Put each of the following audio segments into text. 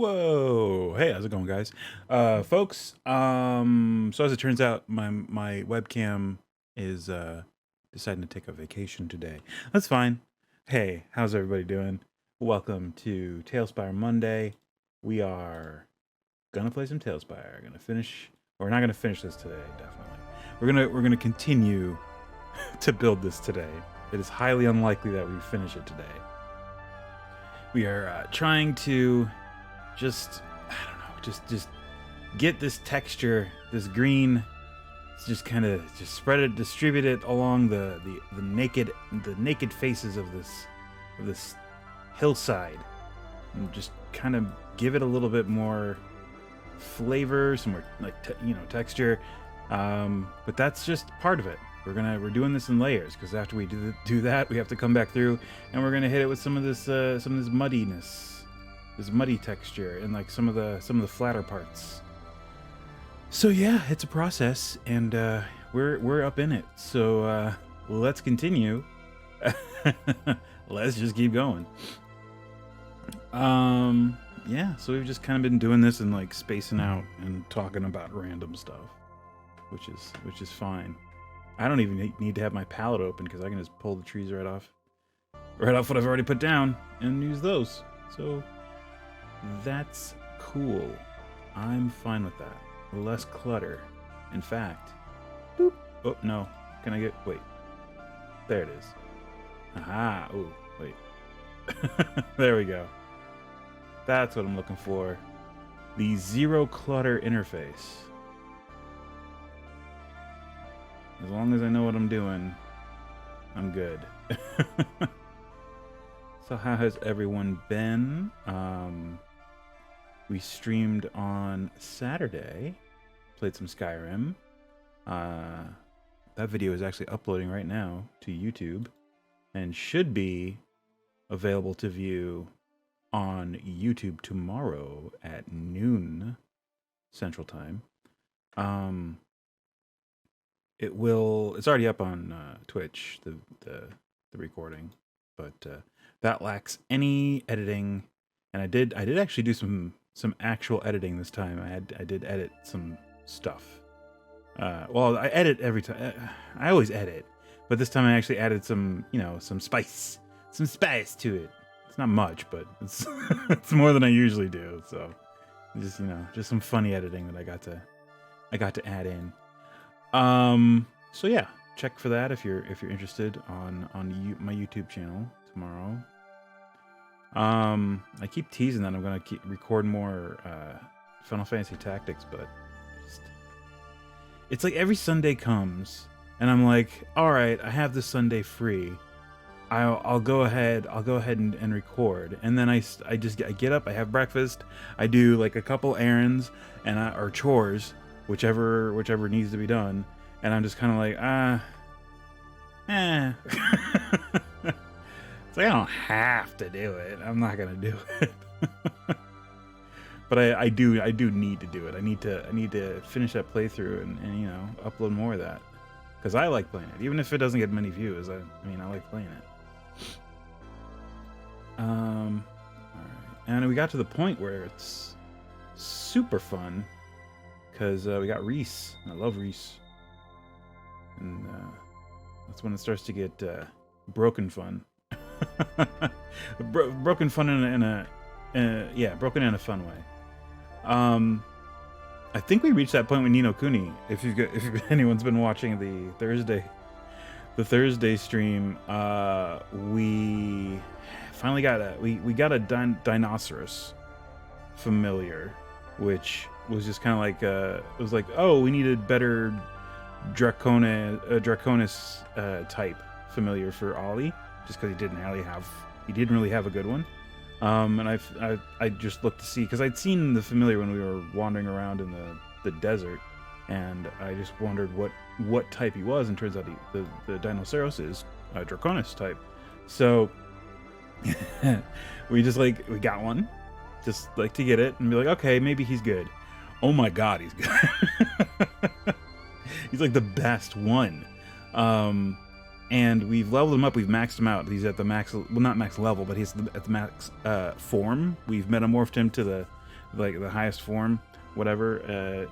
Whoa! Hey, how's it going, guys? Folks. So as it turns out, my webcam is deciding to take a vacation today. That's fine. Hey, how's everybody doing? Welcome to TaleSpire Monday. We are gonna play some TaleSpire. Gonna finish. We're not gonna finish this today. Definitely. We're gonna continue to build this today. It is highly unlikely that we finish it today. We are trying to I don't know, just get this texture, this green, just kind of just spread it, distribute it along the naked faces of this hillside, and just kind of give it a little bit more flavor, some more texture. But that's just part of it. We're doing this in layers, because after we do that, we have to come back through and we're gonna hit it with some of this muddiness. This muddy texture and like some of the flatter parts. So yeah, it's a process, and we're up in it. So let's continue. Let's just keep going. Yeah, so we've just kind of been doing this and like spacing out and talking about random stuff, which is fine. I don't even need to have my palette open, because I can just pull the trees right off what I've already put down and use those. So that's cool. I'm fine with that. Less clutter. In fact, boop. Oh no, can I wait, there it is. Aha. Oh wait. There we go. That's what I'm looking for. The zero clutter interface. As long as I know what I'm doing, I'm good. So how has everyone been? We streamed on Saturday, played some Skyrim. That video is actually uploading right now to YouTube and should be available to view on YouTube tomorrow at noon Central Time. It's already up on Twitch, the recording, but that lacks any editing, and I did actually do some actual editing this time. I did edit some stuff. Well, I edit every time. I always edit, but this time I actually added some spice to it. It's not much, but it's it's more than I usually do. So just some funny editing that I got to add in. So yeah, check for that if you're interested on my YouTube channel tomorrow. I keep teasing that I'm gonna record more Final Fantasy Tactics, but it's like every Sunday comes and I'm like, all right, I have this Sunday free. I'll go ahead and record, and then I get up, I have breakfast, I do like a couple errands or chores, whichever needs to be done, and I'm just kind of like It's like I don't have to do it. I'm not gonna do it. But I do need to do it. I need to finish that playthrough and upload more of that, because I like playing it, even if it doesn't get many views. I like playing it. All right, and we got to the point where it's super fun, because we got Reese. I love Reese, and that's when it starts to get broken fun. Broken fun broken in a fun way. I think we reached that point with Nino Kuni. If anyone's been watching the Thursday stream, we finally got a Dinosaurus familiar, which was just kind of like it was like, oh, we needed better Draconis type familiar for Ollie, just because he didn't really have a good one. And I just looked to see, because I'd seen the familiar when we were wandering around in the desert, and I just wondered what type he was, and turns out the Dinosaurus is a Draconis type. So we got one, just like to get it and be like, okay, maybe he's good. Oh my god, he's good. He's like the best one. And we've leveled him up. We've maxed him out. He's at the max, well, not max level, but he's at the max form. We've metamorphed him to like the highest form, whatever.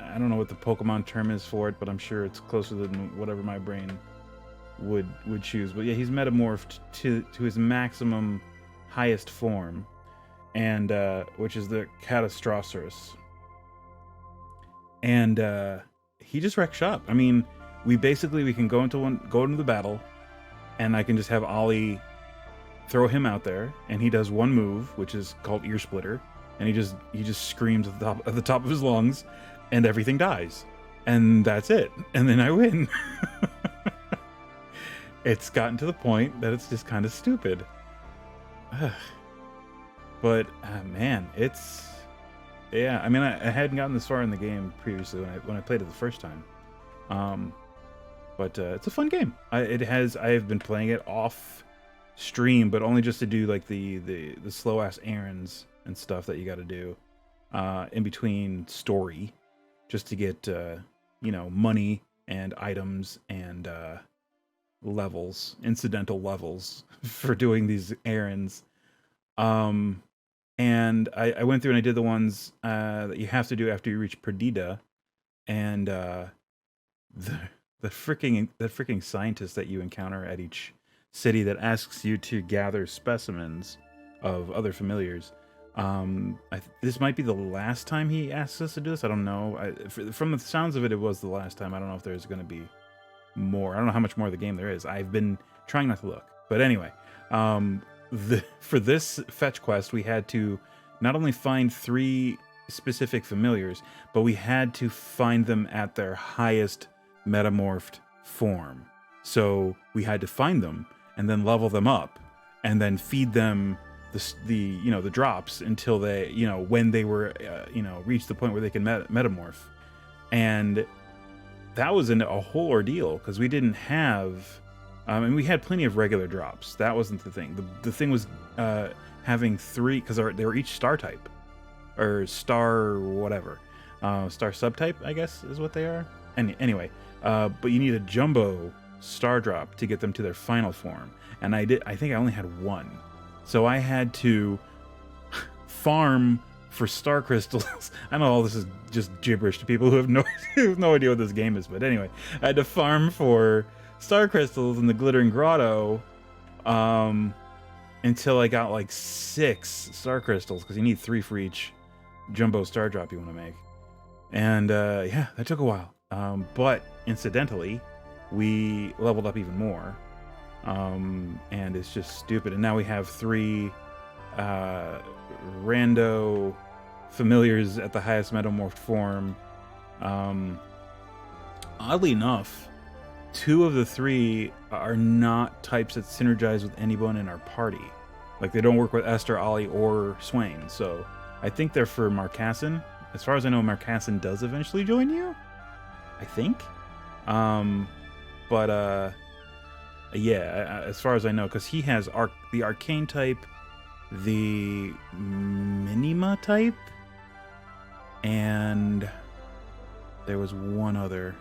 I don't know what the Pokemon term is for it, but I'm sure it's closer than whatever my brain would choose. But yeah, he's metamorphed to his maximum highest form, and which is the Catastrosaurus. And he just wrecks shop. I mean, we can go into the battle, and I can just have Ollie throw him out there, and he does one move, which is called Ear Splitter, and he just screams at the top of his lungs, and everything dies, and that's it. And then I win. It's gotten to the point that it's just kind of stupid. But man, yeah. I mean, I hadn't gotten this far in the game previously when I played it the first time. But it's a fun game. I have been playing it off stream, but only just to do like the slow ass errands and stuff that you got to do in between story, just to get money and items and levels, incidental levels for doing these errands. And I went through and I did the ones that you have to do after you reach Perdita, and the freaking scientist that you encounter at each city that asks you to gather specimens of other familiars. This might be the last time he asks us to do this. I don't know. From the sounds of it, it was the last time. I don't know if there's going to be more. I don't know how much more of the game there is. I've been trying not to look. But anyway, for this fetch quest, we had to not only find 3 specific familiars, but we had to find them at their highest metamorphed form. So we had to find them and then level them up and then feed them the drops until they, when they were reached the point where they can metamorph. And that was a whole ordeal, because we didn't have and we had plenty of regular drops. That wasn't the thing. The thing was having 3, because they were each star type or star whatever, star subtype, I guess is what they are. Anyway, but you need a jumbo star drop to get them to their final form, and I think I only had 1, so I had to farm for star crystals. I know all this is just gibberish to people who have no idea what this game is, but anyway, I had to farm for star crystals in the Glittering Grotto until I got like 6 star crystals, because you need 3 for each jumbo star drop you want to make. And yeah, that took a while. But incidentally, we leveled up even more, and it's just stupid. And now we have 3 rando familiars at the highest metamorphed form. Oddly enough, 2 of the 3 are not types that synergize with anyone in our party. Like, they don't work with Esther, Ollie, or Swain. So I think they're for Marcassin. As far as I know, Marcassin does eventually join you, I think. Yeah, as far as I know, because he has the Arcane type, the Minima type, and there was one other.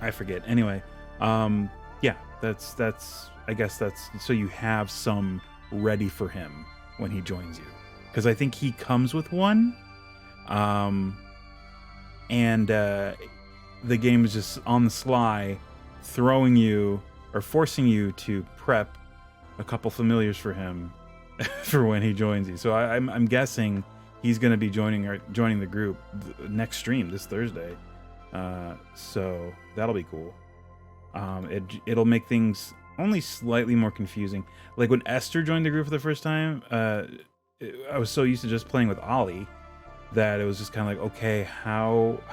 I forget. Anyway, yeah, that's. I guess that's so you have some ready for him when he joins you, because I think he comes with one, and the game is just on the sly, throwing you or forcing you to prep a couple familiars for him for when he joins you. So I'm guessing he's going to be joining the group next stream this Thursday. So that'll be cool. It'll make things only slightly more confusing. Like when Esther joined the group for the first time, I was so used to just playing with Ollie that it was just kind of like, okay,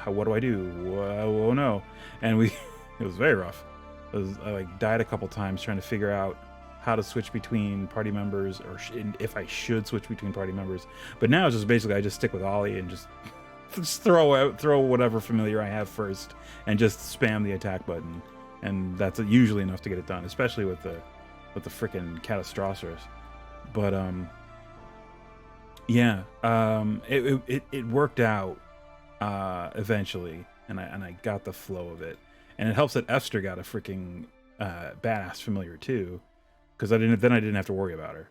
what do I do? Oh no. And it was very rough. I died a couple times trying to figure out how to switch between party members, or if I should switch between party members. But now it's just basically I just stick with Ollie and just throw whatever familiar I have first and just spam the attack button, and that's usually enough to get it done, especially with the frickin' Catastrosaurus. But yeah, it worked out eventually, and I got the flow of it, and it helps that Esther got a freaking badass familiar too, because I didn't have to worry about her.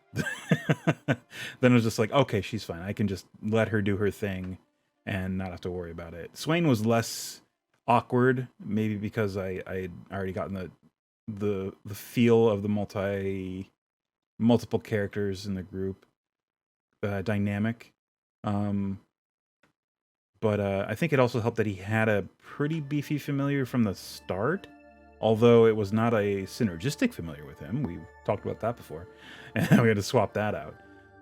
Then it was just like, okay, she's fine. I can just let her do her thing and not have to worry about it. Swain was less awkward, maybe because I had already gotten the feel of the multiple characters in the group dynamic. But I think it also helped that he had a pretty beefy familiar from the start, although it was not a synergistic familiar with him. We talked about that before, and we had to swap that out.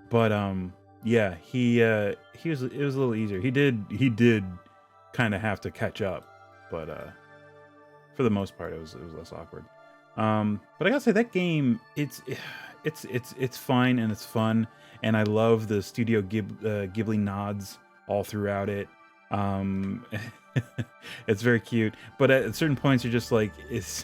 But yeah, it was a little easier. He did kind of have to catch up, but for the most part, it was less awkward. But I gotta say that game, it's fine and it's fun, and I love the Studio Ghibli nods all throughout it. It's very cute, but at certain points you're just like, it's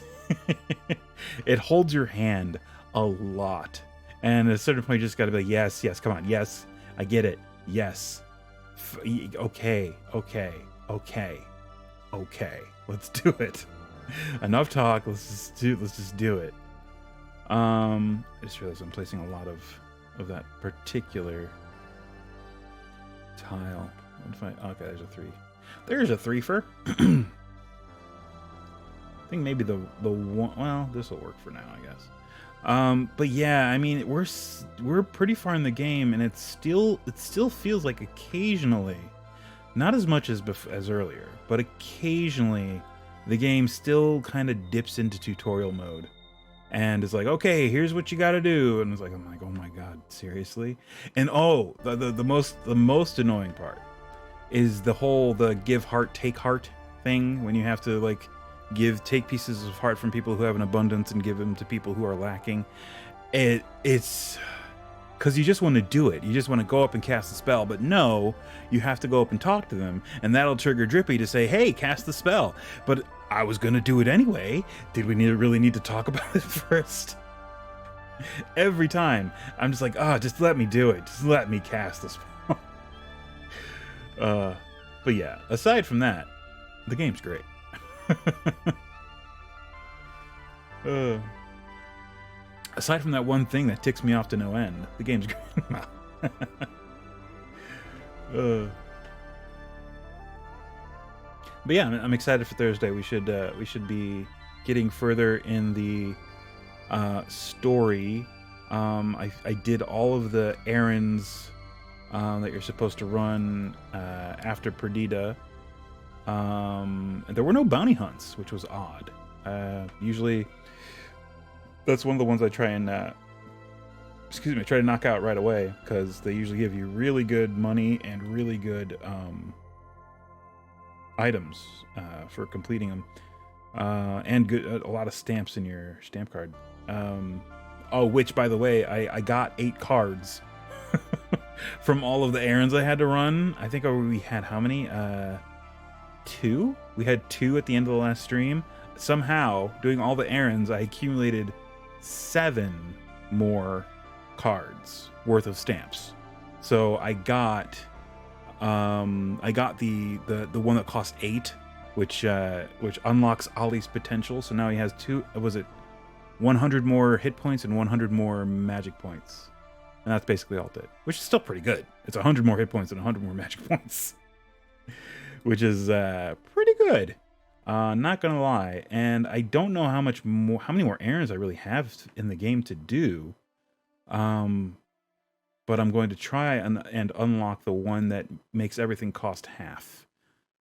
it holds your hand a lot, and at a certain point you just gotta be like, yes, come on, yes, I get it, yes, okay, let's do it. Enough talk, let's just do it. I just realized I'm placing a lot of that particular tile. Okay, there's a 3. There's a 3-fer. I think maybe the one. Well, this will work for now, I guess. But yeah, I mean, we're pretty far in the game, and it still feels like occasionally, not as much as earlier, but occasionally, the game still kind of dips into tutorial mode. And it's like, okay, here's what you got to do, and I'm like, oh my god, seriously? And oh, the most annoying part is the give heart, take heart thing, when you have to like take pieces of heart from people who have an abundance and give them to people who are lacking. It's because you just want to do it. You just want to go up and cast the spell, but no, you have to go up and talk to them, and that'll trigger Drippy to say, hey, cast the spell. But I was gonna do it anyway. Did we really need to talk about it first? Every time I'm just like, just let me do it. Just let me cast the spell. But yeah, aside from that, the game's great. Aside from that one thing that ticks me off to no end, the game's great. But yeah, I'm excited for Thursday. We should be getting further in the story. I did all of the errands that you're supposed to run after Perdita. There were no bounty hunts, which was odd. Usually, that's one of the ones I try and try to knock out right away, because they usually give you really good money and really good items for completing them, and a lot of stamps in your stamp card. Which, by the way, I got 8 cards from all of the errands I had to run. I think we had how many? 2? We had 2 at the end of the last stream. Somehow, doing all the errands, I accumulated 7 more cards worth of stamps. So I got the one that cost 8, which unlocks Ollie's potential. So now he has 100 more hit points and 100 more magic points. And that's basically all it did, which is still pretty good. It's 100 more hit points and 100 more magic points, which is pretty good. Not gonna lie. And I don't know how many more errands I really have in the game to do. But I'm going to try and unlock the one that makes everything cost half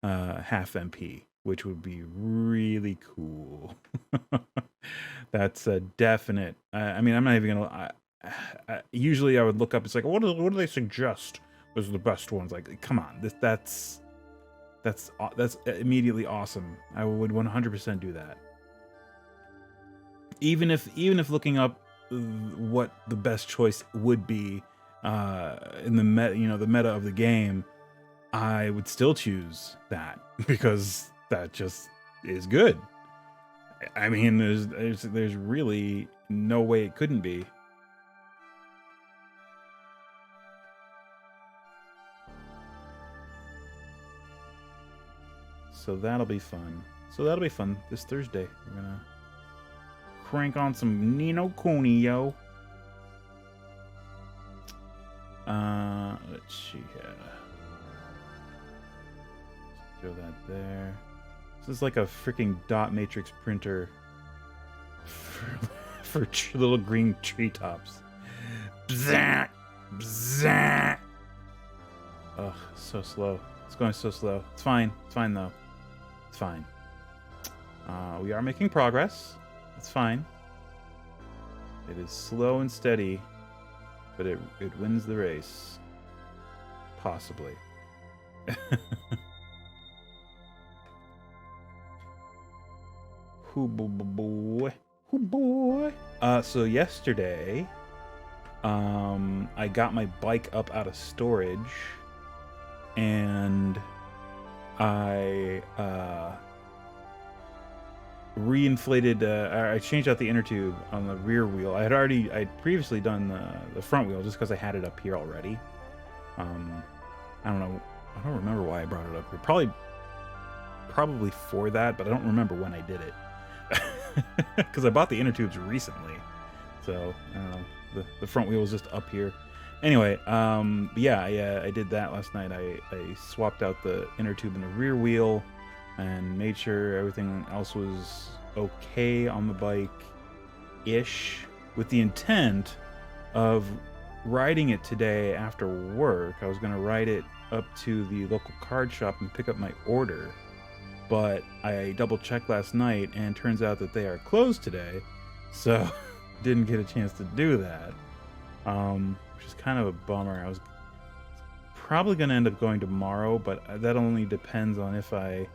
MP, which would be really cool. That's a definite. I mean, I'm not even gonna. Usually, I would look up. It's like, what do they suggest was the best ones? Like, come on, that's immediately awesome. I would 100% do that. Even if looking up what the best choice would be in the meta of the game, I would still choose that, because that just is good. I mean, there's really no way it couldn't be. So that'll be fun. This Thursday. We're gonna crank on some Ni no Kuni, yo. Let's see here. Throw that there. This is like a freaking dot matrix printer for little green treetops. Bzz, bzz. Ugh, so slow. It's going so slow. It's fine. It's fine though. It's fine. We are making progress. It's fine. It is slow and steady, but it wins the race. Possibly. Hoo boy. Hoo boy. So yesterday, I got my bike up out of storage, and I reinflated. I changed out the inner tube on the rear wheel. I'd previously done the front wheel just because I had it up here already. I don't know. I don't remember why I brought it up here. Probably for that, but I don't remember when I did it. Because I bought the inner tubes recently, so I don't know. The front wheel was just up here. Anyway, yeah, I did that last night. I swapped out the inner tube in the rear wheel and made sure everything else was okay on the bike-ish, with the intent of riding it today after work. I was going to ride it up to the local card shop and pick up my order, but I double-checked last night, and turns out that they are closed today, so didn't get a chance to do that, which is kind of a bummer. I was probably going to end up going tomorrow, but that only depends on if I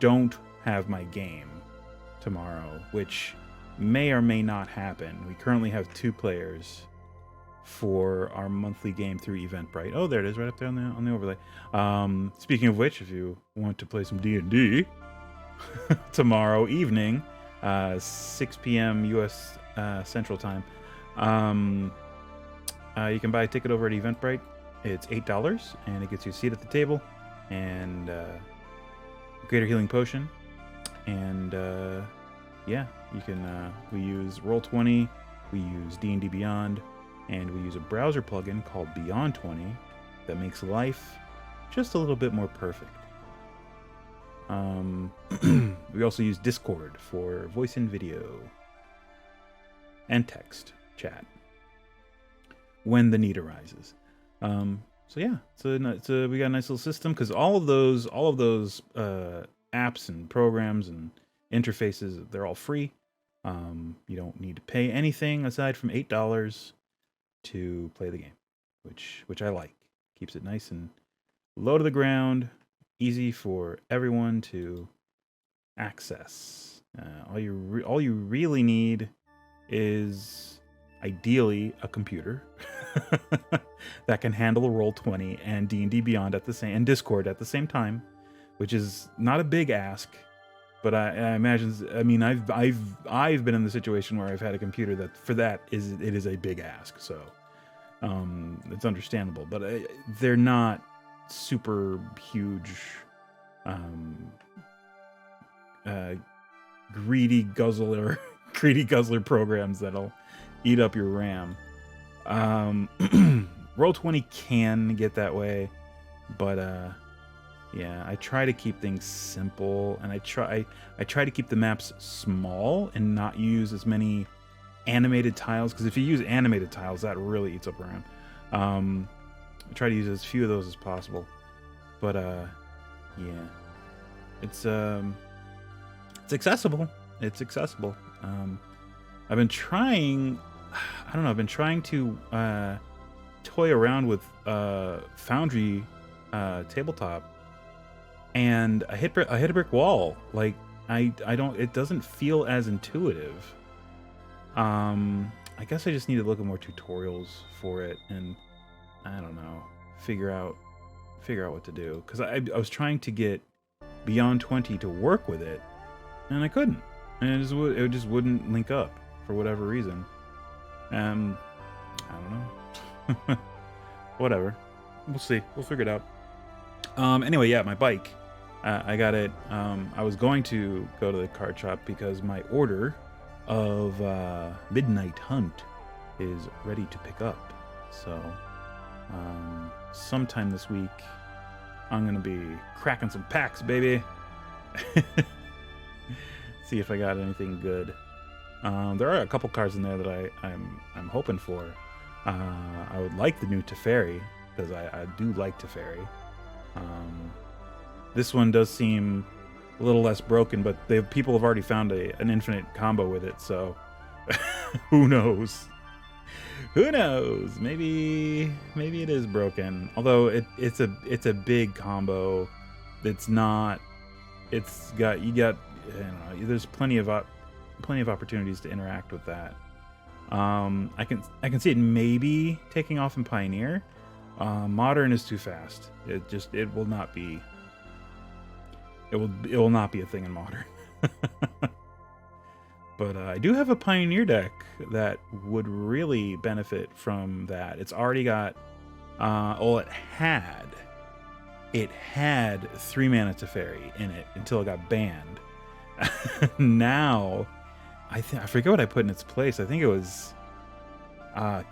don't have my game tomorrow, which may or may not happen. We currently have 2 players for our monthly game through Eventbrite. Oh, there it is, right up there on the overlay. Speaking of which, if you want to play some D&D tomorrow evening, 6 p.m. U.S. Central Time, you can buy a ticket over at Eventbrite. It's $8, and it gets you a seat at the table and Greater Healing Potion, and yeah, you can. We use Roll20, we use D&D Beyond, and we use a browser plugin called Beyond 20 that makes life just a little bit more perfect. We also use Discord for voice and video and text chat when the need arises. So yeah, we got a nice little system, because all of those apps and programs and interfaces, they're all free. You don't need to pay anything aside from $8 to play the game, which I like. Keeps it nice and low to the ground, easy for everyone to access. All you really need is ideally a computer that can handle a Roll20 and D&D Beyond and Discord at the same time, which is not a big ask, but I imagine. I mean, I've been in the situation where I've had a computer that it is a big ask, so it's understandable. But they're not super huge, greedy guzzler programs that'll eat up your RAM. Roll20 can get that way, but yeah, I try to keep things simple, and I try to keep the maps small and not use as many animated tiles, because if you use animated tiles, that really eats up RAM. I try to use as few of those as possible, but yeah, it's accessible. It's accessible. I've been trying. I don't know. I've been trying to toy around with Foundry tabletop, and I hit a brick wall. Like I don't. It doesn't feel as intuitive. I guess I just need to look at more tutorials for it, and I don't know, figure out what to do. Because I was trying to get Beyond 20 to work with it, and I couldn't. And it just wouldn't link up for whatever reason. I don't know. Whatever. We'll see. We'll figure it out. Anyway, yeah, my bike. I got it. I was going to go to the card shop because my order of Midnight Hunt is ready to pick up. So Sometime this week, I'm gonna be cracking some packs, baby. See if I got anything good. There are a couple cards in there that I'm hoping for. I would like the new Teferi, because I do like Teferi. This one does seem a little less broken, but people have already found an infinite combo with it, so who knows? Who knows? Maybe it is broken. Although it's a big combo. It's not. It's got you got. I don't know. There's plenty of opportunities to interact with that. I can see it maybe taking off in Pioneer. Modern is too fast. It will not be. It will not be a thing in Modern. But I do have a Pioneer deck that would really benefit from that. It's already got, it had 3 mana Teferi in it until it got banned. Now, I forget what I put in its place. I think it was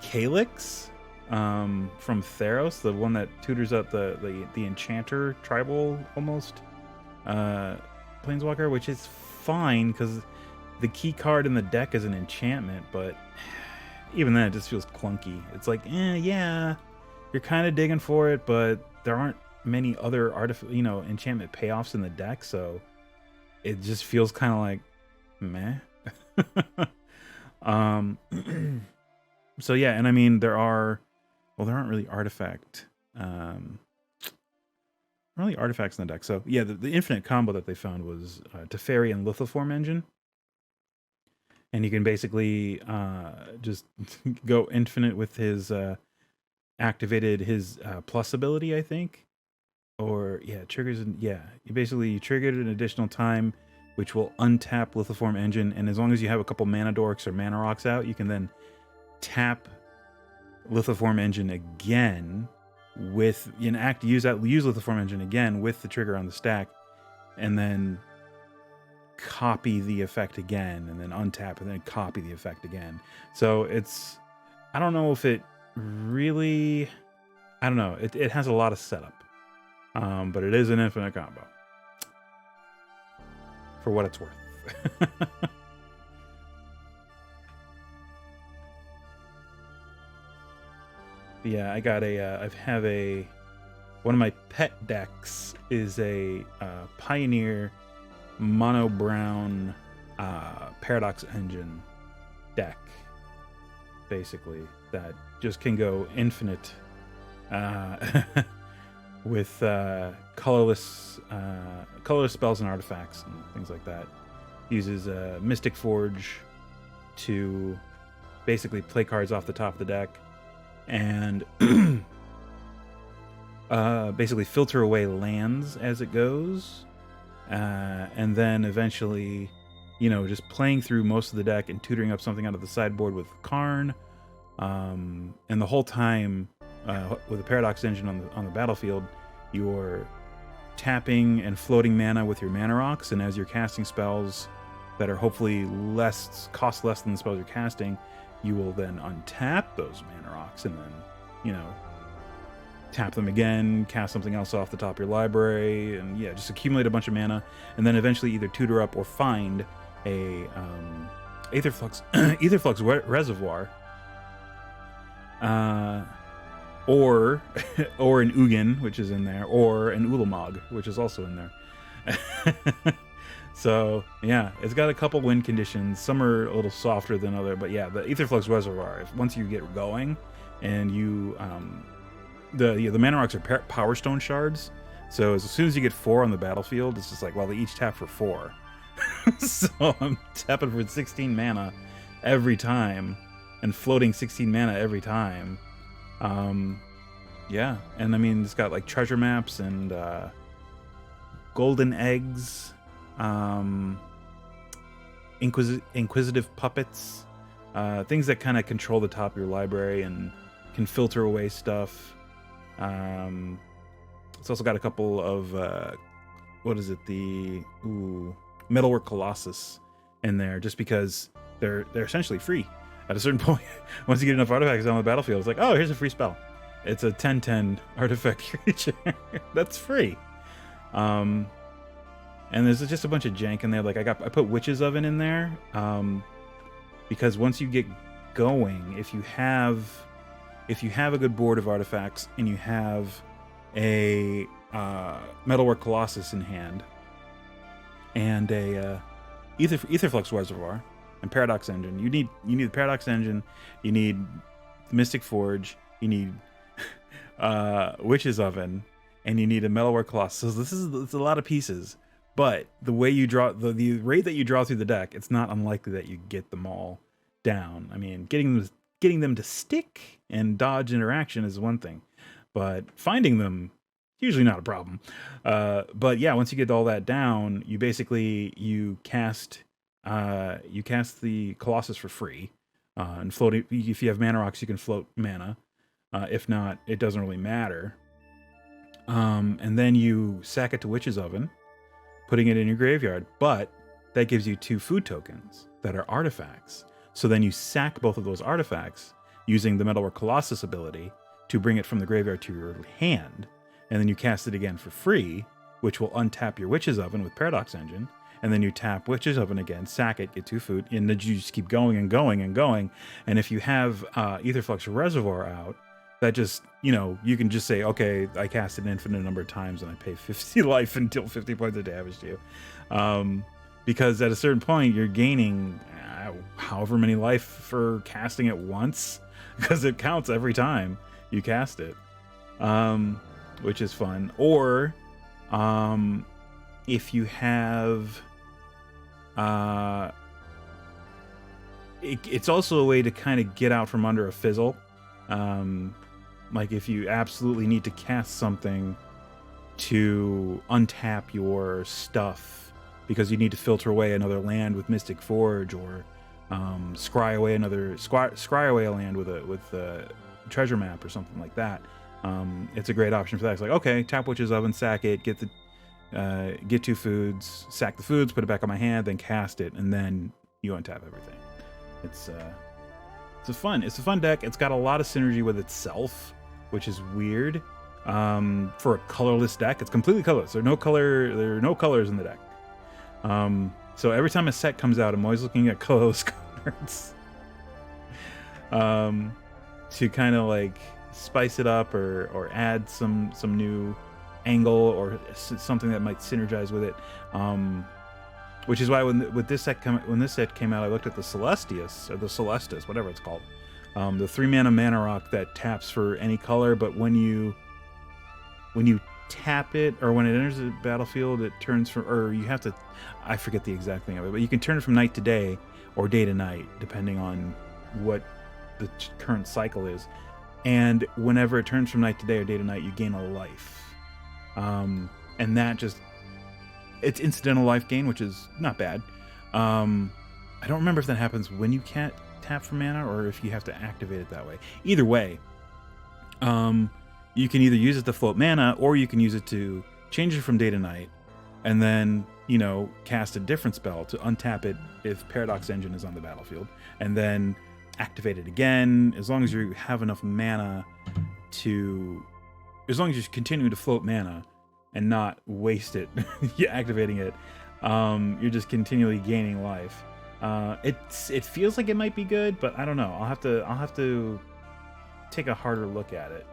Calyx from Theros, the one that tutors up the Enchanter tribal almost Planeswalker, which is fine because the key card in the deck is an enchantment, but even then it just feels clunky. It's like, yeah, you're kind of digging for it, but there aren't many other enchantment payoffs in the deck, so it just feels kind of like meh. So yeah, and I mean there aren't really artifacts in the deck. So yeah, the infinite combo that they found was Teferi and Lithoform Engine. And you can basically just go infinite with his activated his plus ability, I think. Or yeah, triggers. You triggered an additional time, which will untap Lithoform Engine. And as long as you have a couple mana dorks or mana rocks out, you can then tap Lithoform Engine again with use Lithoform Engine again with the trigger on the stack, and then copy the effect again, and then untap and then copy the effect again. So I don't know if it really, I don't know. It has a lot of setup, but it is an infinite combo for what it's worth. Yeah, I got one of my pet decks is a Pioneer mono brown Paradox Engine deck, basically, that just can go infinite with colorless spells and artifacts and things like that. Uses Mystic Forge to basically play cards off the top of the deck and basically filter away lands as it goes. And then eventually, just playing through most of the deck and tutoring up something out of the sideboard with Karn. And the whole time, with the Paradox Engine on the battlefield, you're tapping and floating mana with your mana rocks, and as you're casting spells that are hopefully cost less than the spells you're casting, you will then untap those mana rocks and then, tap them again, cast something else off the top of your library, and yeah, just accumulate a bunch of mana, and then eventually either tutor up or find a Aetherflux Reservoir, or an Ugin, which is in there, or an Ulamog, which is also in there. So yeah, it's got a couple win conditions. Some are a little softer than other, but yeah, the Aetherflux Reservoir, once you get going and you the mana rocks are Power Stone shards, so as soon as you get 4 on the battlefield, it's just like, well, they each tap for 4. So I'm tapping for 16 mana every time and floating 16 mana every time. Yeah, and I mean, it's got like treasure maps and golden eggs, inquisitive puppets, things that kind of control the top of your library and can filter away stuff. It's also got a couple of Metalwork Colossus in there, just because they're essentially free at a certain point. Once you get enough artifacts on the battlefield, it's like, oh, here's a free spell. It's a 10/10 artifact creature that's free. And there's just a bunch of jank in there. Like I put Witch's Oven in there, because once you get going, if you have a good board of artifacts and you have a Metalwork Colossus in hand and a Aetherflux Reservoir and Paradox Engine, you need the Paradox Engine, you need Mystic Forge, you need Witch's Oven, and you need a Metalwork Colossus. So it's a lot of pieces, but the way you draw, the rate that you draw through the deck, it's not unlikely that you get them all down. I mean, getting them to stick and dodge interaction is one thing, but finding them usually not a problem. But yeah, once you get all that down, you basically cast the Colossus for free, and float it. If you have mana rocks, you can float mana. If not, it doesn't really matter. And then you sack it to Witch's Oven, putting it in your graveyard, but that gives you 2 food tokens that are artifacts. So then you sack both of those artifacts using the Metalwork Colossus ability to bring it from the graveyard to your hand, and then you cast it again for free, which will untap your Witch's Oven with Paradox Engine, and then you tap Witch's Oven again, sack it, get 2 food, and then you just keep going and going and going. And if you have Aetherflux Reservoir out, that just, you can just say, okay, I cast it an infinite number of times and I pay 50 life and deal 50 points of damage to you. Because at a certain point, you're gaining however many life for casting it once, because it counts every time you cast it, which is fun. Or if you have... it's also a way to kind of get out from under a fizzle. Like if you absolutely need to cast something to untap your stuff because you need to filter away another land with Mystic Forge, or scry away a land with a treasure map or something like that. It's a great option for that. It's like, okay, tap Witch's Oven, sack it, get 2 foods, sack the foods, put it back on my hand, then cast it, and then you untap everything. It's a fun deck. It's got a lot of synergy with itself, which is weird. For a colorless deck, it's completely colorless. There are no colors in the deck. So every time a set comes out, I'm always looking at colorless cards to kind of like spice it up or add some new angle or something that might synergize with it. Which is why when this set came out, I looked at the Celestius, or the Celestis, whatever it's called. The 3-mana mana rock that taps for any color, but when you tap it, or when it enters the battlefield, it turns from, or you have to, I forget the exact thing of it, but you can turn it from night to day or day to night, depending on what the current cycle is. And whenever it turns from night to day or day to night, you gain a life. And that just, it's incidental life gain, which is not bad. I don't remember if that happens when you can't tap for mana or if you have to activate it that way. Either way, you can either use it to float mana, or you can use it to change it from day to night, and then, cast a different spell to untap it if Paradox Engine is on the battlefield, and then activate it again, as long as you have enough mana as long as you're continuing to float mana and not waste it activating it, you're just continually gaining life. It feels like it might be good, but I don't know. I'll have to take a harder look at it.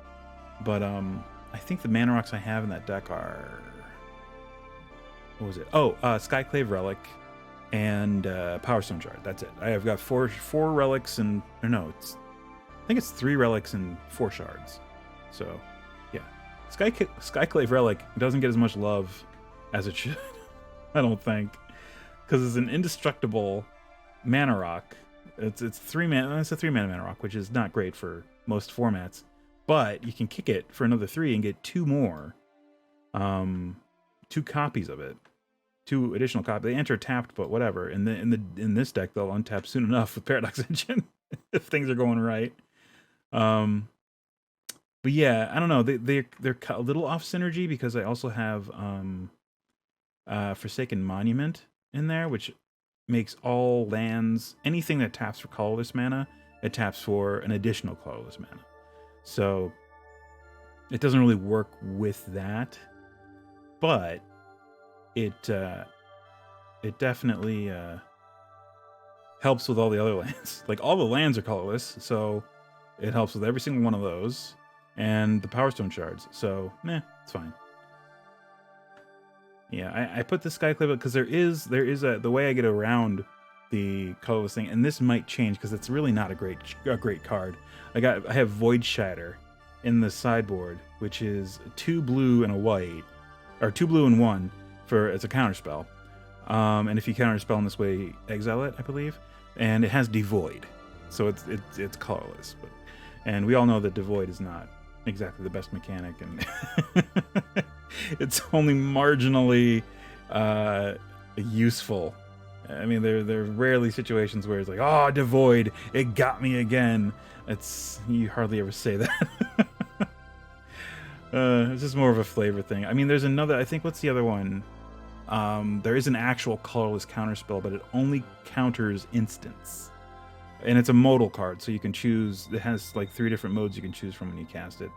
But I think the mana rocks I have in that deck are, what was it? Oh, Skyclave Relic and Power Stone Shard. That's it. I have got four relics and, or no, I think it's 3 relics and 4 shards. So yeah, Skyclave Relic doesn't get as much love as it should. I don't think, because it's an indestructible mana rock. It's 3 mana. It's a 3 mana rock, which is not great for most formats. But you can kick it for another 3 and get 2 more, 2 copies of it, 2 additional copies. They enter tapped, but whatever. In this deck, they'll untap soon enough with Paradox Engine if things are going right. But yeah, I don't know. They're a little off synergy because I also have Forsaken Monument in there, which makes all lands, anything that taps for colorless mana, it taps for an additional colorless mana. So it doesn't really work with that, but it definitely helps with all the other lands. Like, all the lands are colorless, so it helps with every single one of those, and the Power Stone shards. So, it's fine. Yeah, I put the Skyclave because there is the way I get around the colorless thing, and this might change because it's really not a great card. I have Void Shatter in the sideboard, which is 2 blue and a white, or 2 blue and 1 it's a counterspell. And if you counterspell in this way, exile it, I believe. And it has Devoid, so it's colorless. And we all know that Devoid is not exactly the best mechanic, and it's only marginally useful. I mean, there are rarely situations where it's like, oh, Devoid, it got me again. You hardly ever say that. It's just more of a flavor thing. I mean, there's another, I think, what's the other one? There is an actual colorless counterspell, but it only counters instants. And it's a modal card, so you can choose, it has like 3 different modes you can choose from when you cast it.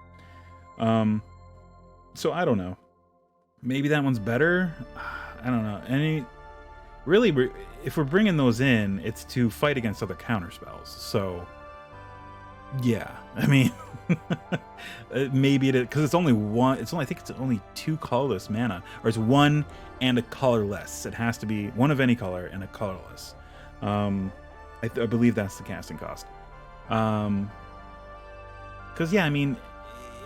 So I don't know. Maybe that one's better? I don't know. Really, if we're bringing those in, it's to fight against other counterspells. So, yeah. I mean, maybe it is, because it's only one. I think it's only 2 colorless mana, or it's 1 and a colorless. It has to be 1 of any color and a colorless. I believe that's the casting cost. Because yeah, I mean,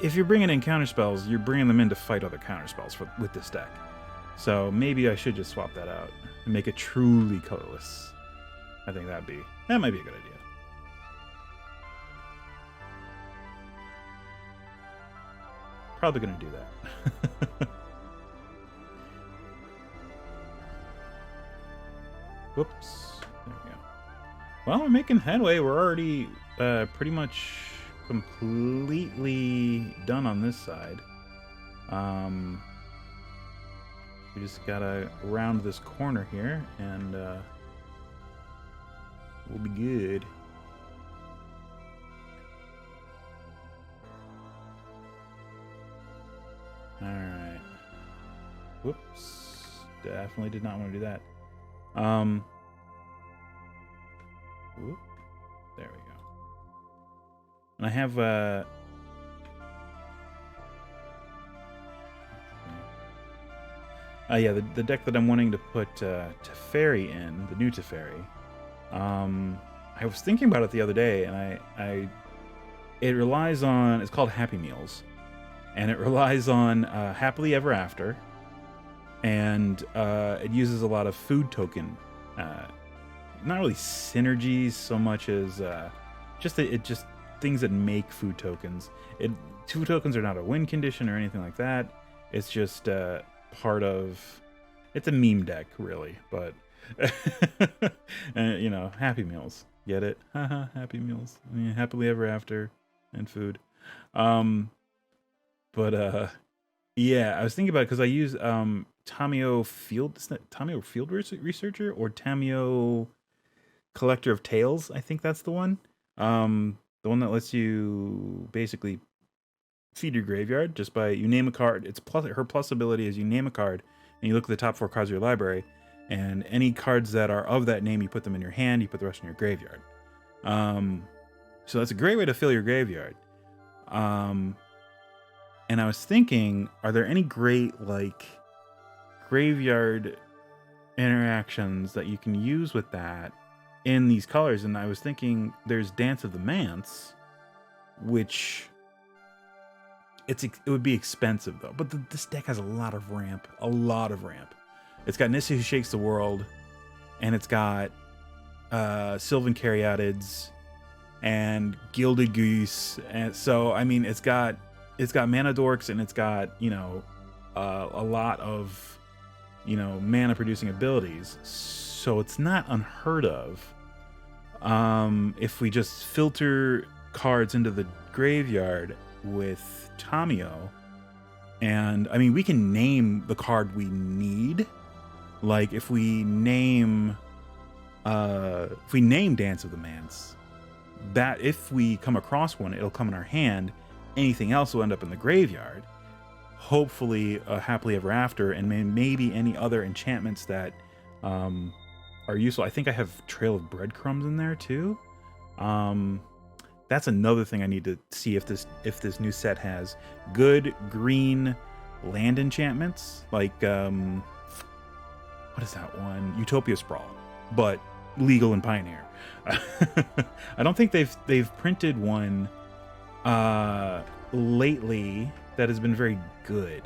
if you're bringing in counterspells, you're bringing them in to fight other counterspells with this deck. So maybe I should just swap that out and make it truly colorless. I think that might be a good idea. Probably gonna do that. Whoops. There we go. Well, we're making headway. We're already pretty much completely done on this side. We just gotta round this corner here, and we'll be good. Alright. Whoops. Definitely did not want to do that. Whoop. There we go. And I have yeah, the deck that I'm wanting to put Teferi in, the new Teferi. I was thinking about it the other day, and it relies on, it's called Happy Meals, and it relies on Happily Ever After, and it uses a lot of food token, not really synergies so much as just things that make food tokens. Food tokens are not a win condition or anything like that. It's just part of, it's a meme deck, really, but and, you know, Happy Meals, get it? Haha, Happy Meals. I mean, Happily Ever After and food. But yeah, I was thinking about it because I use Tamio Field Researcher, or Tamio Collector of Tales. I think that's the one. The one that lets you basically feed your graveyard just by, you name a card. Her plus ability is you name a card and you look at the top 4 cards of your library, and any cards that are of that name, you put them in your hand, you put the rest in your graveyard. So that's a great way to fill your graveyard. And I was thinking, are there any great like graveyard interactions that you can use with that in these colors? And I was thinking there's Dance of the Manse, which it would be expensive though, but this deck has a lot of ramp. It's got Nissa Who Shakes the World, and it's got Sylvan Caryatids and Gilded Goose, and so I mean it's got mana dorks, and it's got, you know, a lot of, you know, mana producing abilities, so it's not unheard of. If we just filter cards into the graveyard with Tamio, and I mean, we can name the card we need. Like if we name Dance of the Manse, that if we come across one, it'll come in our hand, anything else will end up in the graveyard. Hopefully a happily ever after, and maybe any other enchantments that are useful. I think I have Trail of Breadcrumbs in there too. That's another thing I need to see if this new set has good green land enchantments, like what is that one? Utopia Sprawl, but legal in Pioneer. I don't think they've printed one lately that has been very good.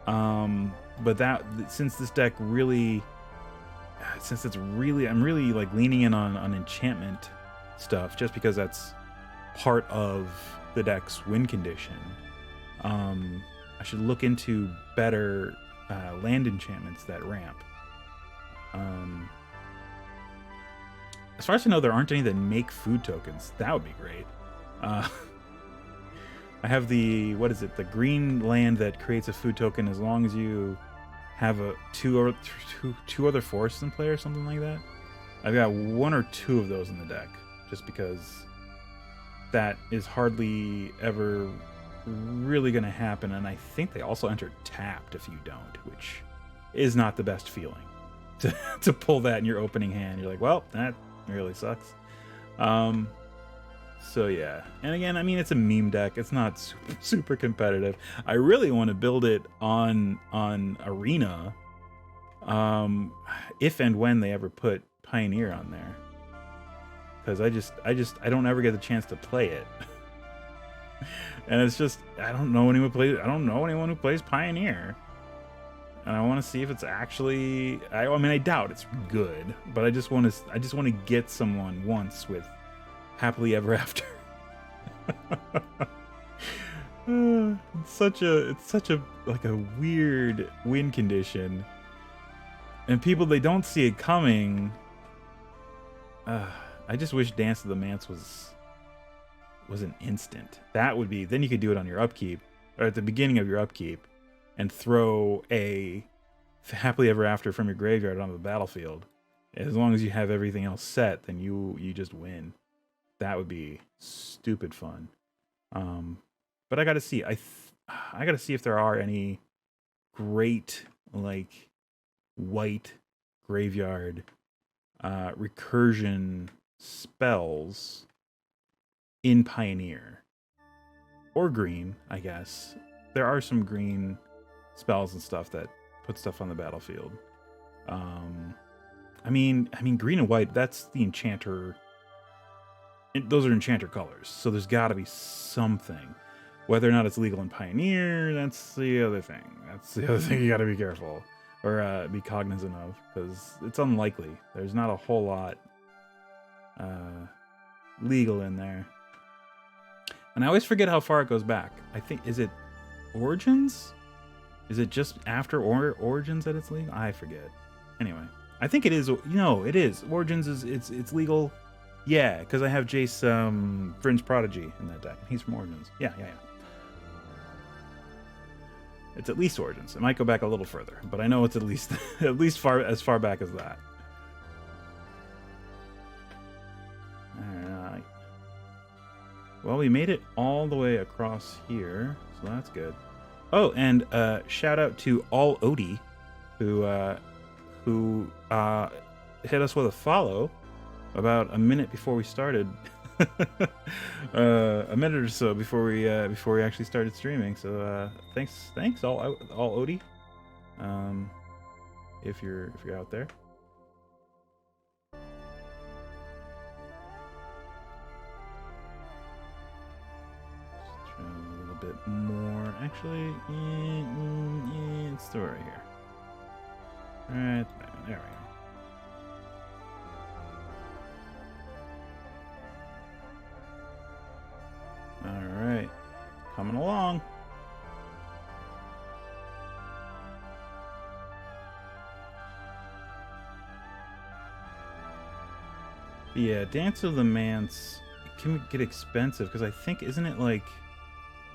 But that, since this deck really, I'm really like leaning in on enchantment stuff, just because that's part of the deck's win condition. I should look into better land enchantments that ramp. As far as I know, there aren't any that make food tokens. That would be great. I have the, what is it, the green land that creates a food token as long as you have two other forests in play or something like that. I've got 1 or 2 of those in the deck, just because that is hardly ever really going to happen, and I think they also enter tapped if you don't, which is not the best feeling to pull that in your opening hand. You're like, well, that really sucks. So yeah, and again, I mean, it's a meme deck. It's not super competitive. I really want to build it on Arena, if and when they ever put Pioneer on there, because I don't ever get the chance to play it. And it's just, I don't know anyone who plays Pioneer, and I want to see if it's actually, I mean, I doubt it's good, but I just want to get someone once with Happily Ever After. It's such a like a weird win condition, and people, they don't see it coming. I just wish Dance of the Manse was an instant. That would be, then you could do it on your upkeep, or at the beginning of your upkeep, and throw a Happily Ever After from your graveyard onto the battlefield. As long as you have everything else set, then you just win. That would be stupid fun. But I gotta see. I gotta see if there are any great, like, white graveyard recursion spells in Pioneer, or green. I guess there are some green spells and stuff that put stuff on the battlefield. I mean, green and white, that's the enchanter. Those are enchanter colors, so there's got to be something. Whether or not it's legal in Pioneer, that's the other thing. That's the other thing you got to be careful, or be cognizant of, because it's unlikely. There's not a whole lot legal in there. And I always forget how far it goes back. I think, is it Origins? Is it just after Origins that it's legal? I forget. Anyway, I think it is. No, it is. Origins is it's legal. Yeah, because I have Jace Fringe Prodigy in that deck. He's from Origins. Yeah. It's at least Origins. It might go back a little further, but I know it's at least as far back as that. Alright. Well, we made it all the way across here, so that's good. Oh, and shout out to All Odie, who hit us with a follow about a minute before we started. A minute or so before we actually started streaming. So thanks all Odie, if you're out there. Just try a little bit more. Actually, it's still right here. Right there we go. Alright, coming along. Yeah, Dance of the Manse can get expensive, because I think, isn't it like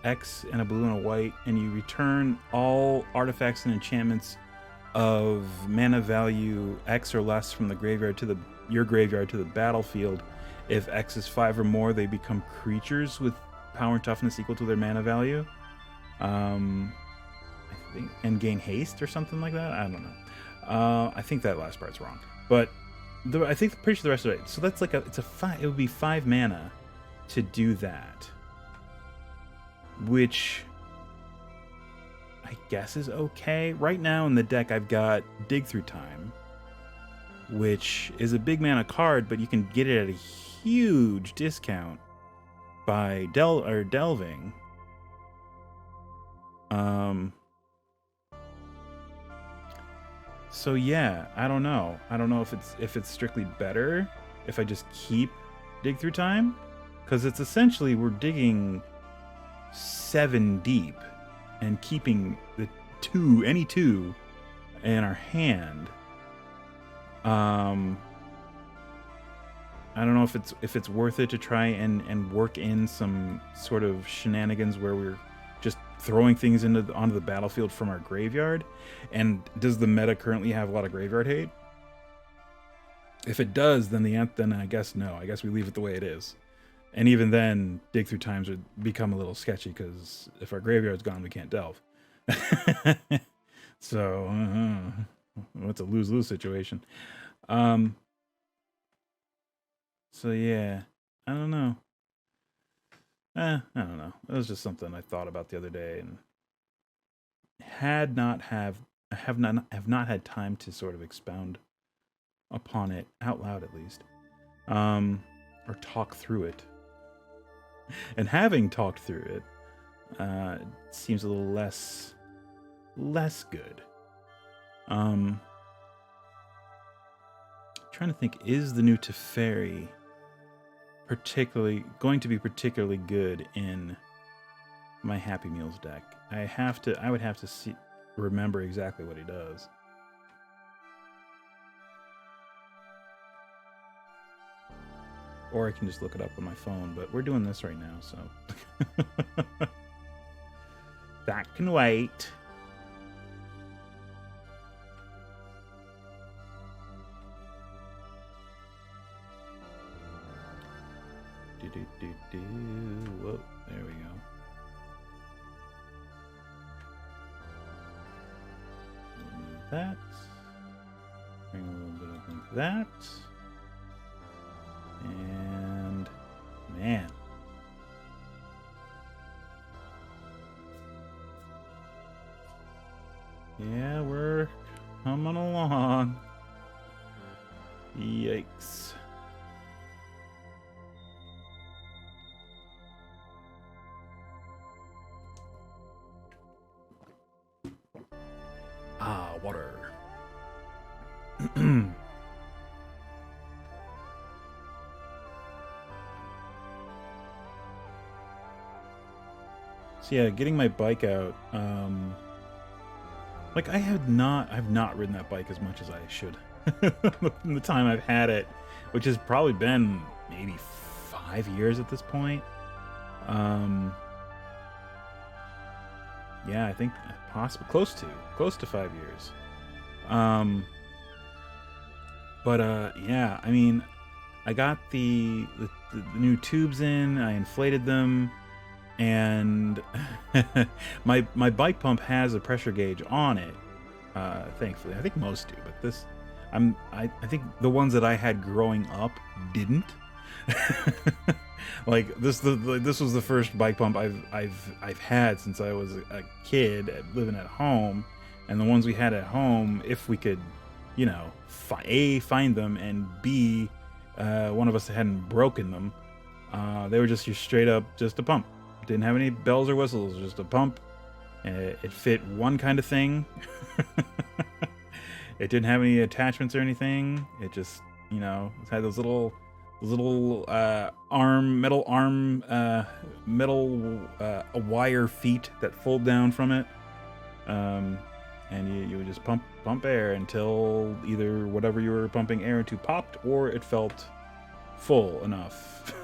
X and a blue and a white, and you return all artifacts and enchantments of mana value X or less from the graveyard to your graveyard to the battlefield. If X is 5 or more, they become creatures with power and toughness equal to their mana value. I think, and gain haste or something like that. I don't know. I think that last part's wrong, but I think pretty sure the rest of it. So that's like it would be 5 mana to do that, which I guess is okay. Right now in the deck, I've got Dig Through Time, which is a big mana card, but you can get it at a huge discount by delving. So yeah, I don't know. I don't know if it's strictly better if I just keep Dig Through Time, because it's essentially we're digging 7 deep and keeping the any two in our hand. I don't know if it's worth it to try and work in some sort of shenanigans where we're just throwing things onto the battlefield from our graveyard. And does the meta currently have a lot of graveyard hate? If it does, then I guess no. I guess we leave it the way it is. And even then, Dig Through Times would become a little sketchy, because if our graveyard's gone, we can't delve. So, it's a lose-lose situation. So yeah, I don't know. I don't know. It was just something I thought about the other day, and have not had time to sort of expound upon it out loud, at least, or talk through it. And having talked through it, it seems a little less good. Trying to think, is the new Teferi going to be particularly good in my Happy Meals deck? I would have to remember exactly what he does. Or I can just look it up on my phone, but we're doing this right now, so that can wait. Whoa, there we go. Move that. Bring a little bit of like that. And man. Yeah, we're coming along. Yikes. Water. So yeah, getting my bike out, like I've not ridden that bike as much as I should in the time I've had it, which has probably been maybe 5 years at this point. Yeah, I think possibly close to 5 years. Yeah, I mean, I got the new tubes in, I inflated them, and my bike pump has a pressure gauge on it. Thankfully, I think most do, but this, I think the ones that I had growing up didn't. Like this was the first bike pump I've had since I was a kid living at home, and the ones we had at home, if we could, you know, A, find them, and B, one of us hadn't broken them, they were just straight up just a pump. Didn't have any bells or whistles, just a pump. It fit one kind of thing. It didn't have any attachments or anything. It just, you know, it had those little metal wire feet that fold down from it, and you would just pump air until either whatever you were pumping air into popped, or it felt full enough.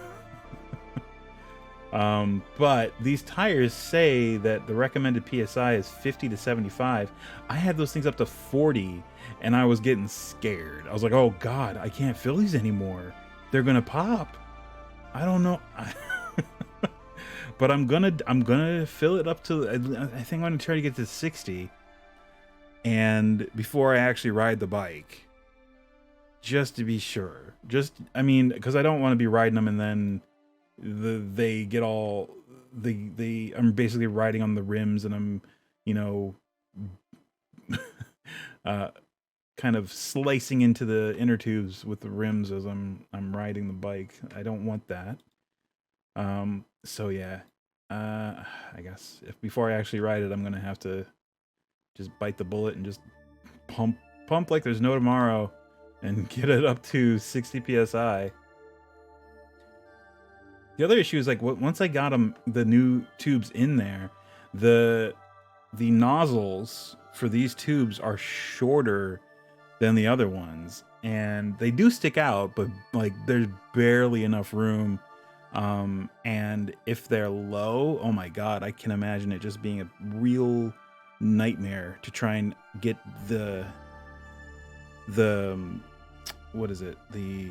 But these tires say that the recommended PSI is 50 to 75. I had those things up to 40, and I was getting scared. I was like, oh God, I can't fill these anymore. They're gonna pop. I don't know. but I'm gonna fill it up to. I think I'm gonna try to get to 60, and before I actually ride the bike, just to be sure. I mean, because I don't want to be riding them and then they get all I'm basically riding on the rims and I'm, you know, kind of slicing into the inner tubes with the rims as I'm riding the bike. I don't want that. So yeah, I guess if before I actually ride it, I'm gonna have to just bite the bullet and just pump like there's no tomorrow, and get it up to 60 psi. The other issue is like once I got the new tubes in there, the nozzles for these tubes are shorter than the other ones, and they do stick out, but like there's barely enough room. And if they're low, oh my god, I can imagine it just being a real nightmare to try and get the what is it, the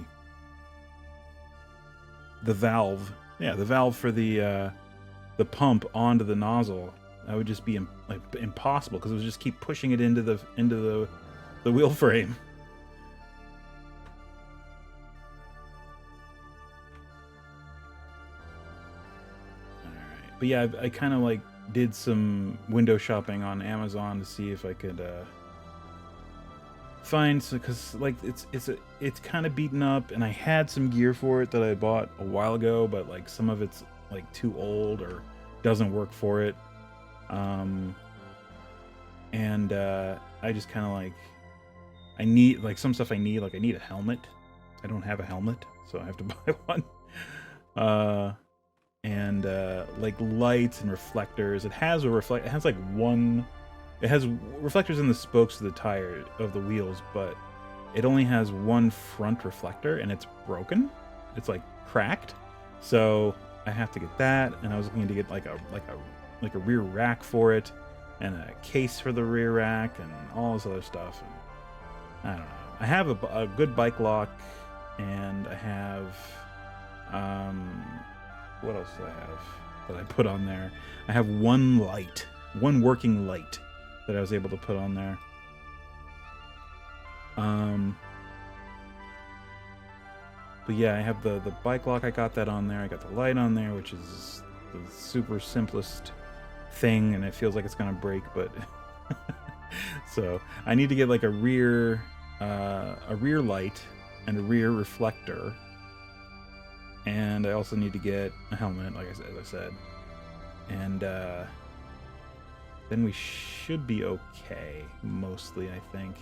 valve, yeah, the valve for the pump onto the nozzle. That would just be like impossible, because it would just keep pushing it into the wheel frame. But yeah, I kind of like did some window shopping on Amazon to see if I could find, because like it's kind of beaten up, and I had some gear for it that I bought a while ago, but like some of it's like too old or doesn't work for it. And I just kind of like, I need like some stuff I need a helmet. I don't have a helmet, so I have to buy one. And like lights and reflectors. It has like one. It has reflectors in the spokes of the tire of the wheels, but it only has one front reflector, and it's broken. It's like cracked. So I have to get that, and I was looking to get like a rear rack for it, and a case for the rear rack, and all this other stuff. And I don't know. I have a good bike lock, and I have what else do I have that I put on there? I have one working light that I was able to put on there. But yeah, I have the bike lock. I got that on there. I got the light on there, which is the super simplest thing, and it feels like it's gonna break, but so I need to get like a rear light and a rear reflector. And I also need to get a helmet, like as I said. And then we should be okay, mostly, I think.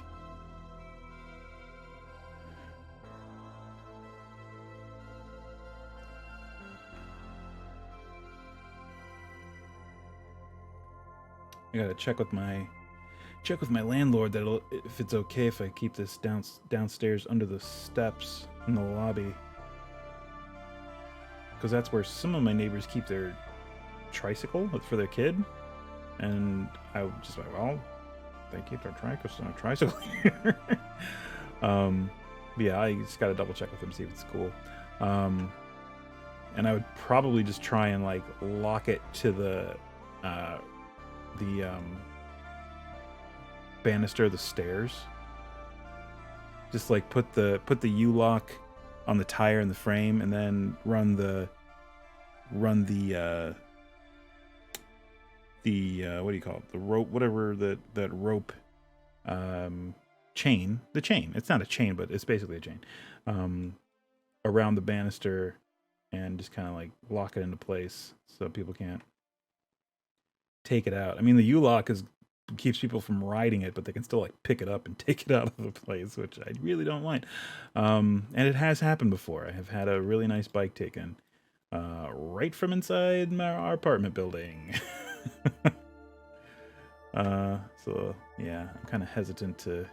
I gotta check with my landlord that if it's okay if I keep this downstairs under the steps in the lobby. Because that's where some of my neighbors keep their tricycle for their kid, and I was just like, well, they keep their tricycle here. Yeah, I just gotta double check with them, see if it's cool. And I would probably just try and like lock it to the banister of the stairs. Just like put the U-lock on the tire and the frame, and then run the what do you call it, the rope, whatever that rope chain, it's not a chain, but it's basically a chain, around the banister, and just kind of like lock it into place so people can't take it out. I mean, the U-lock keeps people from riding it, but they can still like pick it up and take it out of the place, which I really don't mind. And it has happened before. I have had a really nice bike taken right from inside our apartment building. So yeah, I'm kind of hesitant to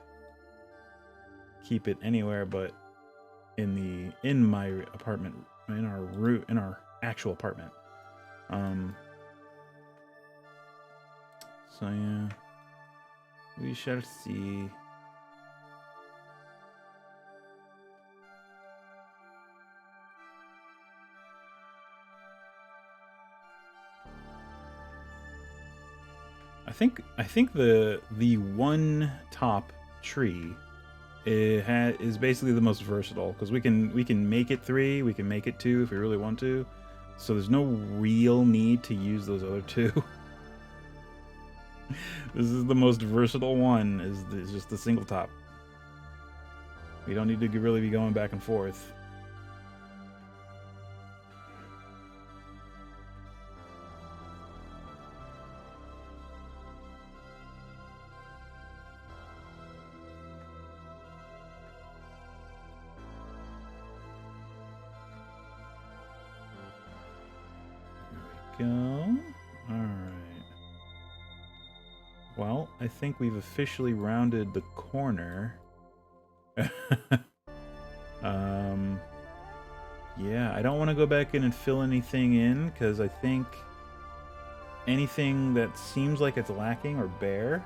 keep it anywhere but in my apartment, in our actual apartment. So yeah, we shall see. I think the one top tree is basically the most versatile, because we can make it 3, we can make it 2 if we really want to. So there's no real need to use those other 2. This is the most versatile one. Is just the single top. We don't need to really be going back and forth. There we go. All right. Well, I think we've officially rounded the corner. Yeah, I don't want to go back in and fill anything in, because I think anything that seems like it's lacking or bare,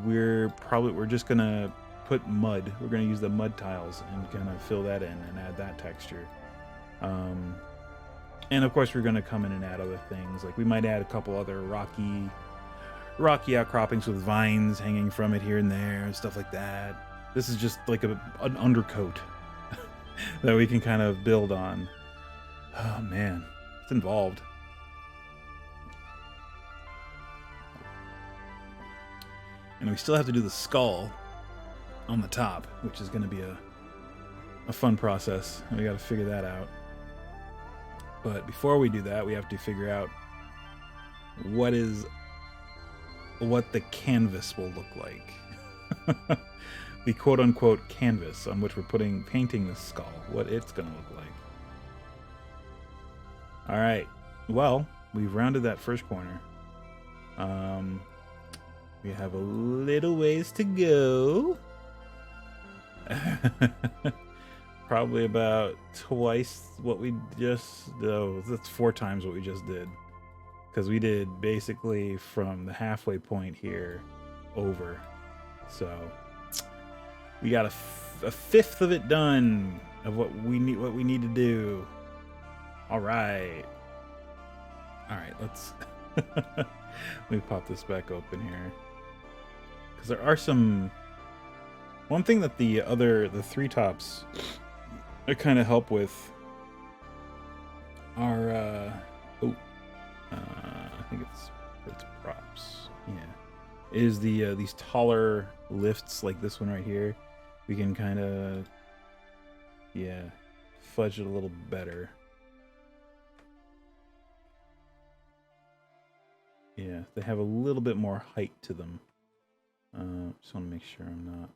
we're just gonna put mud. We're gonna use the mud tiles and kind of fill that in and add that texture. And of course we're gonna come in and add other things. Like we might add a couple other rocky outcroppings with vines hanging from it here and there and stuff like that. This is just like an undercoat that we can kind of build on. Oh man, it's involved. And we still have to do the skull on the top, which is going to be a fun process. We got to figure that out. But before we do that, we have to figure out what the canvas will look like. The quote-unquote canvas on which we're painting the skull, what it's going to look like. All right. Well, we've rounded that first corner. We have a little ways to go. Probably about twice what we just... Oh, that's 4 times what we just did. Because we did basically from the halfway point here over. So... we got a fifth of it done of what we need to do. All right. Let's let me pop this back open here, because there are some. One thing that the 3 tops kind of help with are I think it's props. Yeah, is these taller lifts like this one right here. We can kind of, yeah, fudge it a little better. Yeah, they have a little bit more height to them. Just want to make sure I'm not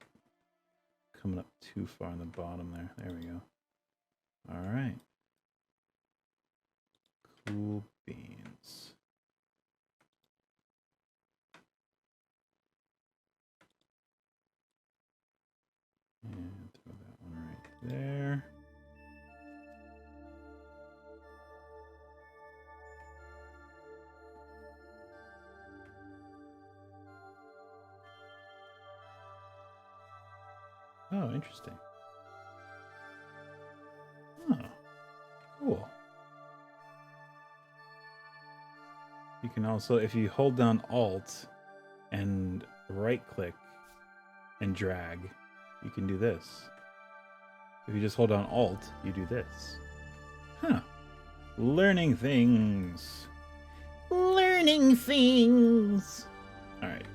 coming up too far on the bottom there. There we go. All right. Cool beans. And throw that one right there. Oh, interesting. Oh, cool. You can also, if you hold down Alt and right click and drag, you can do this. If you just hold down Alt, you do this. Huh. Learning things. Learning things. All right.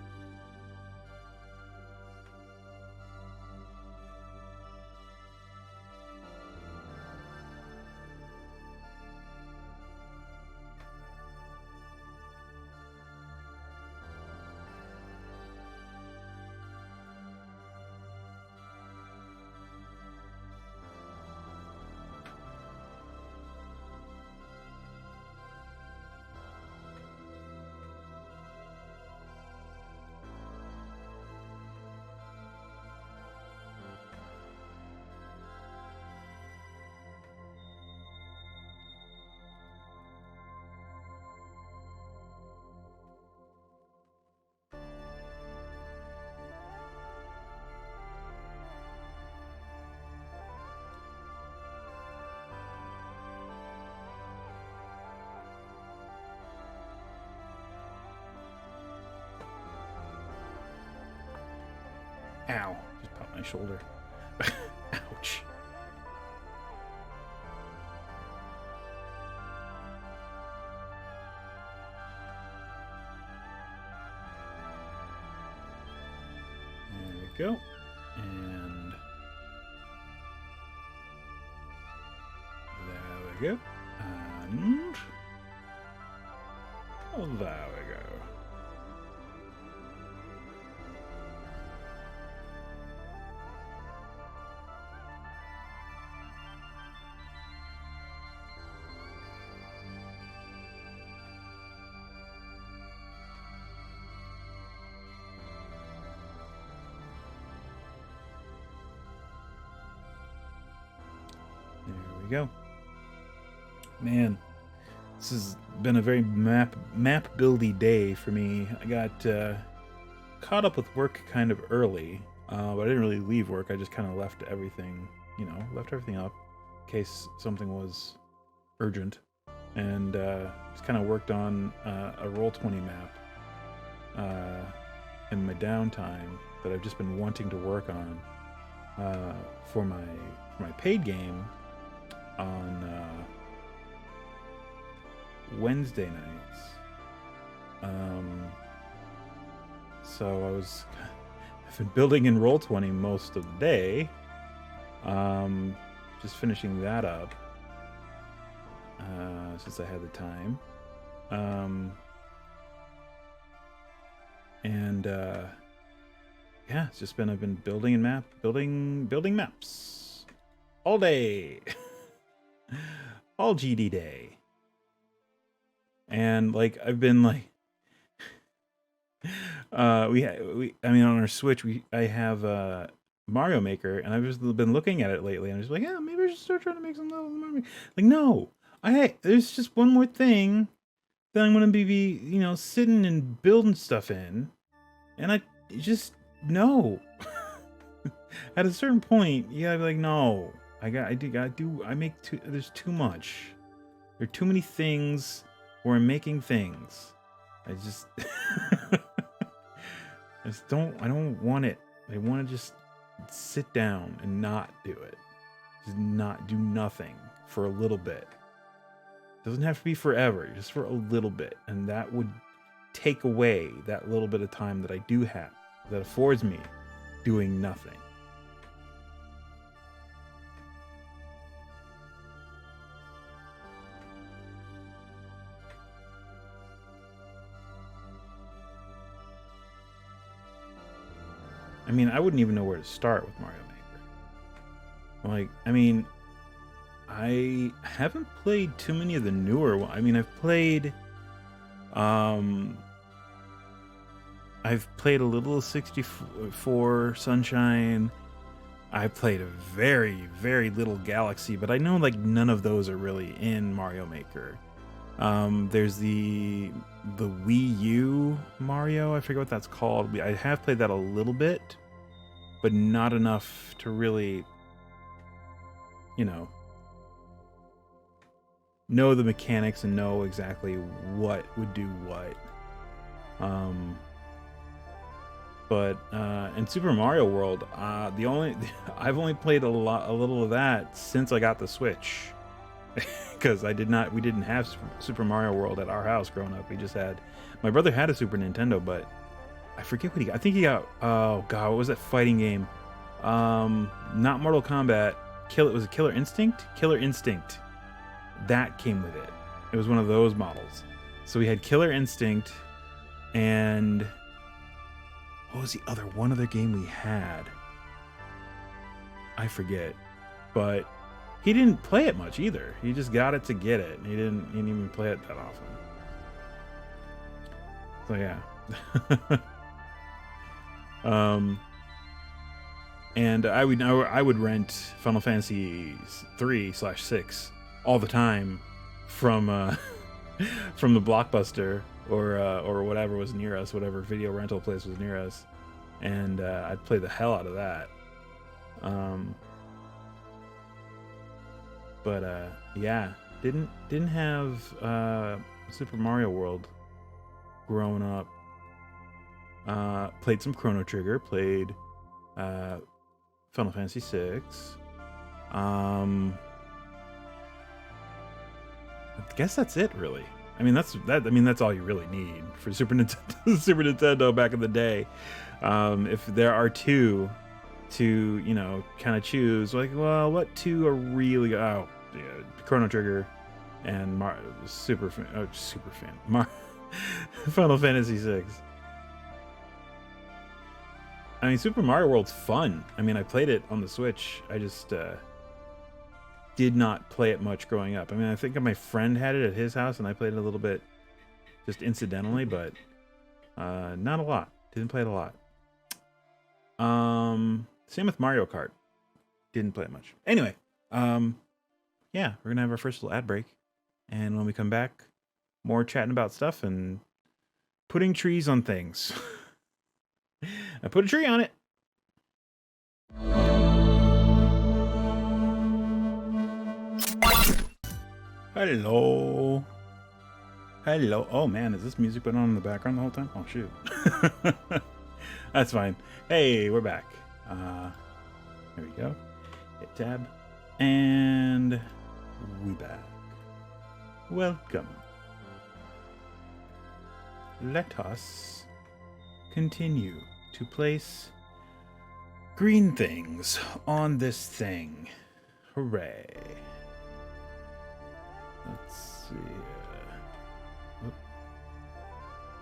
Ow. Just popped my shoulder. Ouch. There we go. And there we go. And oh, there we go. There we go. Man, this has been a very map buildy day for me. I got caught up with work kind of early, but I didn't really leave work. I just kind of left everything, left everything up in case something was urgent, and just kind of worked on a Roll20 map in my downtime that I've just been wanting to work on for my paid game on Wednesday nights. So I've been building in Roll20 most of the day. Just finishing that up since I had the time. Yeah, it's just been I've been building maps all day. All GD day. And like I've been like I mean on our Switch I have Mario Maker, and I've just been looking at it lately and I'm just like, yeah, maybe I should start trying to make some levels in Mario Maker. Like, no. There's just one more thing that I'm gonna be sitting and building stuff in, and I just no. At a certain point, you gotta be like, no. There's too much. There are too many things where I'm making things. I don't want it. I want to just sit down and not do it. Just not do nothing for a little bit. It doesn't have to be forever, just for a little bit. And that would take away that little bit of time that I do have, that affords me doing nothing. I mean, I wouldn't even know where to start with Mario Maker. Like, I mean, I haven't played too many of the newer ones. I mean, I've played a little of 64 Sunshine. I played a very, very little Galaxy, but I know like none of those are really in Mario Maker. There's the Wii U Mario, I forget what that's called. I have played that a little bit, but not enough to really, know the mechanics and know exactly what would do what. But in Super Mario World, I've only played a little of that since I got the Switch. Because we didn't have Super Mario World at our house growing up. We just had, my brother had a Super Nintendo, but I forget what I think he got, oh god, what was that fighting game? Not Mortal Kombat. Was it Killer Instinct? Killer Instinct. That came with it. It was one of those models. So we had Killer Instinct, and what was the one other game we had? I forget. But he didn't play it much either. He just got it to get it. He didn't even play it that often. So yeah. And I would rent Final Fantasy 3/6 all the time from from the Blockbuster or whatever was near us, whatever video rental place was near us, and I'd play the hell out of that. But yeah, didn't have Super Mario World growing up. Played some Chrono Trigger, played Final Fantasy VI. I guess that's it, really. I mean, that's all you really need for Super Nintendo. Super Nintendo back in the day. If there are two to kind of choose, like, well, what two are really? Oh, yeah, Chrono Trigger and Super fan. Final Fantasy VI. I mean, Super Mario World's fun. I mean, I played it on the Switch. I just did not play it much growing up. I mean, I think my friend had it at his house, and I played it a little bit just incidentally, but not a lot. Didn't play it a lot. Same with Mario Kart. Didn't play it much. Anyway, yeah, we're gonna have our first little ad break, and when we come back, more chatting about stuff and putting trees on things. I put a tree on it. Hello. Hello. Oh man, is this music been on in the background the whole time? Oh shoot. That's fine. Hey, we're back. There we go. Hit tab. And we back. Welcome. Let us continue to place green things on this thing. Hooray. Let's see.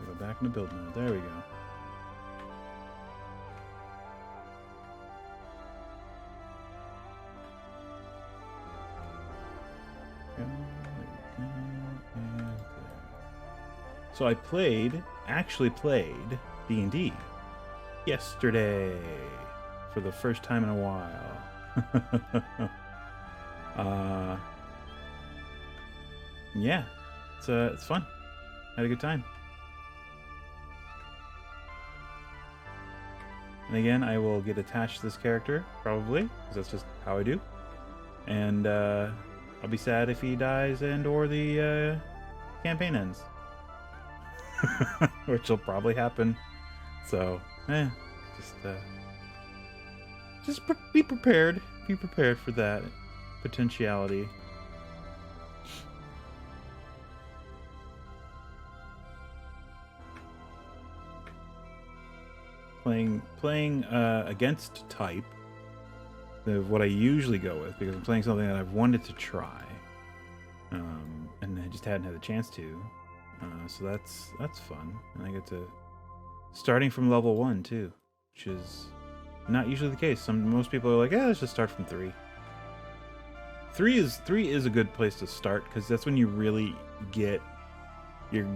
Go back in the build mode. There we go. So I actually played D&D yesterday for the first time in a while. Yeah, it's fun. Had a good time. And again, I will get attached to this character, probably, because that's just how I do. And I'll be sad if he dies and or the campaign ends. Which will probably happen. So, just be prepared. Be prepared for that potentiality. Playing against type, what I usually go with, because I'm playing something that I've wanted to try, and I just hadn't had the chance to. So that's fun, and I get to starting from level 1 too, which is not usually the case. Most people are like, yeah, let's just start from 3. 3 is a good place to start, because that's when you really get your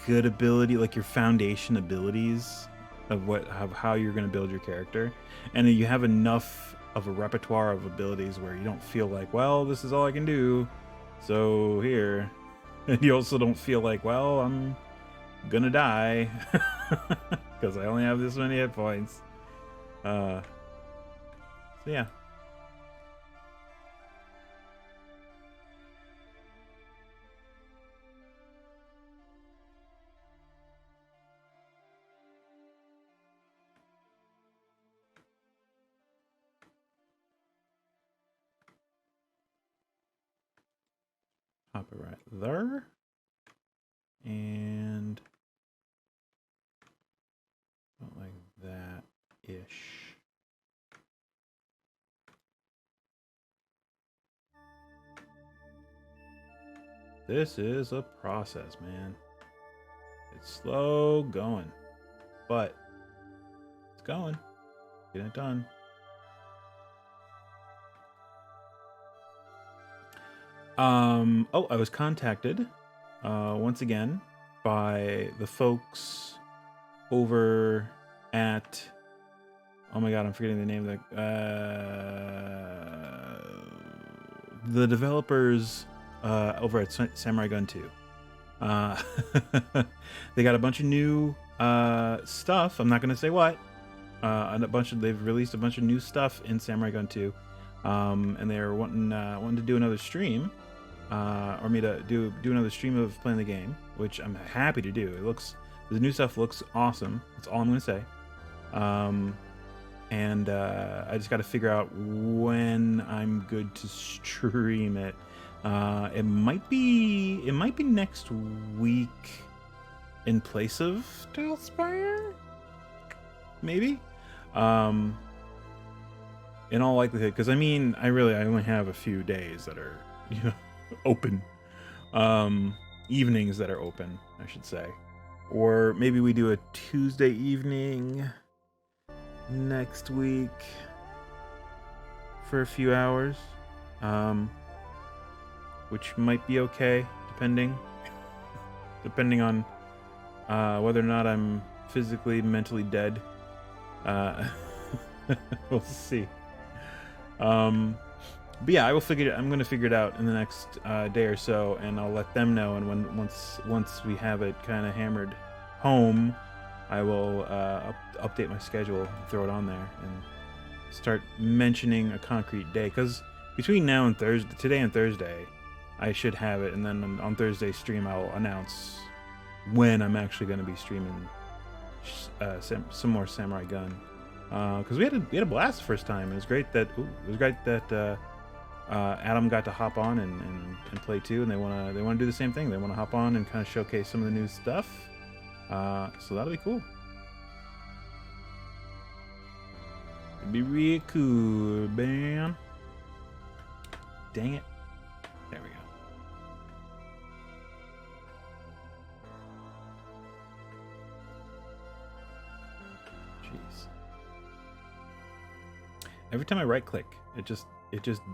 good ability, like your foundation abilities of how you're going to build your character, and you have enough of a repertoire of abilities where you don't feel like, well, this is all I can do, so here. And you also don't feel like, well, I'm gonna die because I only have this many hit points. So yeah. Pop it right there. And about like that-ish. This is a process, man. It's slow going, but it's going. Getting it done. Oh, I was contacted once again by the folks over at, oh my god, I'm forgetting the name of the developers over at Samurai Gun 2. They got a bunch of new stuff. I'm not gonna say what. And they've released a bunch of new stuff in Samurai Gun 2. And they're wanting to do another stream, or me to do another stream of playing the game, which I'm happy to do. The new stuff looks awesome. That's all I'm gonna say. and I just got to figure out when I'm good to stream it. It might be next week in place of TaleSpire, maybe. In all likelihood, because I mean, I only have a few days that are open, evenings that are open, I should say, or maybe we do a Tuesday evening next week for a few hours, which might be okay, depending on whether or not I'm physically, mentally dead. We'll see. But yeah, I'm going to figure it out in the next day or so, and I'll let them know. And once we have it kind of hammered home, I will update my schedule, throw it on there, and start mentioning a concrete day. Because between now and today and Thursday, I should have it, and then on Thursday's stream, I'll announce when I'm actually going to be streaming some more Samurai Gun. Because we had a blast the first time. It was great that Adam got to hop on and play too, and they wanna do the same thing. They wanna hop on and kind of showcase some of the new stuff. So that'll be cool. It'd be real cool, man. Dang it! There we go. Every time I right click, it just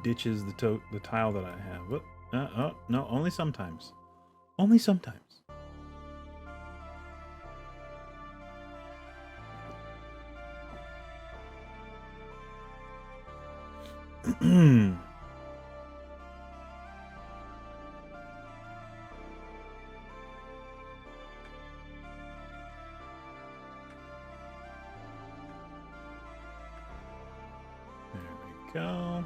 ditches the tile that I have. Whoop. Oh, no, only sometimes. Only sometimes. Go.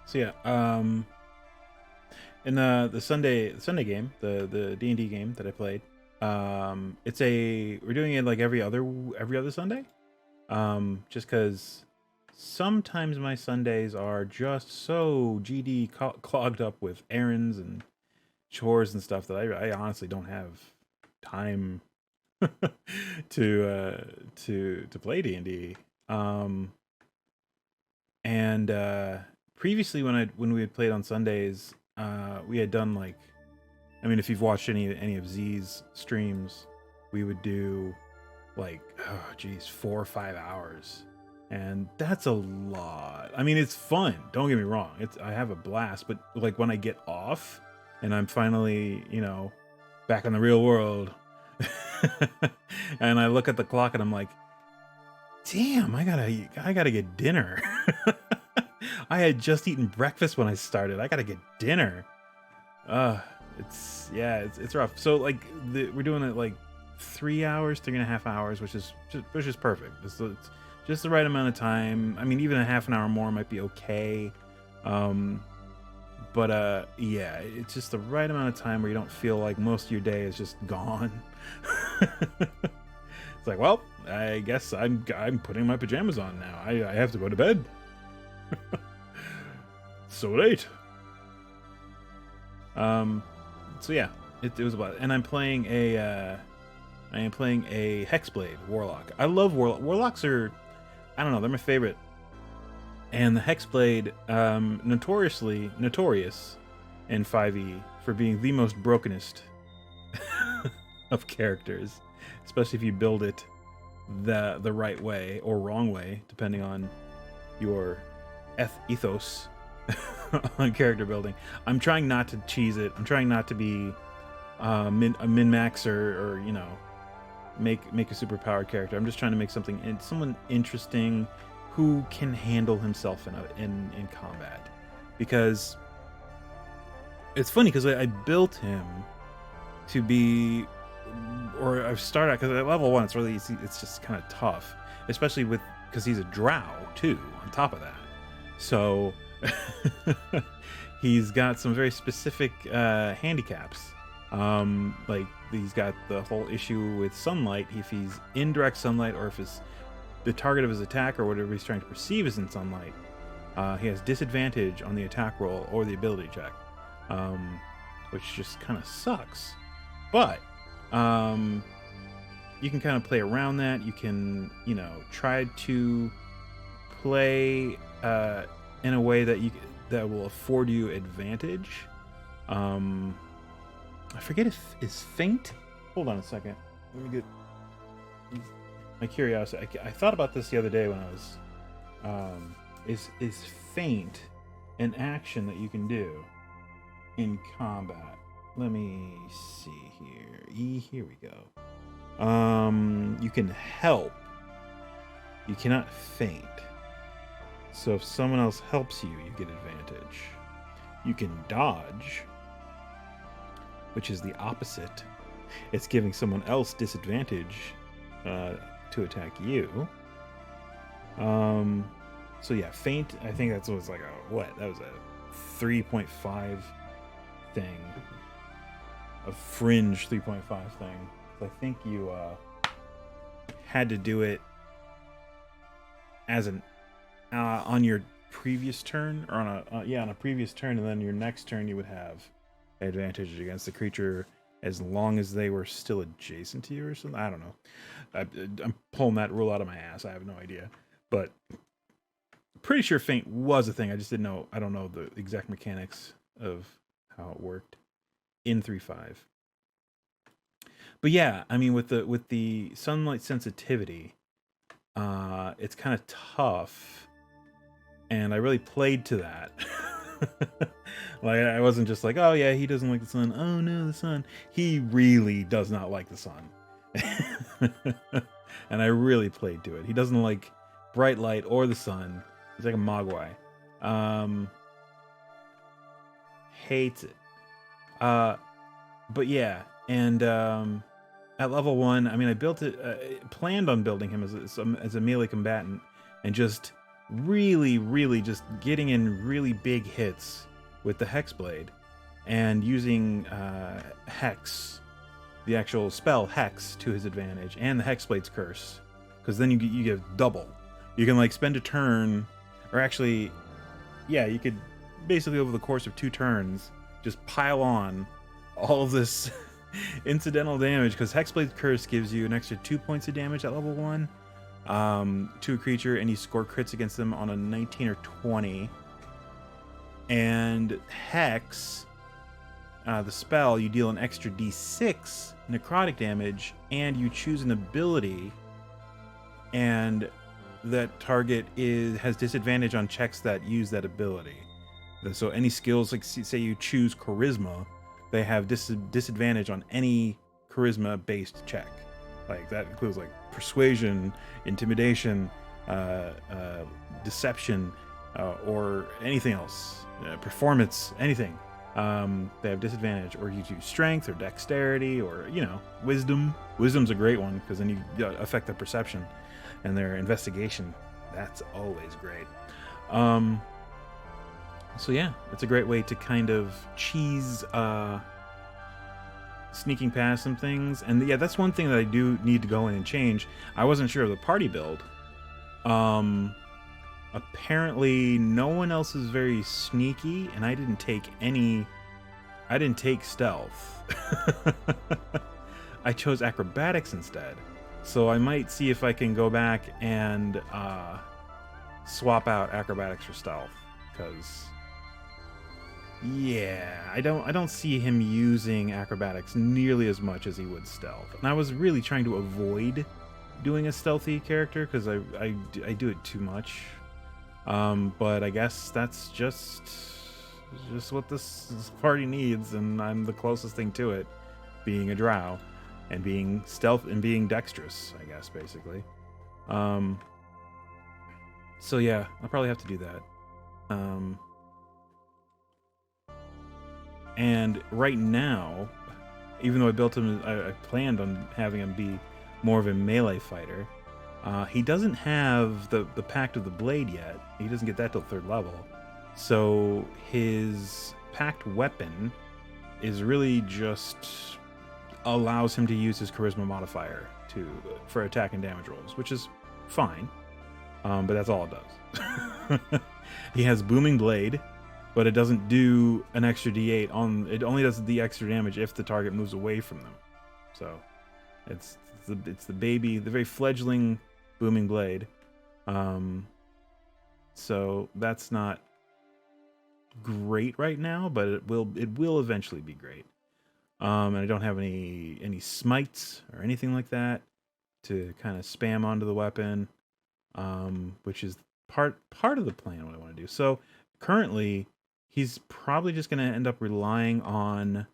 So yeah, in the Sunday game, the D&D game that I played, we're doing it like every other Sunday, just because sometimes my Sundays are just so GD clogged up with errands and chores and stuff that I honestly don't have time to play D&D. And previously when we had played on Sundays, we had done like, I mean, if you've watched any of Z's streams, we would do like 4 or 5 hours, and that's a lot. I mean, it's fun, don't get me wrong, I have a blast, but like when I get off and I'm finally, back in the real world, and I look at the clock and I'm like, damn, I gotta get dinner. I had just eaten breakfast when I started. I gotta get dinner. It's rough. So like we're doing it like 3.5 hours, which is perfect. It's just the right amount of time. I mean, even a half an hour more might be okay. But yeah, it's just the right amount of time where you don't feel like most of your day is just gone. It's like, well, I guess I'm putting my pajamas on now. I have to go to bed. So late. So yeah, it was about, and I'm playing a Hexblade Warlock. I love Warlocks are, I don't know, they're my favorite. And the Hexblade, notorious in 5e for being the most brokenest of characters, especially if you build it the right way or wrong way, depending on your ethos on character building. I'm trying not to cheese it. I'm trying not to be a min-maxer or make a super powered character. I'm just trying to make someone interesting who can handle himself in combat. Because it's funny, because I built him to be, or I've started, because at level 1 it's just kind of tough, especially because he's a drow too on top of that. So He's got some very specific handicaps. Like he's got the whole issue with sunlight. If he's in direct sunlight, or if the target of his attack or whatever he's trying to perceive is in sunlight, he has disadvantage on the attack roll or the ability check, which just kind of sucks. But you can kind of play around that. You can, try to play in a way that will afford you advantage. I forget if is feint. Hold on a second. Let me get my curiosity. I thought about this the other day when I was. Is feint an action that you can do in combat? Let me see here. Here we go. You can help. You cannot feint. So if someone else helps you, you get advantage. You can dodge, which is the opposite. It's giving someone else disadvantage to attack you. So yeah, feint, I think that was like that was a 3.5 thing. A fringe 3.5 thing. So I think you had to do it as an on your previous turn, or on a previous turn, and then your next turn you would have advantage against the creature as long as they were still adjacent to you or something. I don't know. I'm pulling that rule out of my ass. I have no idea, but pretty sure feint was a thing. I just didn't know. I don't know the exact mechanics of how it worked in 3.5. But yeah, I mean, with the sunlight sensitivity, it's kind of tough. And I really played to that. Like, I wasn't just like, oh yeah, he doesn't like the sun. Oh no, the sun. He really does not like the sun. And I really played to it. He doesn't like bright light or the sun. He's like a mogwai. Hates it. But yeah, and at level 1, I mean, I built it, planned on building him as a melee combatant, and just really just getting in really big hits with the Hexblade, and using Hex, the actual spell Hex, to his advantage, and the Hexblade's curse, because then you get double. You can like spend a turn, or actually, yeah, you could basically over the course of 2 turns just pile on all of this incidental damage, because Hexblade's curse gives you an extra 2 points of damage at level 1 to a creature, and you score crits against them on a 19 or 20. And Hex, the spell, you deal an extra d6 necrotic damage, and you choose an ability, and that target has disadvantage on checks that use that ability. So any skills, like say you choose charisma, they have disadvantage on any charisma based check. Like that includes like persuasion, intimidation, deception, or anything else, performance, anything. They have disadvantage, or you choose strength or dexterity, or wisdom. Wisdom's a great one, because then you affect their perception and their investigation. That's always great. So yeah, it's a great way to kind of cheese sneaking past some things. And yeah, that's one thing that I do need to go in and change. I wasn't sure of the party build. Apparently no one else is very sneaky, and I didn't take stealth. I chose acrobatics instead. So I might see if I can go back and swap out acrobatics for stealth, because yeah, I don't see him using acrobatics nearly as much as he would stealth. And I was really trying to avoid doing a stealthy character, because I do it too much. But I guess that's just what this party needs, and I'm the closest thing to it, being a drow and being stealth and being dexterous, I guess, basically. So yeah, I'll probably have to do that. And right now, even though I built him, I planned on having him be more of a melee fighter. He doesn't have the Pact of the Blade yet. He doesn't get that till 3rd level. So his packed weapon is really just allows him to use his charisma modifier for attack and damage rolls, which is fine. But that's all it does. He has Booming Blade, but it doesn't do an extra D8 on. It only does the extra damage if the target moves away from them. So it's the baby, the very fledgling Booming Blade. So that's not great right now, but it will eventually be great. And I don't have any smites or anything like that to kind of spam onto the weapon, which is part of the plan. What I want to do. So currently, he's probably just going to end up relying on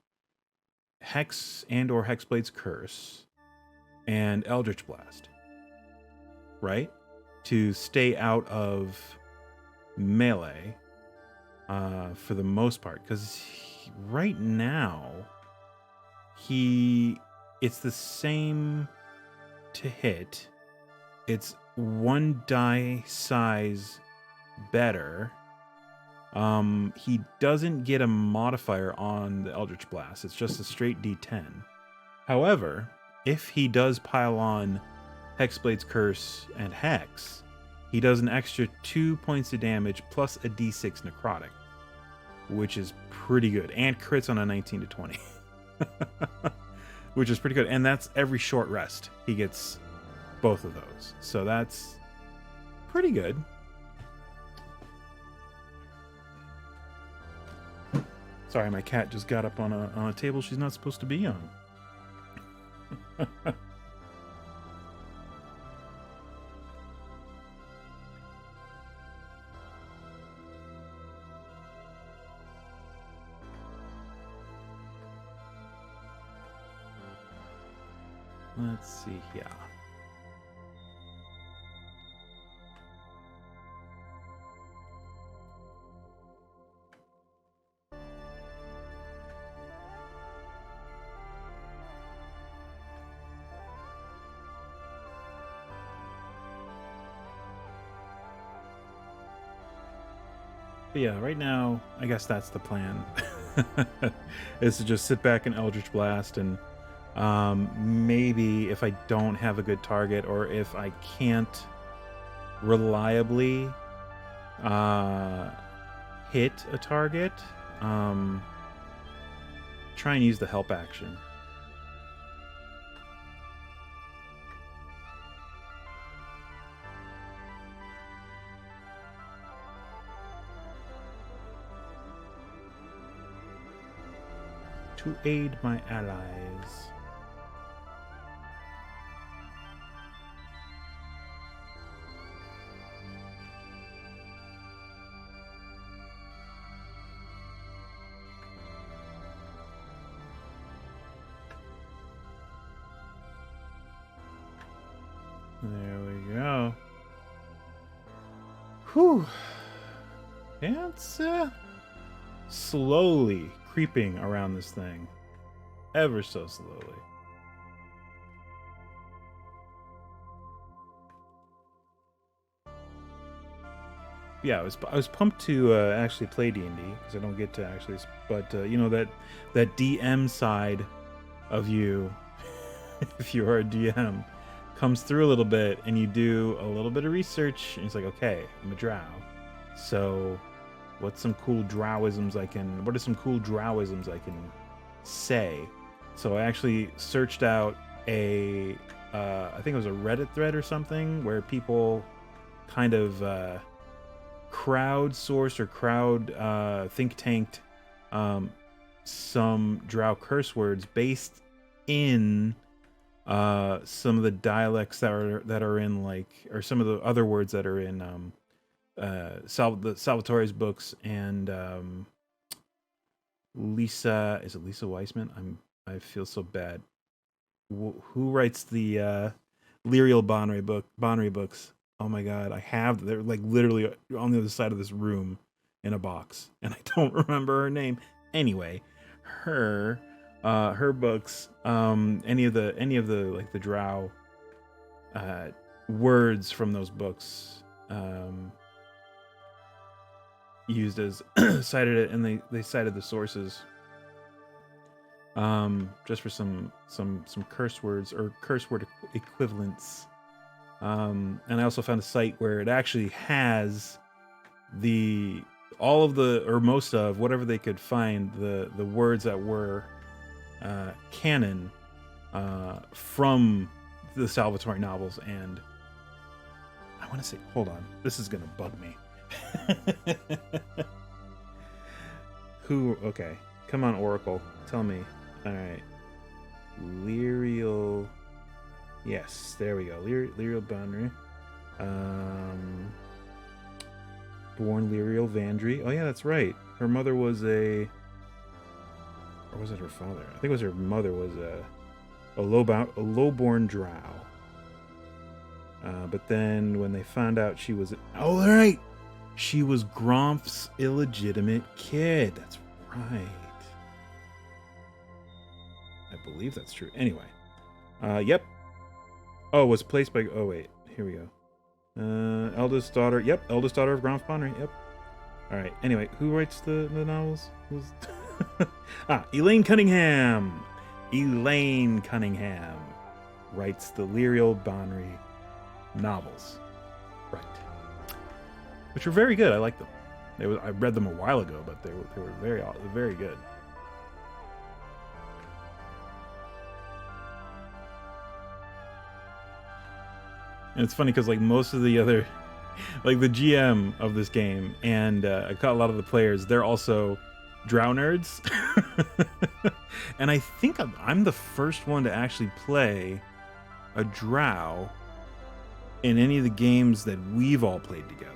Hex or Hexblade's Curse and Eldritch Blast, right, to stay out of melee for the most part, because right now it's the same to hit. It's one die size better. He doesn't get a modifier on the Eldritch Blast. It's just a straight D10. However, if he does pile on Hexblade's Curse and Hex, he does an extra 2 points of damage plus a D6 necrotic, which is pretty good, and crits on a 19 to 20. Which is pretty good, and that's every short rest. He gets both of those, so that's pretty good. Sorry, my cat just got up on a table she's not supposed to be on. Let's see here. But yeah, right now, I guess that's the plan. Is to just sit back and Eldritch Blast, and maybe if I don't have a good target, or if I can't reliably hit a target, try and use the help action. To aid my allies. There we go. Whew. Yeah, it's slowly creeping around this thing, ever so slowly. Yeah, I was pumped to actually play D&D, because I don't get to actually, but you know, that DM side of you, if you are a DM, comes through a little bit, and you do a little bit of research, and it's like, okay, I'm a drow, so what are some cool drowisms I can say? So I actually searched out I think it was a Reddit thread or something, where people kind of crowdsourced or crowd think tanked some drow curse words based in some of the dialects that are in, like, or some of the other words that are in Salvatore's books, and Lisa Weissman. I feel so bad. Who writes the Lyrial Bonnery books? Oh my god, they're like literally on the other side of this room in a box, and I don't remember her name. Anyway, her books, any of the like the drow words from those books, used as cited it, and they cited the sources just for some curse words or curse word equivalents. And I also found a site where it actually has all of the, or most of, whatever they could find, the words that were canon from the Salvatore novels. And I want to say, hold on, this is gonna bug me. Okay, come on, Oracle, tell me. All right, Lyrial, yes, there we go. Lyrial boundary. Born Lyrial Vandry. Oh yeah, that's right. Her mother was or was it her father? I think it was her mother was a lowborn drow. But then when they found out she was, oh right, she was Gromph's illegitimate kid. That's right. I believe that's true. Anyway, yep. Oh, was placed by. Oh wait, here we go. Eldest daughter. Yep, eldest daughter of Gromf Bonnery. Yep. All right. Anyway, who writes the novels? Elaine Cunningham. Elaine Cunningham writes the Lyrial Bonnery novels. Right. Which were very good. I like them. I read them a while ago, but they were very good. And it's funny because like most of the other, like the GM of this game and I got a lot of the players, they're also drow nerds. And I think I'm the first one to actually play a drow in any of the games that we've all played together,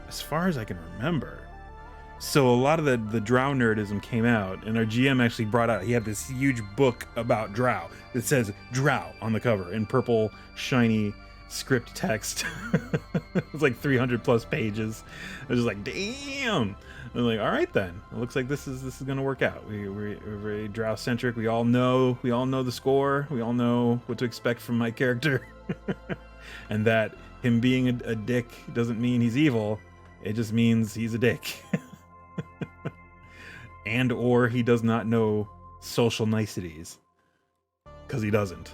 as far as I can remember. So a lot of the drow nerdism came out, and our GM actually brought out, he had this huge book about drow that says drow on the cover in purple shiny script text. It's like 300 plus pages. I was just like, damn. I'm like, all right then. It looks like this is gonna work out. We're very drow centric. We all know the score. We all know what to expect from my character, and that him being a dick doesn't mean he's evil. It just means he's a dick. And or he does not know social niceties, because he doesn't.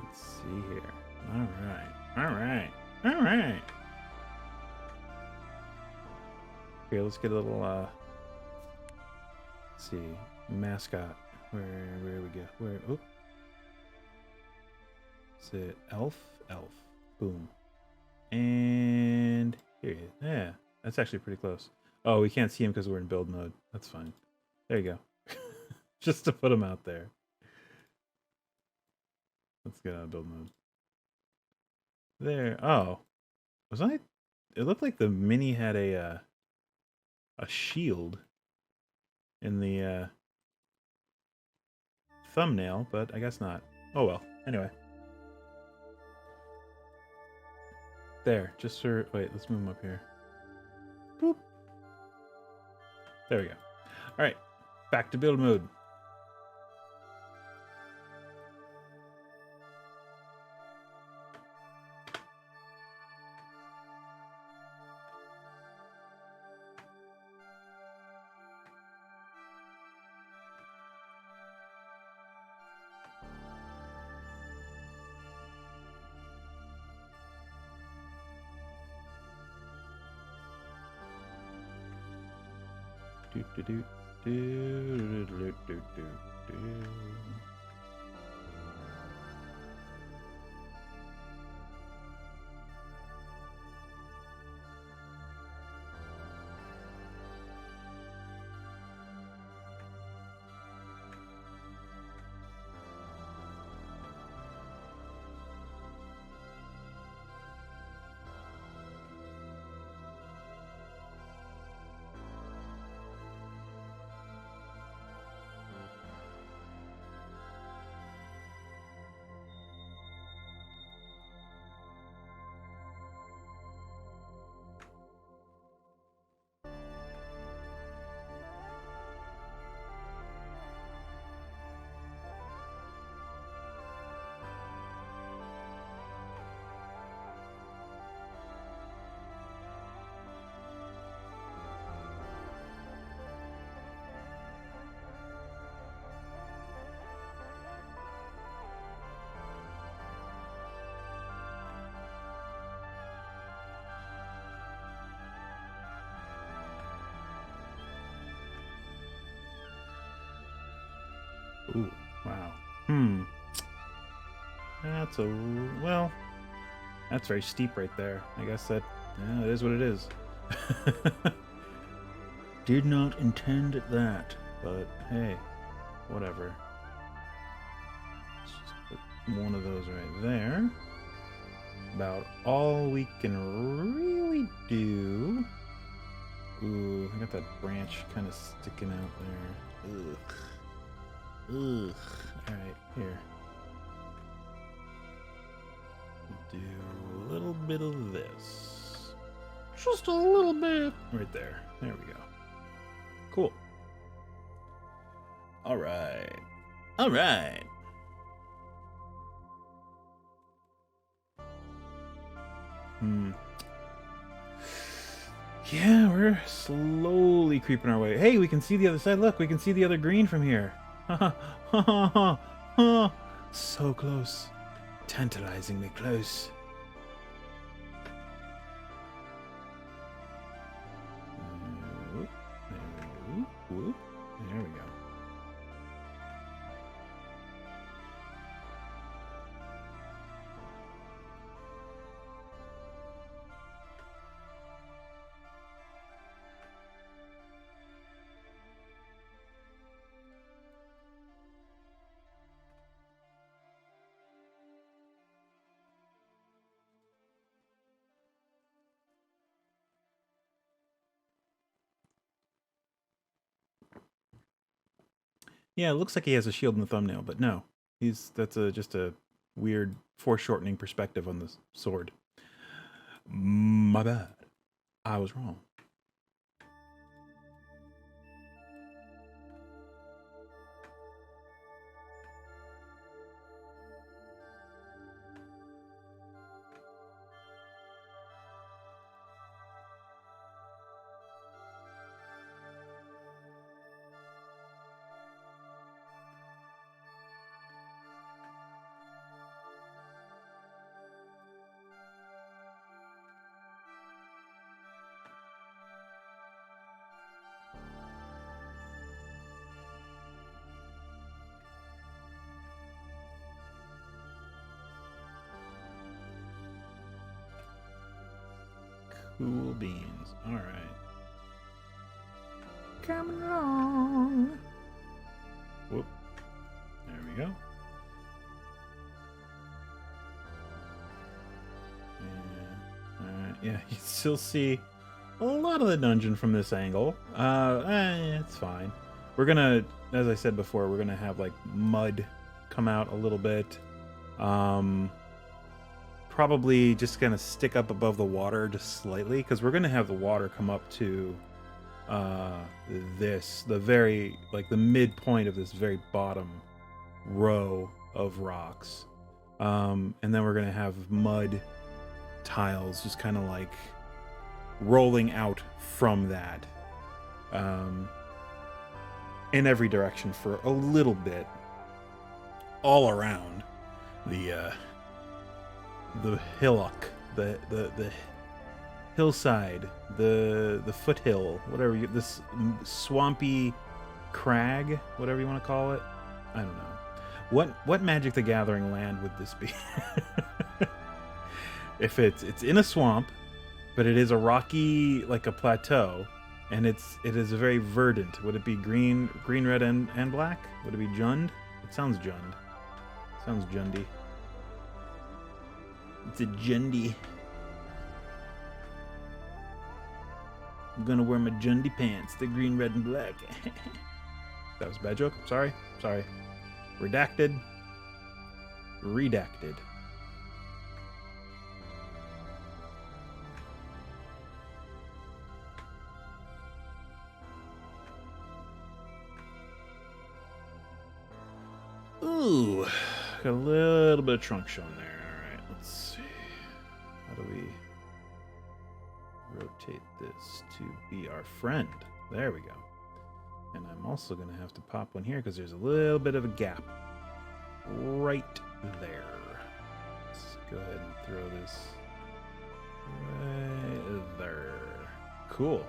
Let's see here. All right. Here, let's get a little let's see, mascot. Where we go? Where? Oh, is it elf? Boom. And here he is. Yeah, that's actually pretty close. Oh, we can't see him because we're in build mode. That's fine. There you go. Just to put him out there. Let's get out of build mode. There. Oh, was I? It looked like the mini had a shield in the thumbnail, but I guess not. Oh well. Anyway. There, just for, wait, let's move him up here. Boop. There we go. All right, back to build mode. Ooh, wow. That's well, that's very steep right there. I guess that, yeah, it is what it is. Did not intend that, but hey, whatever. Let's just put one of those right there. About all we can really do. Ooh, I got that branch kind of sticking out there. Ugh. Ugh. Alright, here. We'll do a little bit of this. Just a little bit. Right there. There we go. Cool. Alright. Alright. Yeah, we're slowly creeping our way. Hey, we can see the other side. Look, we can see the other green from here. So close. Tantalizingly close. There we go. Yeah, it looks like he has a shield in the thumbnail, but no. That's just a weird foreshortening perspective on the sword. My bad. I was wrong. Cool beans. All right. Coming along. Whoop. There we go. Yeah, you still see a lot of the dungeon from this angle. It's fine. We're gonna, as I said before, we're gonna have like mud come out a little bit. Probably just gonna stick up above the water just slightly, because we're gonna have the water come up to the midpoint of this very bottom row of rocks. And then we're gonna have mud tiles just kind of like rolling out from that in every direction for a little bit, all around the hillock, the hillside, the foothill, whatever this swampy crag, whatever you want to call it. I don't know. What Magic the Gathering land would this be? If it's in a swamp, but it is a rocky, like a plateau, and it is a very verdant. Would it be green, red, and black? Would it be Jund? It sounds Jund. Sounds Jundy. It's a Jundy. I'm gonna wear my Jundy pants. The green, red, and black. That was a bad joke. Sorry. Redacted. Redacted. Ooh, got a little bit of trunk showing there. All right, let's see. How do we rotate this to be our friend? There we go. And I'm also going to have to pop one here because there's a little bit of a gap right there. Let's go ahead and throw this right there. Cool.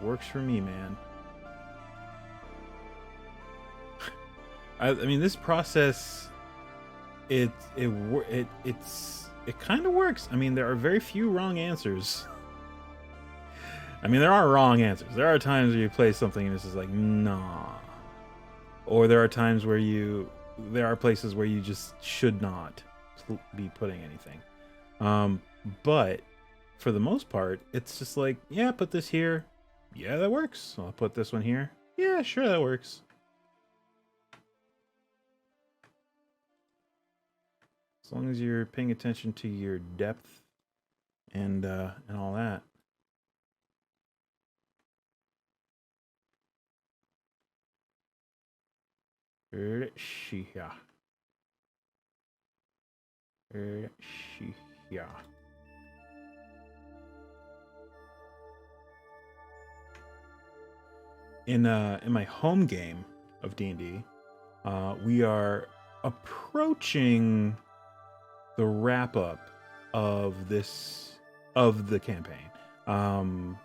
Works for me, man. I mean, this process, it kind of works. I mean, there are very few wrong answers. I mean, there are wrong answers. There are times where you play something and it's just like, nah. Or there are times where there are places where you just should not be putting anything. But for the most part, it's just like, yeah, put this here. Yeah, that works. I'll put this one here. Yeah, sure, that works. As long as you're paying attention to your depth and all that. In my home game of D&D, we are approaching the wrap up of the campaign.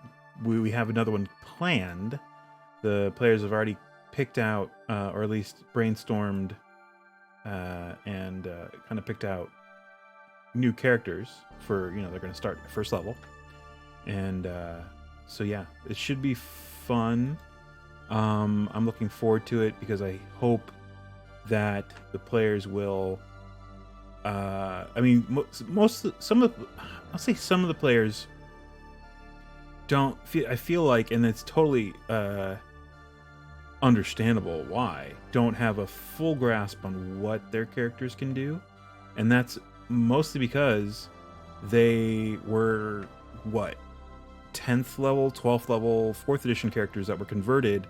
We have another one planned. The players have already picked out, or at least brainstormed, and kind of picked out new characters for, they're going to start first level. And so yeah, it should be fun. I'm looking forward to it because I hope that the players will. I mean, some of the players don't feel. I feel like, and it's totally understandable why, don't have a full grasp on what their characters can do, and that's mostly because they were 10th level, 12th level, 4th edition characters that were converted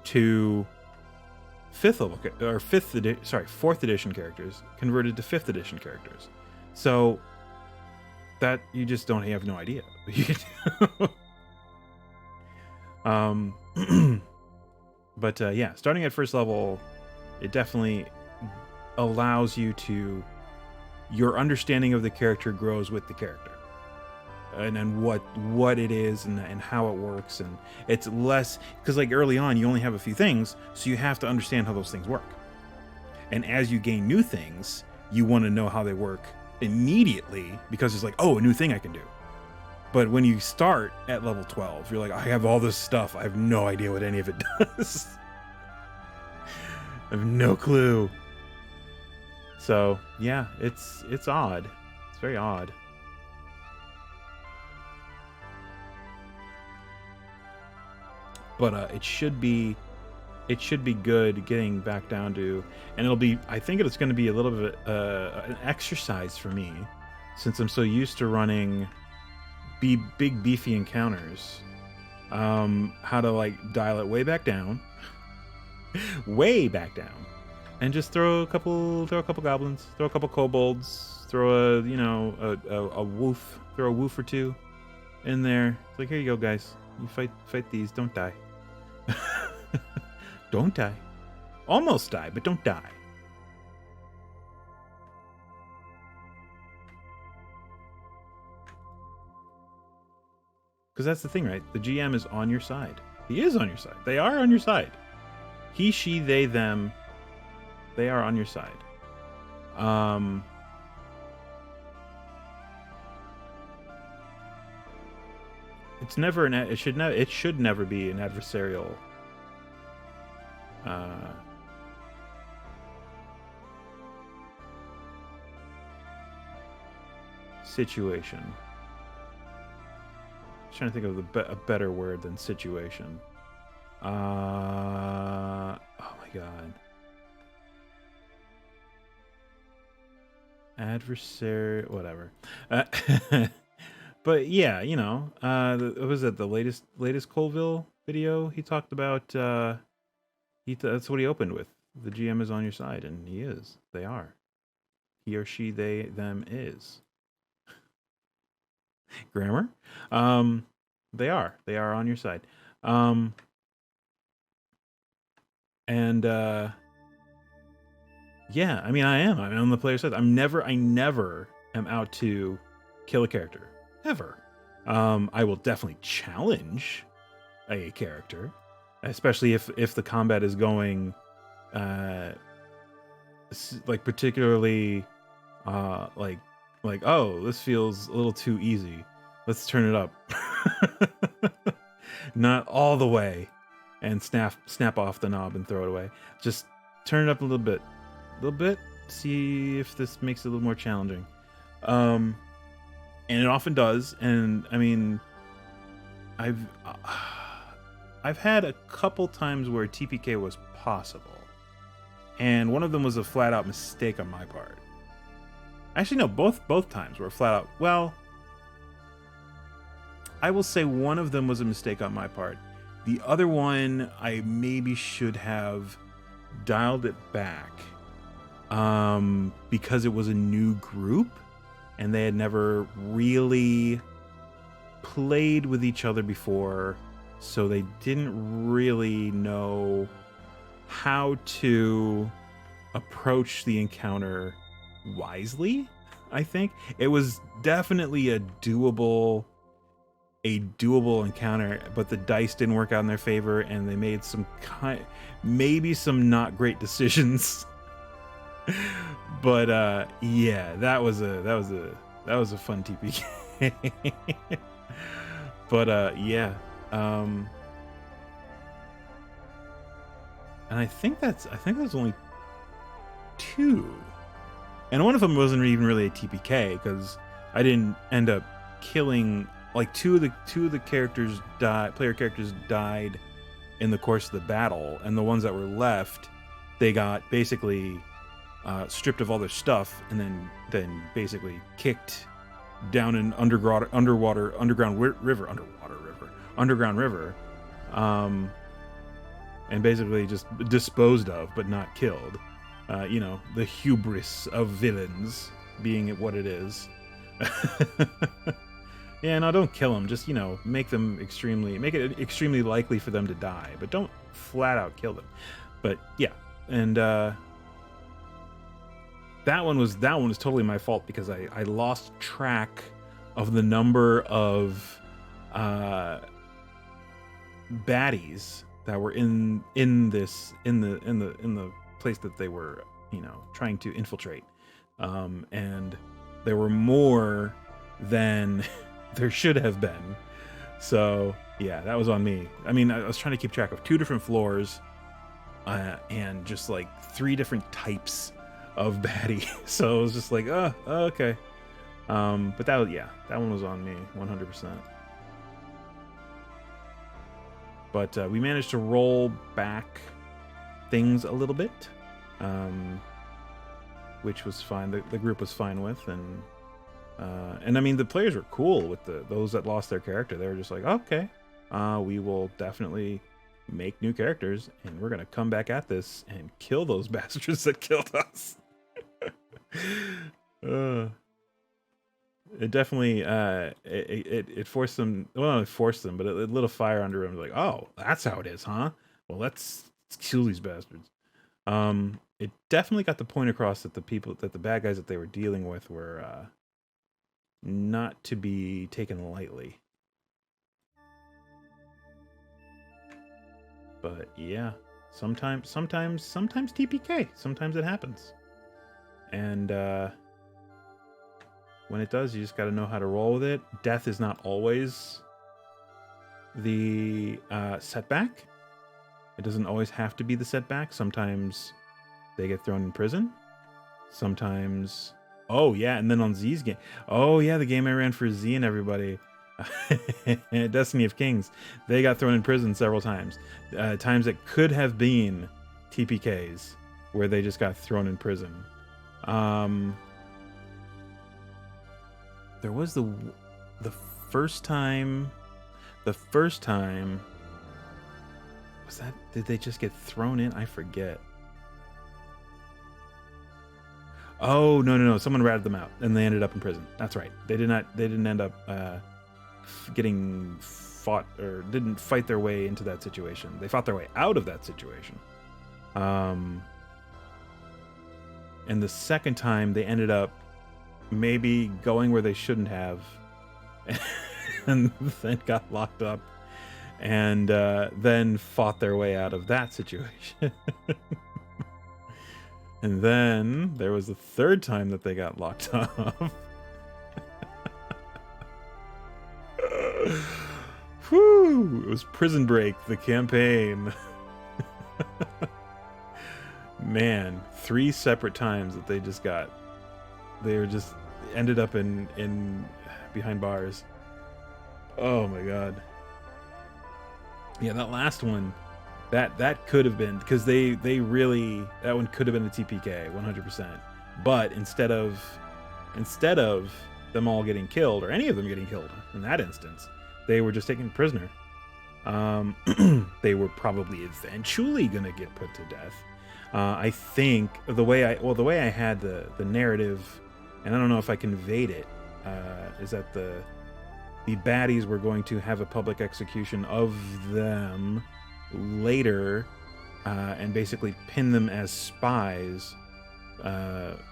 to 5th level, or 4th edition characters converted to 5th edition characters. So that you just have no idea. But yeah, starting at first level, it definitely allows you to, your understanding of the character grows with the character. And what it is and how it works, and it's less, because like early on you only have a few things, so you have to understand how those things work. And as you gain new things, you want to know how they work immediately, because it's like, oh, a new thing I can do. But when you start at level 12, you're like, I have all this stuff, I have no idea what any of it does. I have no clue. So yeah, it's odd. It's very odd. But it should be good getting back down to, and I think it's going to be a little bit an exercise for me, since I'm so used to running big beefy encounters. How to like dial it way back down, and just throw a couple goblins, throw a couple kobolds, throw a woof, throw a woof or two in there. It's like, here you go, guys. You fight these. Don't die. Don't die. Almost die, but don't die. Because that's the thing, right? The GM is on your side. He is on your side. They are on your side. He, she, they, them. They are on your side. It's never it should never be an adversarial situation. I'm trying to think of a better word than situation. Oh my god. Adversary, whatever. But yeah, was it the latest Colville video? He talked about that's what he opened with. The GM is on your side, and he is. They are. He or she, they, them is. Grammar. They are. They are on your side. And yeah, I mean, I am. I'm on the player side. I never am out to kill a character. Ever. I will definitely challenge a character, especially if the combat is going like particularly like oh, this feels a little too easy, let's turn it up. Not all the way and snap off the knob and throw it away. Just turn it up a little bit, see if this makes it a little more challenging. And it often does. And I mean, I've had a couple times where TPK was possible, and one of them was a flat-out mistake on my part. Actually, no, both times were flat out. Well, I will say one of them was a mistake on my part. The other one, I maybe should have dialed it back, because it was a new group and they had never really played with each other before, so they didn't really know how to approach the encounter wisely. I think it was definitely a doable encounter, but the dice didn't work out in their favor, and they made maybe some not great decisions. But yeah, that was a fun TPK. But yeah, and I think that's only 2, and one of them wasn't even really a TPK because I didn't end up killing. Like two of the player characters died in the course of the battle, and the ones that were left, they got basically stripped of all their stuff, and then basically kicked down an underground river, and basically just disposed of, but not killed. You know, the hubris of villains being what it is. Yeah, no, don't kill them. Just, you know, make it extremely likely for them to die, but don't flat out kill them. But yeah, and that one was totally my fault because I lost track of the number of baddies that were in the place that they were, you know, trying to infiltrate, and there were more than there should have been. So yeah, that was on me. I mean, I was trying to keep track of 2 different floors, and just like 3 different types of baddie. So it was just like, oh, okay. But that one was on me 100%. But we managed to roll back things a little bit, which was fine. The group was fine with, and I mean, the players were cool with those that lost their character. They were just like, okay, we will definitely make new characters, and we're gonna come back at this and kill those bastards that killed us. It definitely it forced them. Well, it forced them, but it lit a fire under them. Like, oh, that's how it is, huh? Well, let's kill these bastards. It definitely got the point across that the bad guys that they were dealing with were not to be taken lightly. But yeah, sometimes TPK, sometimes it happens. And when it does, you just got to know how to roll with it. Death is not always the setback. It doesn't always have to be the setback. Sometimes they get thrown in prison. Sometimes, oh yeah, and then on Z's game, oh yeah, the game I ran for Z and everybody, Destiny of Kings, they got thrown in prison several times. Times that could have been TPKs, where they just got thrown in prison. There was the first time. Was that? Did they just get thrown in? I forget. Oh no! Someone ratted them out, and they ended up in prison. That's right. They didn't end up getting fought, or didn't fight their way into that situation. They fought their way out of that situation. And the second time, they ended up maybe going where they shouldn't have, and then got locked up, and then fought their way out of that situation. And then there was the third time that they got locked up. Whew! It was Prison Break, the campaign. Man, 3 separate times that they were just ended up in behind bars. Oh my god. Yeah, that last one, that could have been, because they really, that one could have been a TPK 100%. But instead of them all getting killed, or any of them getting killed in that instance, they were just taken prisoner. They were probably eventually gonna get put to death. I think the way I had the narrative, and I don't know if I conveyed it, is that the baddies were going to have a public execution of them later, and basically pin them as spies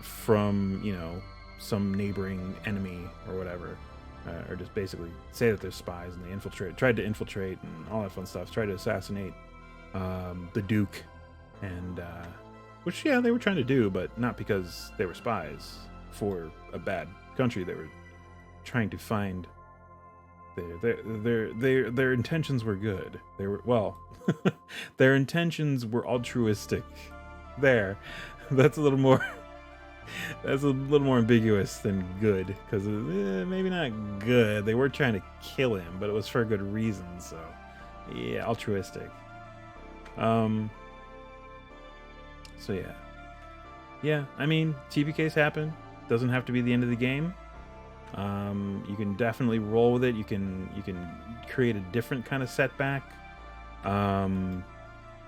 from, you know, some neighboring enemy or whatever, or just basically say that they're spies, and they tried to infiltrate and all that fun stuff, tried to assassinate the Duke, and which, yeah, they were trying to do, but not because they were spies for a bad country. They were trying to find their intentions were good. They were, well, their intentions were altruistic. There, that's a little more ambiguous than good, because maybe not good. They were trying to kill him, but it was for a good reason. So yeah, altruistic. So yeah, I mean, TPKs happen. Doesn't have to be the end of the game. You can definitely roll with it. You can create a different kind of setback.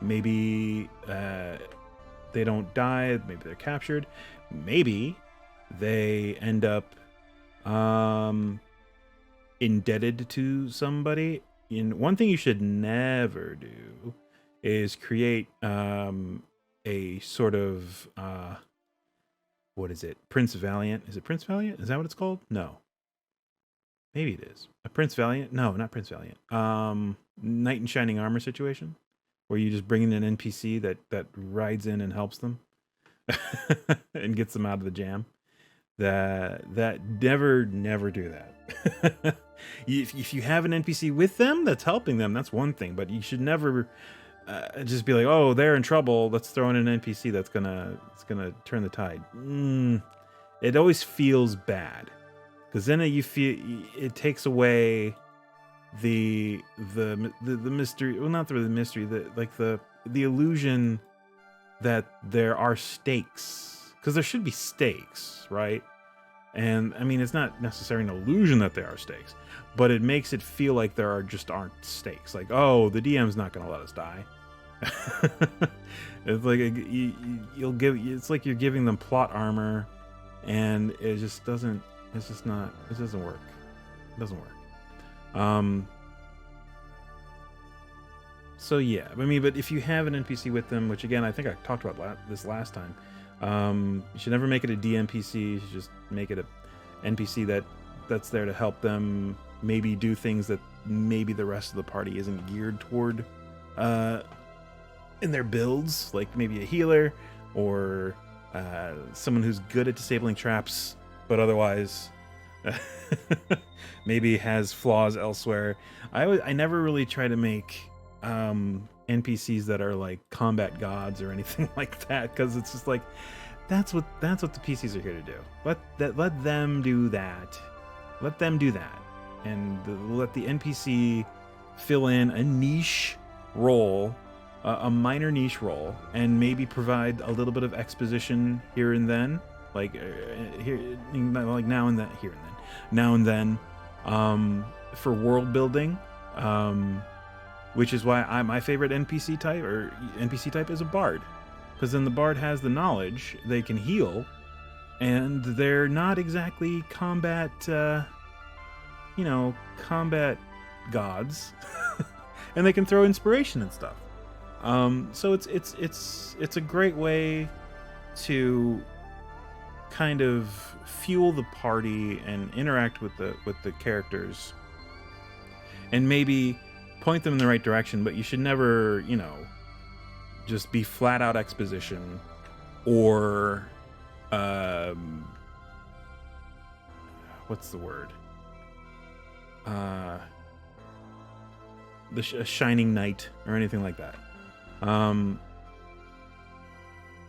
Maybe they don't die. Maybe they're captured. Maybe they end up indebted to somebody. One thing you should never do is create a sort of what is it? Prince Valiant? Is it Prince Valiant? Is that what it's called? No. Maybe it is. A Prince Valiant? No, not Prince Valiant. Knight in Shining Armor situation, where you just bring in an NPC that rides in and helps them and gets them out of the jam. That never do that. If you have an NPC with them that's helping them, that's one thing, but you should never just be like, oh, they're in trouble, let's throw in an NPC that's gonna turn the tide. It always feels bad, because then you feel it takes away the mystery. Well, not the mystery, the illusion that there are stakes, because there should be stakes, right? And I mean, it's not necessarily an illusion that there are stakes, but it makes it feel like there aren't stakes. Like, oh, the DM's not going to let us die. It's like it's like you're giving them plot armor, and it just doesn't. It's just not. It doesn't work. It doesn't work. So yeah, I mean, but if you have an NPC with them, which again I think I talked about this last time. You should never make it a DMPC. You should just make it a NPC that's there to help them maybe do things that maybe the rest of the party isn't geared toward in their builds, like maybe a healer or someone who's good at disabling traps, but otherwise maybe has flaws elsewhere. I never really try to make NPCs that are like combat gods or anything like that, because it's just like that's what the PCs are here to do. Let them do that. Let them do that, and let the NPC fill in a niche role, a minor niche role, and maybe provide a little bit of exposition here and then, like now and then, for world building. Which is why my favorite NPC type is a bard, because then the bard has the knowledge, they can heal, and they're not exactly combat gods, and they can throw inspiration and stuff. So it's a great way to kind of fuel the party and interact with the characters, and maybe point them in the right direction. But you should never, just be flat out exposition or what's the word? A shining knight or anything like that.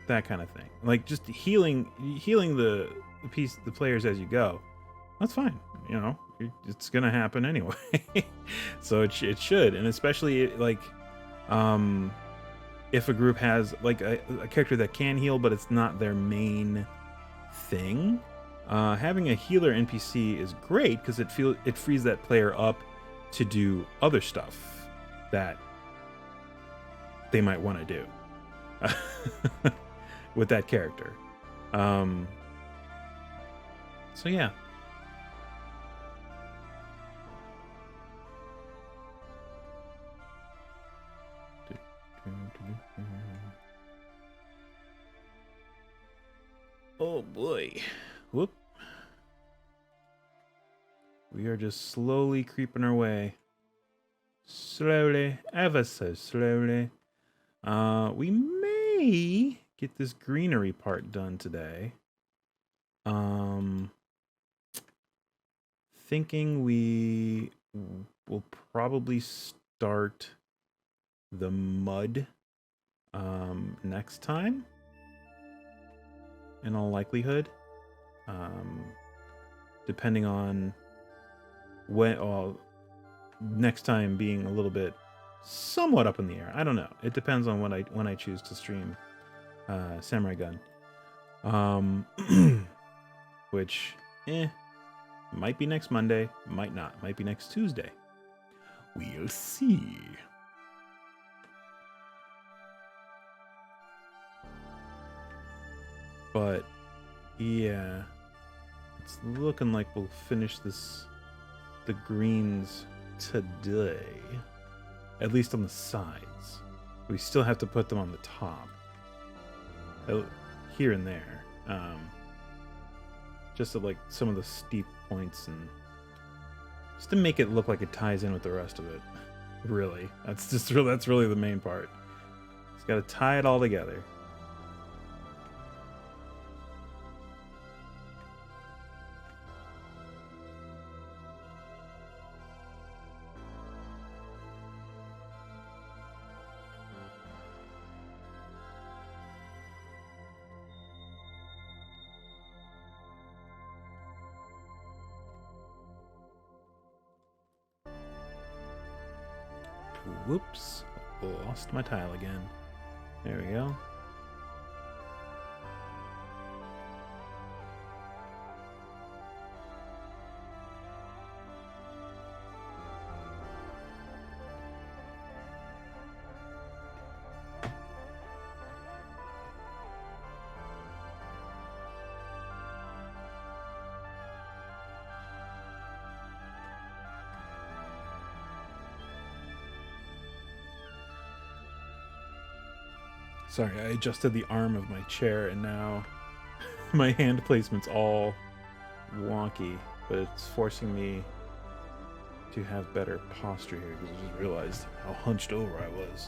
That kind of thing. Like just healing the players as you go. That's fine. You know, it's gonna happen anyway. So it should, and especially like, if a group has like a character that can heal, but it's not their main thing. Having a healer NPC is great because it frees that player up to do other stuff that they might want to do with that character. So yeah. Oh boy. Whoop. We are just slowly creeping our way. Slowly, ever so slowly. We may get this greenery part done today. Thinking we will probably start the mud next time, in all likelihood, depending on when, next time being a little bit somewhat up in the air. I don't know, it depends on when I choose to stream Samurai Gun, which might be next Monday, might not, might be next Tuesday, we'll see. But yeah, it's looking like we'll finish the greens today, at least on the sides. We still have to put them on the top, here and there, just at like some of the steep points, and just to make it look like it ties in with the rest of it. Really, that's really the main part. It's got to tie it all together. Whoops, lost my tile again. There we go. Sorry, I adjusted the arm of my chair and now my hand placement's all wonky, but it's forcing me to have better posture here because I just realized how hunched over I was.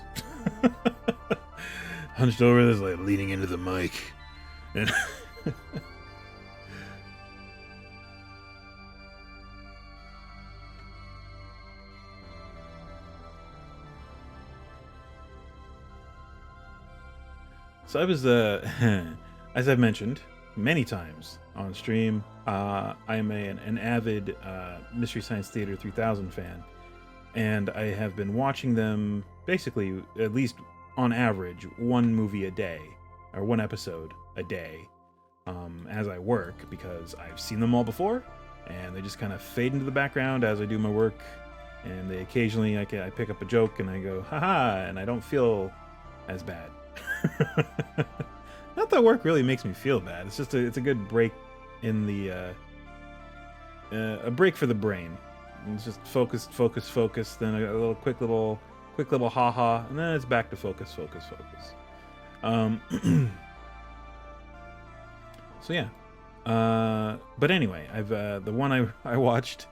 Hunched over, this like leaning into the mic. And so I was, as I've mentioned many times on stream, I am an avid Mystery Science Theater 3000 fan, and I have been watching them basically, at least on average, one movie a day, or one episode a day, as I work, because I've seen them all before, and they just kind of fade into the background as I do my work, and they occasionally, I pick up a joke and I go, haha, and I don't feel as bad. Not that work really makes me feel bad. It's just it's a good break in the a break for the brain. It's just focus, then a little quick little haha, and then it's back to focus. So yeah. But anyway, I've the one I watched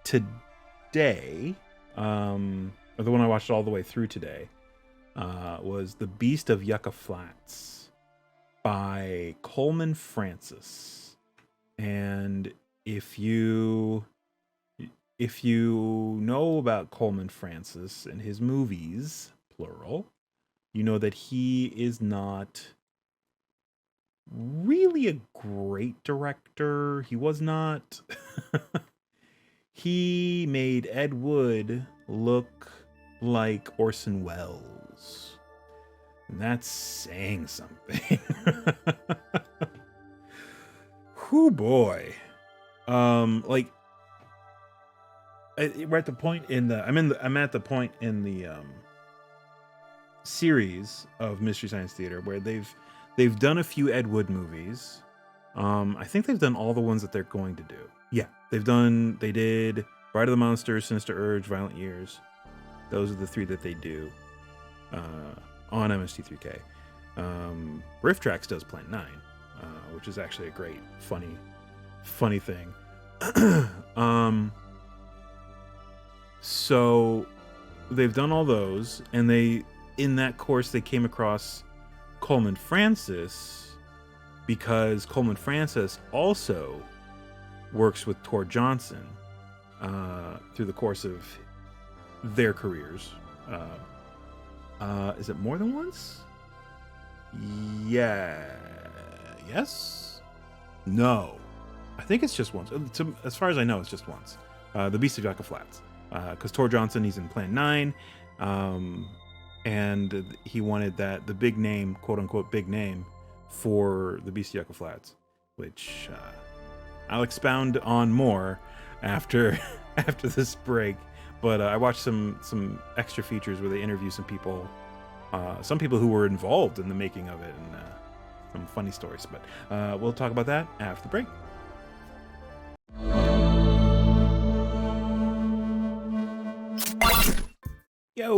today, or the one I watched all the way through today, was The Beast of Yucca Flats. by Coleman Francis. And if you know about Coleman Francis and his movies, plural, you know that he is not really a great director. He was not. He made Ed Wood look like Orson Welles. And that's saying something. Whew, boy. Like, we're at the point in the I'm at the point in the series of Mystery Science Theater where they've done a few Ed Wood movies. I think they've done all the ones that they're going to do. Yeah, they did Bride of the Monster, Sinister Urge, Violent Years. Those are the 3 that they do on MST3K. Riff Tracks does Plan 9, which is actually a great, funny thing. So they've done all those, and in that course they came across Coleman Francis because Coleman Francis also works with Tor Johnson through the course of their careers. Is it more than once? Yeah. Yes? No. I think it's just once. As far as I know, it's just once. The Beast of Yucca Flats. Because Tor Johnson, he's in Plan 9. And he wanted the big name, quote unquote, big name for the Beast of Yucca Flats, which I'll expound on more after this break. But I watched some extra features where they interview some people who were involved in the making of it, and some funny stories. But we'll talk about that after the break. Yo,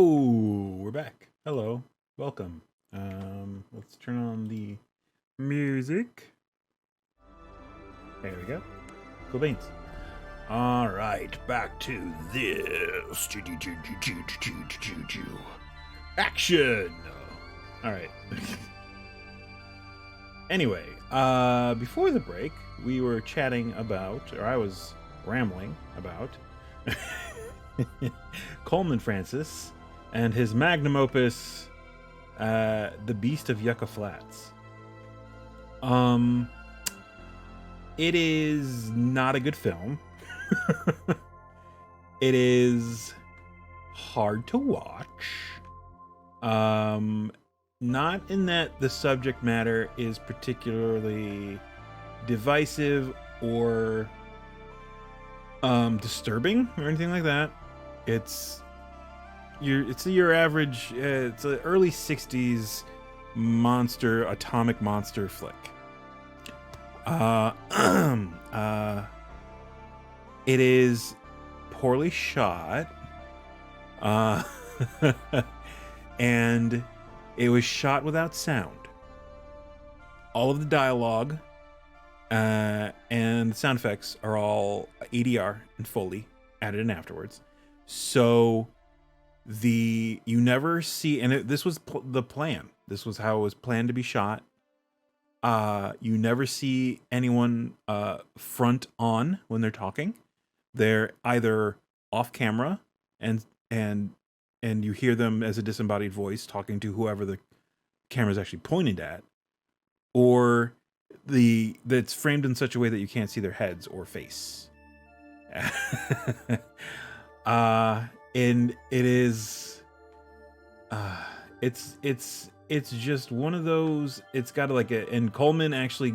we're back. Hello, welcome. Let's turn on the music. There we go. Cool beans. All right, back to this. Action. All right. Anyway, before the break, we were chatting about, or I was rambling about, Coleman Francis and his magnum opus, The Beast of Yucca Flats. It is not a good film. It is hard to watch. Not in that the subject matter is particularly divisive or disturbing or anything like that. It's your average. It's an early '60s atomic monster flick. It is poorly shot, and it was shot without sound. All of the dialogue and sound effects are all ADR and Foley added in afterwards. So you never see, and this was the plan. This was how it was planned to be shot. You never see anyone front on when they're talking. They're either off camera and you hear them as a disembodied voice talking to whoever the camera's actually pointed at, or that's framed in such a way that you can't see their heads or face. And it is it's just one of those. It's got and Coleman actually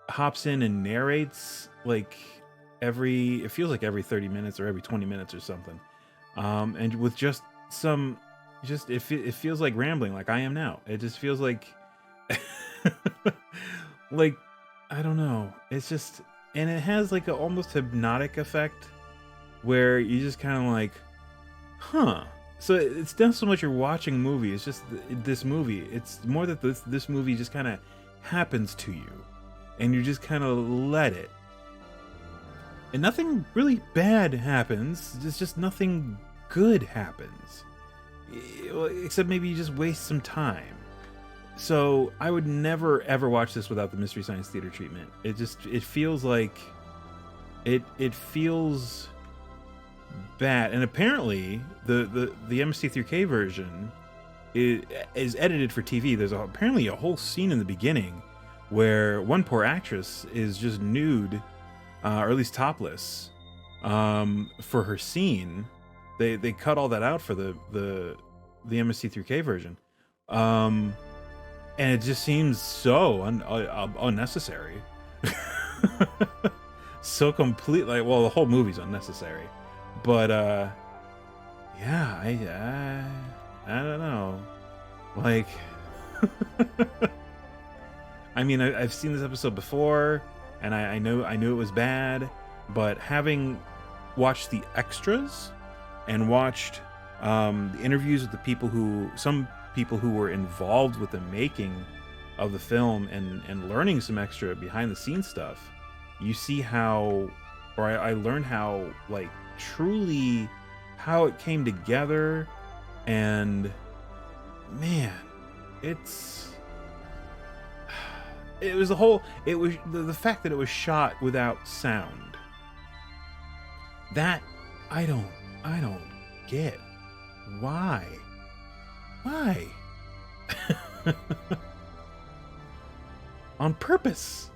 hops in and narrates it feels like every 30 minutes or every 20 minutes or something, and with it feels like rambling like I am now. It just feels like I don't know, it's just, and it has like a almost hypnotic effect where you just kind of huh. So it's not so much you're watching a movie, it's just this movie. It's more that this movie just kind of happens to you, and you just kind of let it. And nothing really bad happens, it's just nothing good happens. Except maybe you just waste some time. So I would never ever watch this without the Mystery Science Theater treatment. It feels like it feels bad. And apparently the MC3K version is edited for TV. There's apparently a whole scene in the beginning where one poor actress is just nude, or at least topless, for her scene. They cut all that out for the MST3K version, and it just seems so unnecessary. So complete, like, well, the whole movie's unnecessary, but yeah, I don't know, like. I mean, I've seen this episode before, and I knew it was bad, but having watched the extras and watched the interviews with some people who were involved with the making of the film, and learning some extra behind the scenes stuff, you see how, or I learned how, like, truly how it came together, and man, it was the fact that it was shot without sound. That I don't get. Why? On purpose.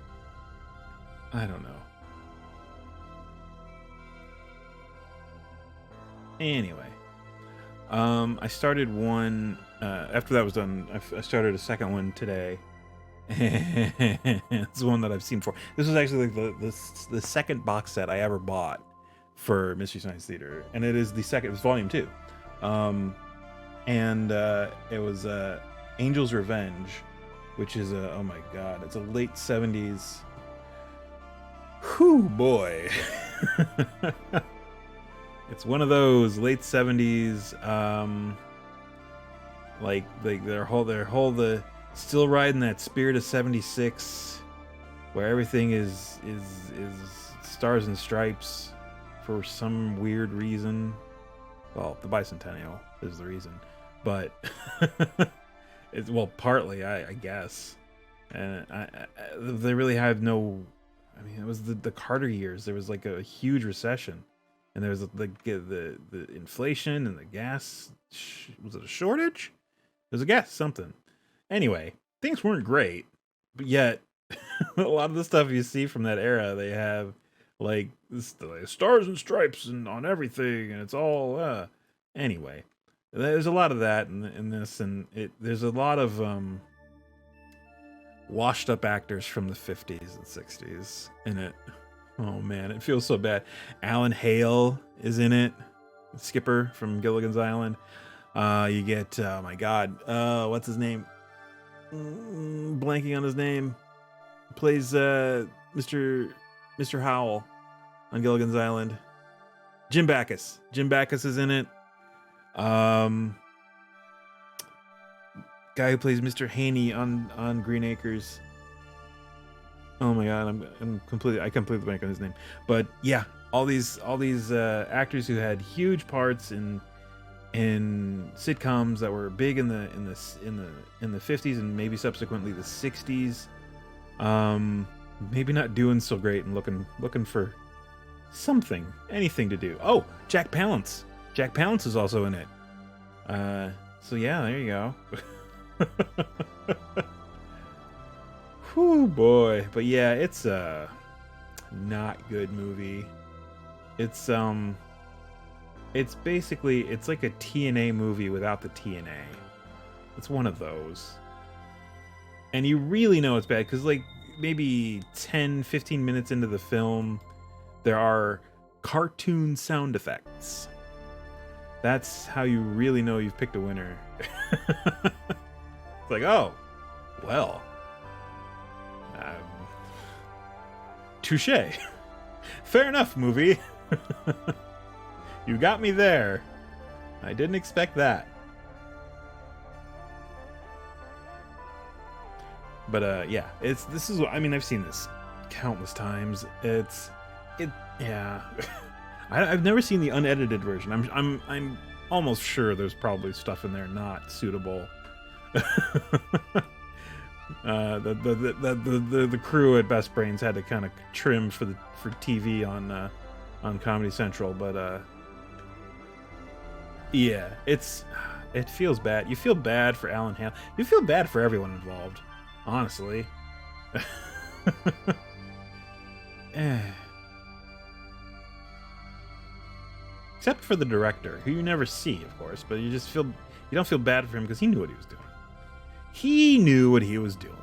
I don't know. Anyway, I started one after that was done. I started a second one today. It's one that I've seen before. This was actually like the second box set I ever bought for Mystery Science Theater, and it is the second. It was volume 2, and it was Angel's Revenge, which is oh my god, it's a late 70s. Whew, boy. It's one of those late 70s, like their whole still riding that spirit of 76, where everything is stars and stripes for some weird reason. Well, the bicentennial is the reason, but it's, well, partly, I guess. And they really have no. I mean, it was the Carter years. There was like a huge recession, and there was the inflation and the gas. Was it a shortage? It was a gas something. Anyway, things weren't great, but yet a lot of the stuff you see from that era, they have like stars and stripes and on everything, and it's all anyway. There's a lot of that in this, and there's a lot of washed up actors from the 50s and 60s in it. Oh man, it feels so bad. Alan Hale is in it, Skipper from Gilligan's Island. You get oh my god, what's his name? Blanking on his name. Plays Mr. Howell on Gilligan's Island. Jim Backus. Jim Backus is in it. Guy who plays Mr. Haney on Green Acres. Oh my god, I completely blank on his name. But yeah, all these actors who had huge parts in sitcoms that were big in the 50s and maybe subsequently the 60s. Maybe not doing so great and looking for anything to do. Oh, Jack Palance. Jack Palance is also in it. So yeah, there you go. Whew, boy. But yeah, it's a not good movie. It's basically, it's like a TNA movie without the TNA. It's one of those. And you really know it's bad because, like, maybe 10-15 minutes into the film, there are cartoon sound effects. That's how you really know you've picked a winner. It's like, oh, well, touche. Fair enough, movie. You got me there. I didn't expect that. But yeah, I mean, I've seen this countless times. Yeah. I've never seen the unedited version. I'm almost sure there's probably stuff in there not suitable. The crew at Best Brains had to kind of trim for TV on Comedy Central, but yeah, it feels bad. You feel bad for Alan Hale. You feel bad for everyone involved, honestly. Except for the director, who you never see, of course, but you don't feel bad for him because he knew what he was doing. He knew what he was doing.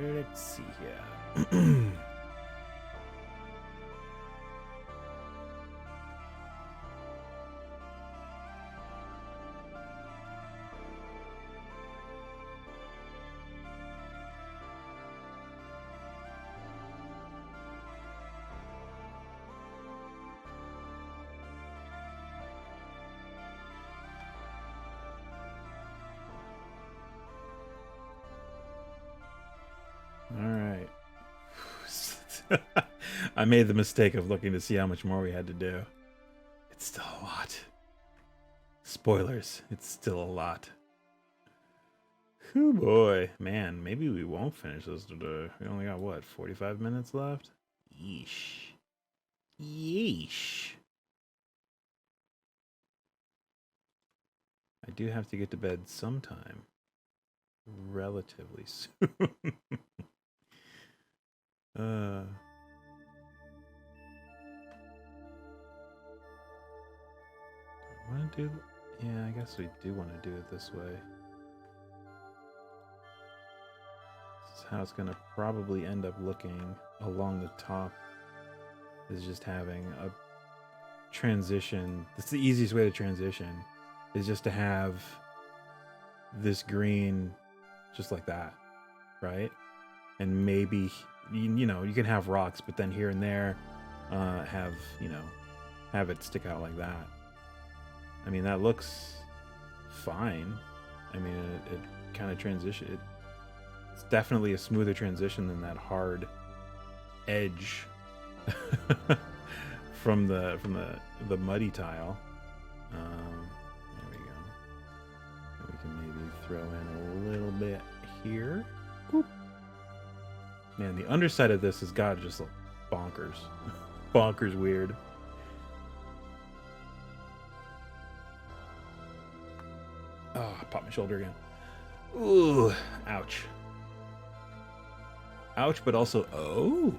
Let's see here. Alright. I made the mistake of looking to see how much more we had to do. It's still a lot. Spoilers, it's still a lot. Whew boy. Man, maybe we won't finish this today. We only got, what, 45 minutes left? Yeesh. Yeesh. I do have to get to bed sometime. Relatively soon. Want to do? Yeah, I guess we do want to do it this way. This is how it's gonna probably end up looking along the top. Is just having a transition. That's the easiest way to transition. Is just to have this green, just like that, right? And maybe you know you can have rocks, but then here and there, have it stick out like that. I mean, that looks fine. I mean, it kind of transition. It's definitely a smoother transition than that hard edge from the muddy tile. There we go. And we can maybe throw in a little bit here. Boop. Man, the underside of this has got to just look bonkers, bonkers weird. Oh, I popped my shoulder again. Ooh, ouch. Ouch, but also, oh.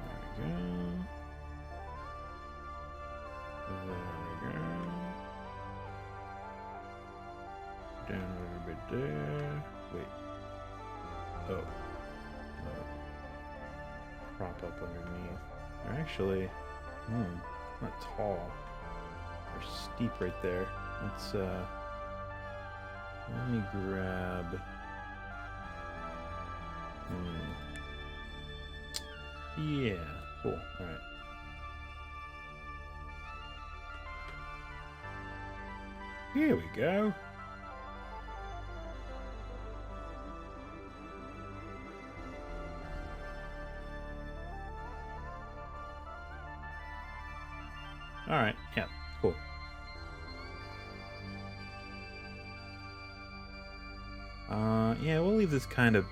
There we go. There we go. Down a little bit there. Wait. Oh. Prop up underneath. They're actually, not tall. They're steep right there. Let's, let me grab, yeah, cool, alright. Here we go. Alright, yeah, cool. Yeah, we'll leave this kind of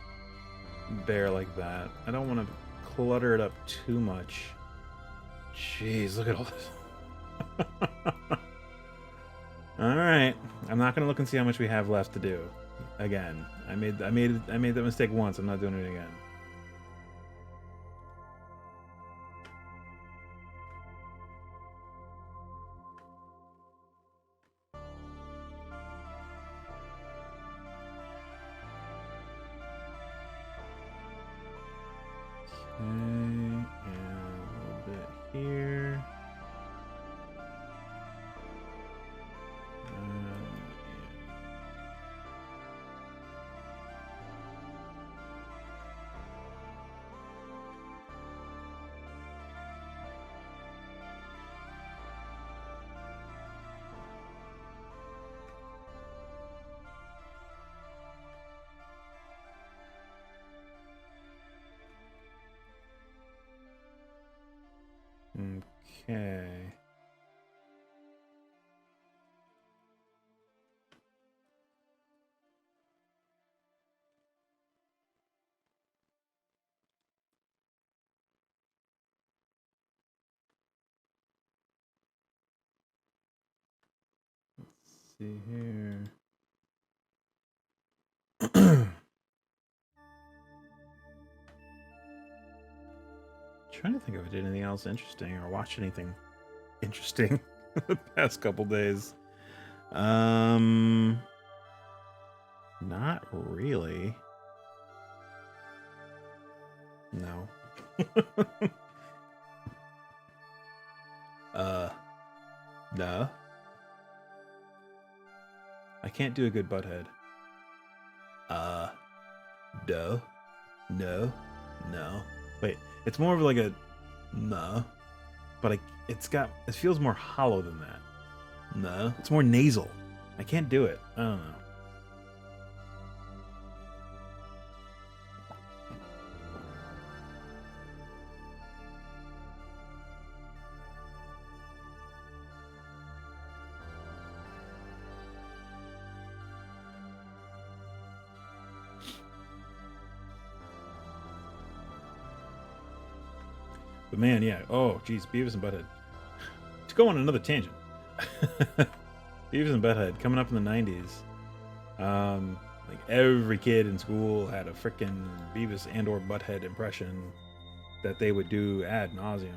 bare like that. I don't want to clutter it up too much. Jeez, look at all this. Alright, I'm not gonna look and see how much we have left to do. Again, I made that mistake once, I'm not doing it again. And a little bit here. Okay. Let's see here. Trying to think if I did anything else interesting or watched anything interesting the past couple days. Not really. No. No. I can't do a good butthead. No. No. No. Wait, it's more of like a no, but it feels more hollow than that. No. It's more nasal. I can't do it. I don't know. But man, yeah. Oh, geez, Beavis and Butthead. To go on another tangent. Beavis and Butthead coming up in the 90s. Like every kid in school had a frickin' Beavis and or Butthead impression that they would do ad nauseum.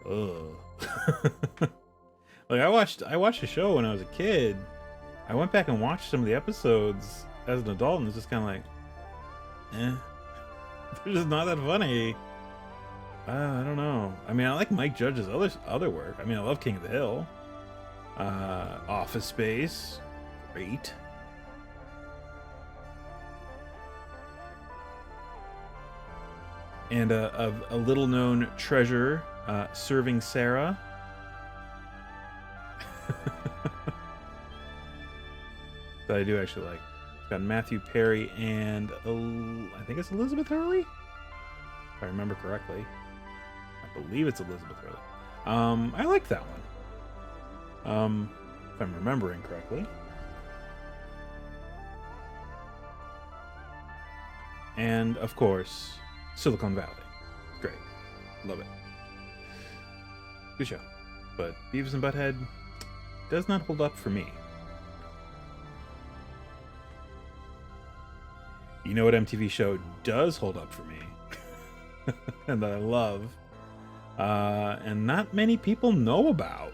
Ugh. Like I watched the show when I was a kid. I went back and watched some of the episodes as an adult, and it's just kind of like, they're just not that funny. I don't know. I mean, I like Mike Judge's other work. I mean, I love King of the Hill. Office Space, great. And a little known treasure, Serving Sarah. That I do actually like. It's got Matthew Perry and I think it's Elizabeth Hurley, if I remember correctly. I believe it's Elizabeth Hurley. I like that one. If I'm remembering correctly. And of course, Silicon Valley. Great. Love it. Good show. But Beavis and Butthead does not hold up for me. You know what MTV show does hold up for me? And that I love, and not many people know about,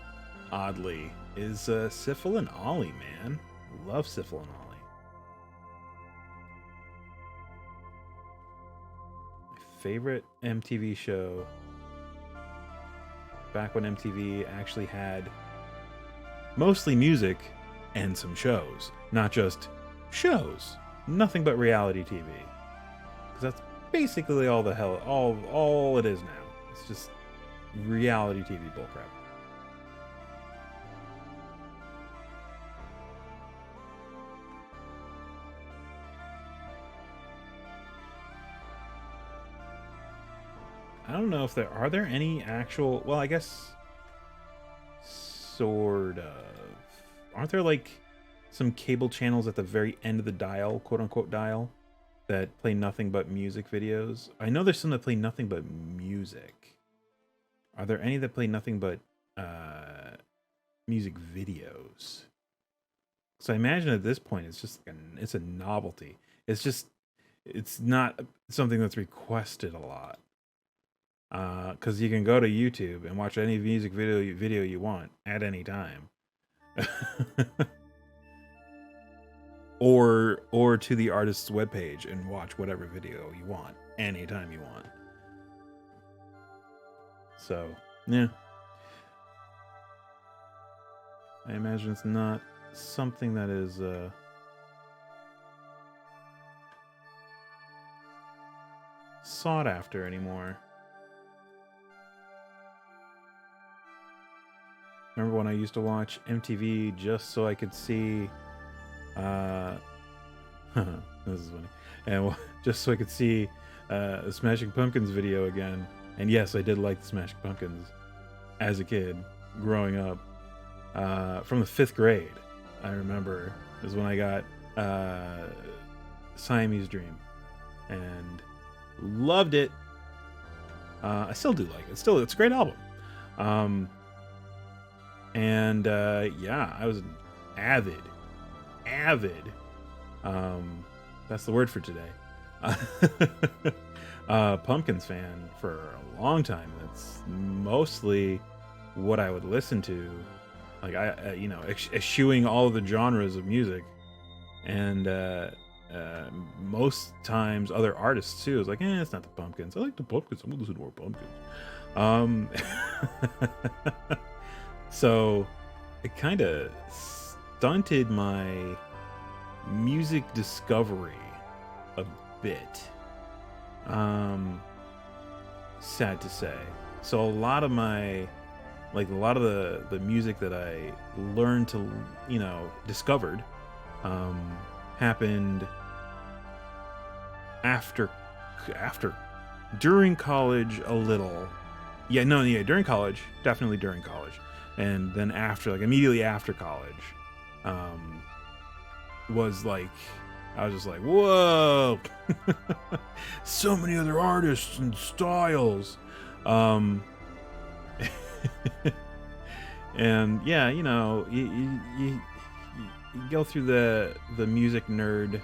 oddly, is Syphil and Ollie, man. Love Syphil and Ollie. My favorite MTV show, back when MTV actually had mostly music and some shows. Not just shows. Nothing but reality TV. Because that's basically all it is now. It's just reality TV bullcrap. I don't know if are there any actual, well, I guess sort of. Aren't there like some cable channels at the very end of the dial, quote unquote dial, that play nothing but music videos? I know there's some that play nothing but music. Are there any that play nothing but music videos? So I imagine at this point it's just it's a novelty. It's not something that's requested a lot. Because you can go to YouTube and watch any music video you want at any time. or to the artist's webpage and watch whatever video you want anytime you want. So, yeah. I imagine it's not something that is sought after anymore. Remember when I used to watch MTV just so I could see this is funny. And just so I could see a Smashing Pumpkins video again. And yes, I did like the Smashing Pumpkins as a kid growing up. From the 5th grade, I remember, is when I got Siamese Dream and loved it. I still do like it. It's a great album. Yeah, I was an avid, that's the word for today, Pumpkins fan for a long time. That's mostly what I would listen to. Like eschewing all of the genres of music, and most times other artists too. It's like, it's not the Pumpkins. I like the Pumpkins. I'm gonna listen to more Pumpkins. So it kind of stunted my music discovery a bit. Sad to say. So a lot of the music that I learned to, discovered, happened during college a little. During college, definitely during college. And then immediately after college, was like, I was just like, whoa, so many other artists and styles. And yeah, you go through the music nerd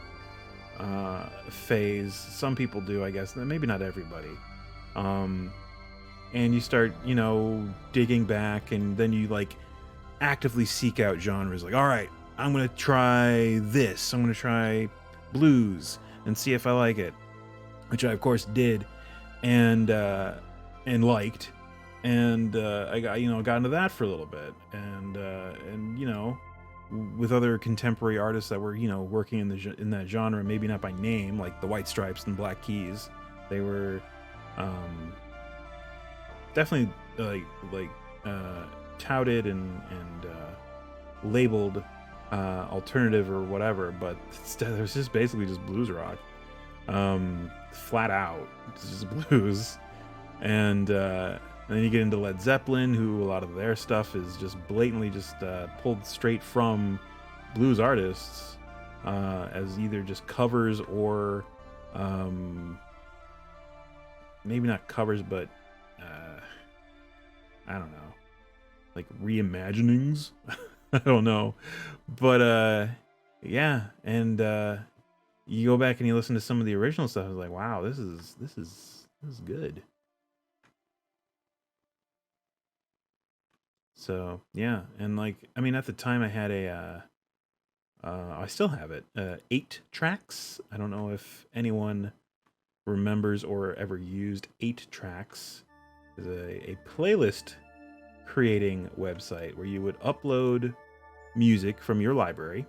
phase. Some people do, I guess. Maybe not everybody. And you start, digging back, and then you actively seek out genres. Like, all right, I'm gonna try this. I'm gonna try blues and see if I like it, which I of course did, and liked. And I got into that for a little bit, and with other contemporary artists that were working in that genre, maybe not by name, like the White Stripes and Black Keys. They were definitely touted and labeled alternative or whatever, but there's just basically just blues rock, flat out. It's just blues. And then you get into Led Zeppelin, who a lot of their stuff is just blatantly just pulled straight from blues artists, as either just covers or maybe not covers, but I don't know, like reimaginings. I don't know, but yeah, and you go back and you listen to some of the original stuff. It's like, wow, this is good. So yeah, and at the time I had I still have it, 8 tracks. I don't know if anyone remembers or ever used 8 tracks. Is a playlist creating website where you would upload music from your library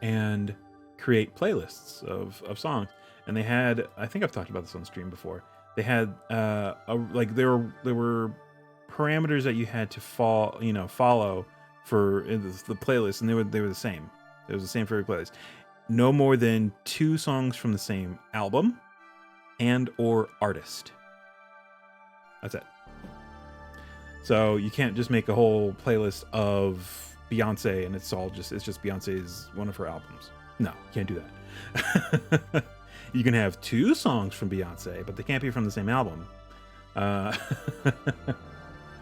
and create playlists of songs. And they had, I think I've talked about this on stream before. They had there were parameters that you had to follow for the playlist, and they were the same. It was the same for every playlist. No more than 2 songs from the same album and or artist. That's it. So you can't just make a whole playlist of Beyonce and it's just Beyonce's one of her albums. No, you can't do that. You can have 2 songs from Beyonce, but they can't be from the same album.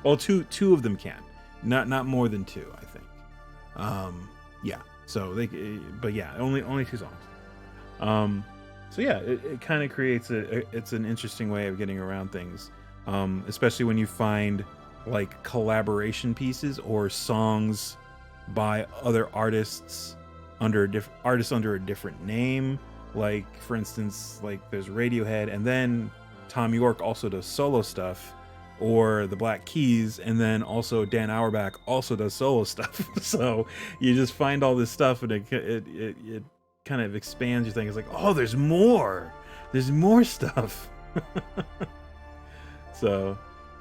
Well, two of them can, not more than 2, I think. Yeah. So but yeah, only 2 songs. So yeah, it kind of creates it's an interesting way of getting around things, especially when you find collaboration pieces or songs by other artists under a different name. Like, for instance, there's Radiohead, and then Tom York also does solo stuff, or the Black Keys, and then also Dan Auerbach also does solo stuff. So you just find all this stuff, and it kind of expands your thing. It's like, oh, there's more stuff. So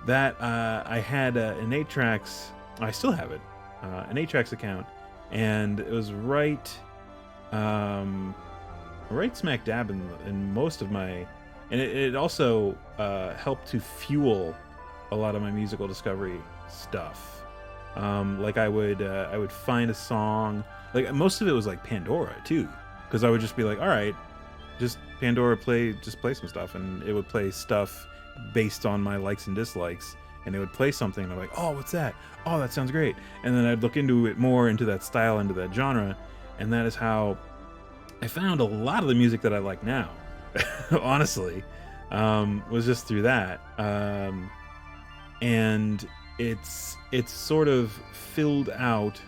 that I had an 8 tracks. I still have it, an 8 tracks account, and it was right smack dab in most of my and it also helped to fuel a lot of my musical discovery stuff. Like I would find a song, like most of it was like Pandora too, because I would just be like, all right, just Pandora play some stuff, and it would play stuff based on my likes and dislikes, and it would play something and I'm like, oh, what's that? Oh, that sounds great. And then I'd look into it more, into that style, into that genre, and that is how I found a lot of the music that I like now. Honestly, was just through that. And it's sort of filled out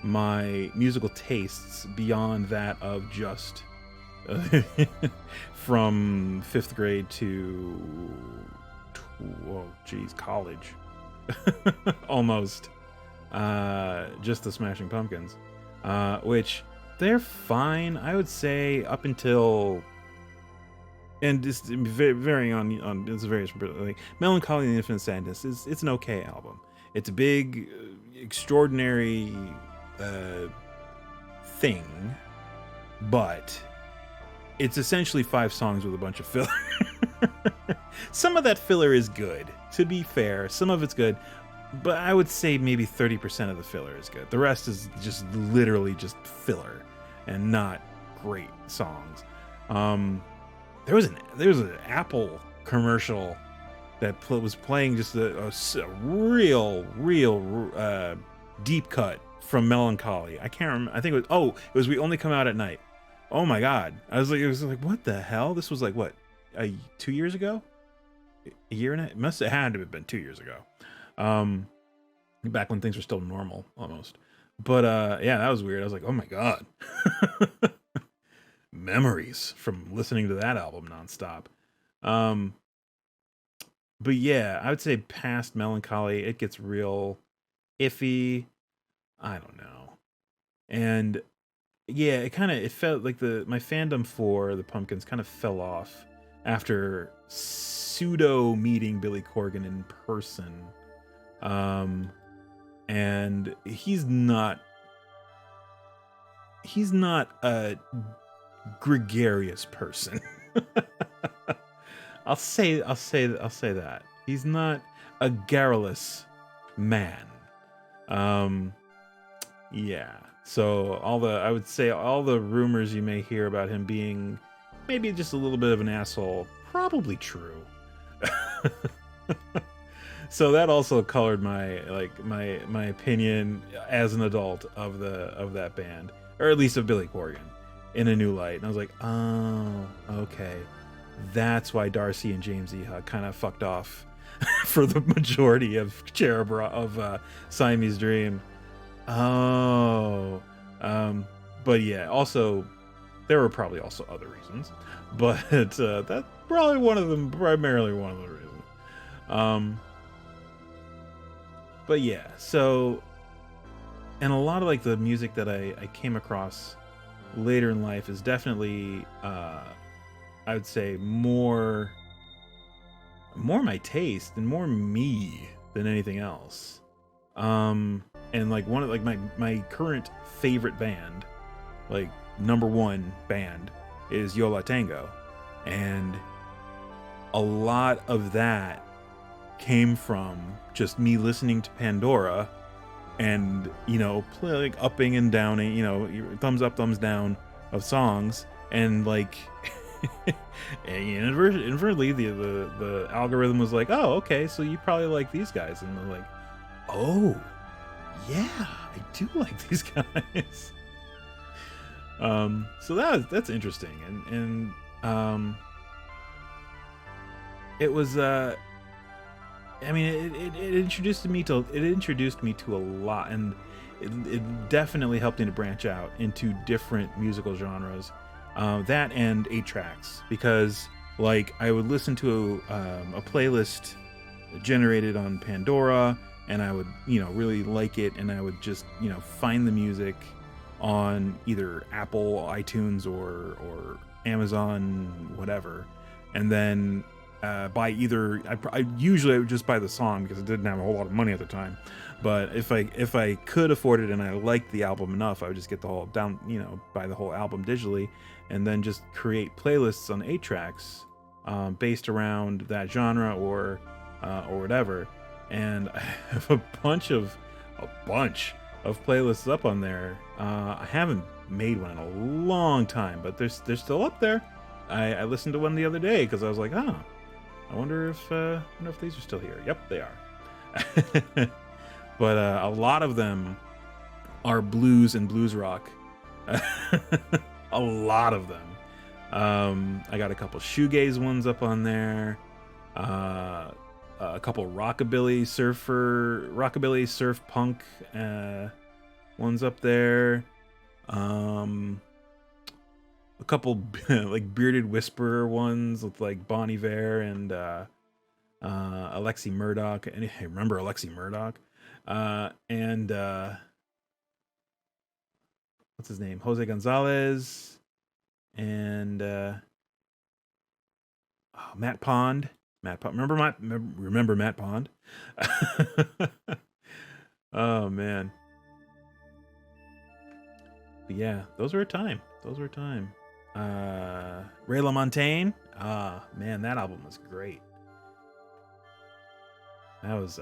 my musical tastes beyond that of just from 5th grade to college. Almost. Just the Smashing Pumpkins, which they're fine, I would say, up until, and just varying on it's various, like Melancholy and Infinite Sadness it's an okay album. It's a big, extraordinary thing, but it's essentially 5 songs with a bunch of filler. Some of that filler is good, to be fair. Some of it's good, but I would say maybe 30% of the filler is good. The rest is just literally just filler and not great songs. There was an Apple commercial that was playing just a real deep cut from Melancholy. I can't remember. I think it was We Only Come Out at Night. Oh my God. It was like, what the hell? This was like, what, 2 years ago? A year and a half? It must have had to have been 2 years ago. Back when things were still normal, almost. But yeah, that was weird. I was like, oh my God. Memories from listening to that album nonstop. But yeah, I would say past Melancholy, it gets real iffy. I don't know. And yeah, it felt like my fandom for the Pumpkins kind of fell off after pseudo meeting Billy Corgan in person. And he's not a gregarious person. I'll say that. He's not a garrulous man. Yeah. So I would say all the rumors you may hear about him being maybe just a little bit of an asshole, probably true. So that also colored my opinion as an adult of that band, or at least of Billy Corgan, in a new light. And I was like, oh, okay, that's why Darcy and James Iha kind of fucked off for the majority of Siamese Dream. Oh, but yeah, also there were probably also other reasons, but that's primarily one of the reasons. But yeah, so, and a lot of like the music that I came across later in life is definitely, I would say more my taste and more me than anything else. And like one of my current favorite band, like #1 band, is Yo La Tengo, and a lot of that came from just me listening to Pandora and, like upping and downing, thumbs up, thumbs down of songs, and like inadvertently the algorithm was like, oh, okay, so you probably like these guys, and they're like, oh yeah, I do like these guys. So that's interesting, and it was I mean, it introduced me to a lot, and it definitely helped me to branch out into different musical genres. That and 8 tracks, because like I would listen to a playlist generated on Pandora, and I would really like it, and I would just find the music on either Apple iTunes or Amazon, whatever, and then buy either I usually would just buy the song because I didn't have a whole lot of money at the time, but if I could afford it and I liked the album enough, I would just get the whole buy the whole album digitally, and then just create playlists on 8 tracks based around that genre or whatever. And I have a bunch of playlists up on there. I haven't made one in a long time, but they're still up there. I listened to one the other day because I was like, oh, I wonder if these are still here. Yep, they are. But a lot of them are blues and blues rock. A lot of them. I got a couple shoegaze ones up on there. A couple rockabilly surf punk ones up there. A couple like bearded whisperer ones with like Bon Iver and Alexi Murdoch. And I remember Alexi Murdoch. And what's his name? Jose Gonzalez and Matt Pond. Remember Matt Pond? Oh man. But yeah, those were a time. Ray LaMontagne. Man, that album was great. I was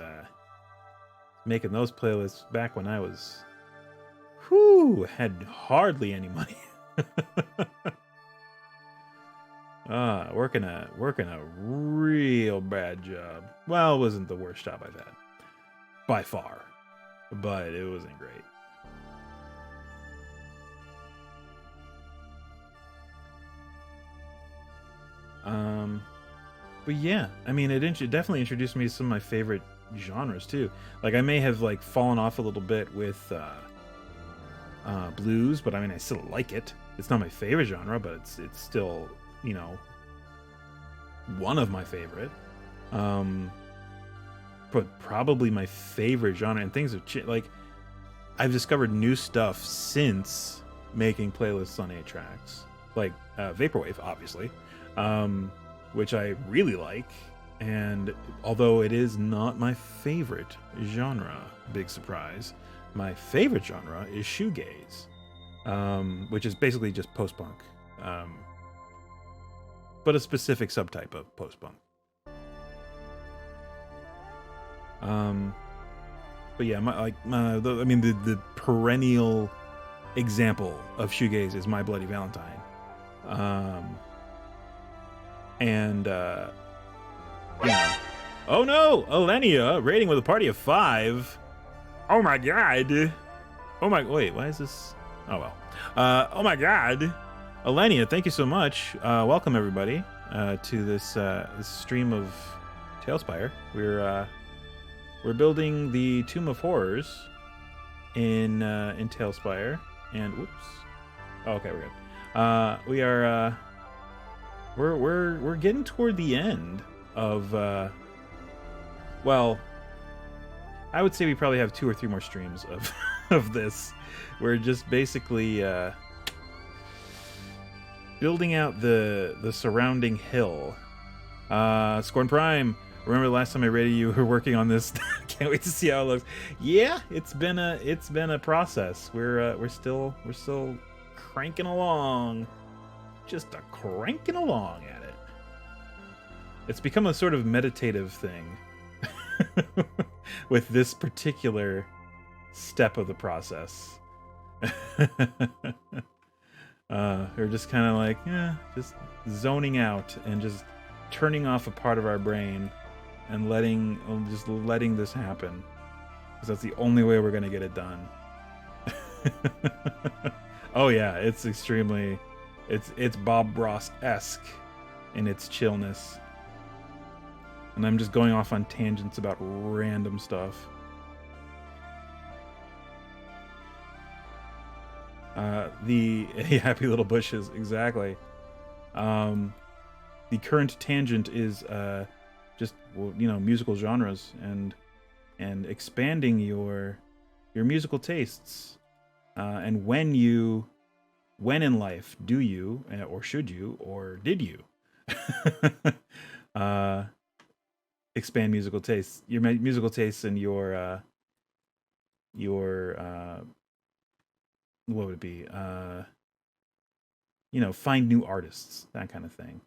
making those playlists back when I was had hardly any money. Working a real bad job. Well, it wasn't the worst job I've had by far, but it wasn't great. But yeah, I mean, it definitely introduced me to some of my favorite genres too. Like I may have like fallen off a little bit with blues, but I mean, I still like it. It's not my favorite genre, but it's still, you know, one of my favorite. But probably my favorite genre, and things have changed. Like I've discovered new stuff since making playlists on 8-tracks, like vaporwave, obviously. Which I really like, and although it is not my favorite genre, big surprise, my favorite genre is shoegaze, which is basically just post-punk, but a specific subtype of post-punk. But yeah, the perennial example of shoegaze is My Bloody Valentine. And you know, oh no, Alenia rating with a party of 5. Oh my god. Wait, why is this? Oh well. Oh my god, Alenia, thank you so much. Welcome everybody to this stream of TaleSpire. We're building the Tomb of Horrors in TaleSpire, and whoops. Oh, okay, we're good. We are. We're getting toward the end of well, I would say we probably have 2 or 3 more streams of this. We're just basically building out the surrounding hill. Scorn Prime, remember the last time I rated you were working on this? Can't wait to see how it looks. Yeah, it's been a process. We're still cranking along. Just a cranking along at it. It's become a sort of meditative thing with this particular step of the process. We're just kind of like, just zoning out and just turning off a part of our brain and letting this happen, because that's the only way we're gonna get it done. Oh yeah, it's extremely. It's Bob Ross-esque in its chillness. And I'm just going off on tangents about random stuff. The happy little bushes, exactly. The current tangent is just, you know, musical genres and expanding your musical tastes. And when in life do you, or should you, or did you expand musical tastes, your musical tastes, and your what would it be, you know, find new artists, that kind of thing.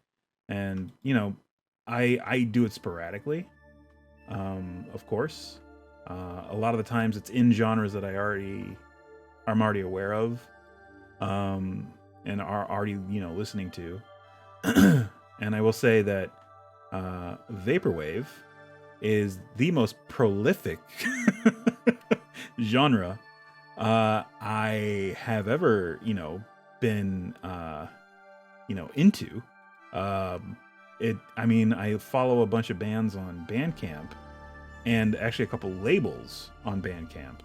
and I do it sporadically, of course. A lot of the times it's in genres that I'm already aware of, and are already listening to. And I will say that vaporwave is the most prolific genre I have ever been into. I follow a bunch of bands on Bandcamp, and actually a couple labels on Bandcamp,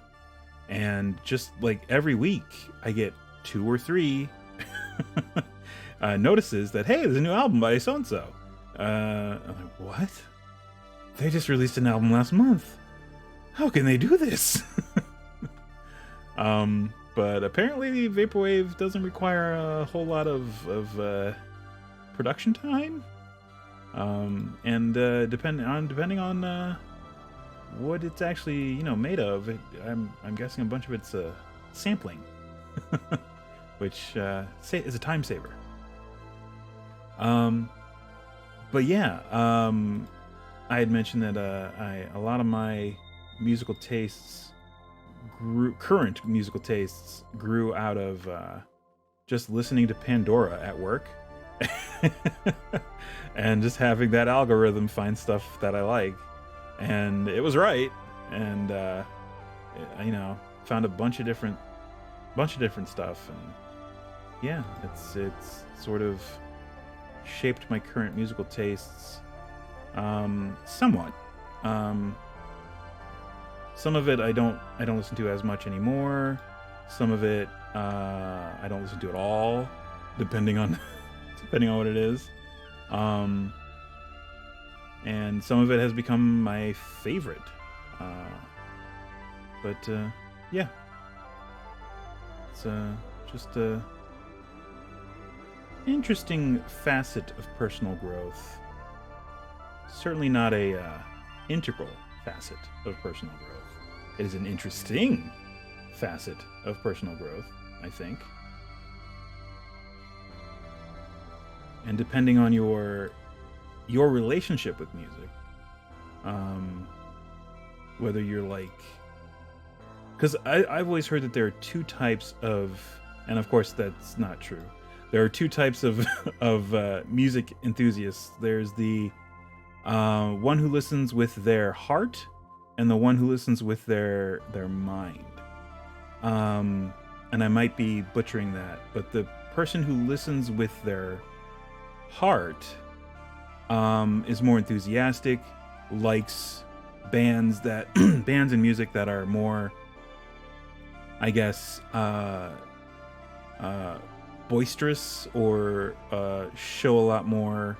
and just like every week I get 2 or 3 notices that, hey, there's a new album by so and so. I'm like, what? They just released an album last month. How can they do this? But apparently vaporwave doesn't require a whole lot of production time. And depending on what it's actually made of, I'm guessing a bunch of it's sampling, which is a time saver. But yeah, I had mentioned that a lot of my musical tastes current musical tastes grew out of just listening to Pandora at work. And just having that algorithm find stuff that I like, and it was right, and found a bunch of different stuff, and yeah, it's sort of shaped my current musical tastes somewhat. Some of it I don't listen to as much anymore. Some of it I don't listen to at all, depending on what it is. And some of it has become my favorite. But yeah, it's just a interesting facet of personal growth. Certainly not a integral facet of personal growth. It is an interesting facet of personal growth, I think. And depending on your relationship with music, whether you're like, because I've always heard that there are 2 types of, and of course that's not true. There are 2 types of music enthusiasts. There's the one who listens with their heart, and the one who listens with their mind. And I might be butchering that, but the person who listens with their heart is more enthusiastic, likes bands and music that are more, I guess, boisterous, or show a lot more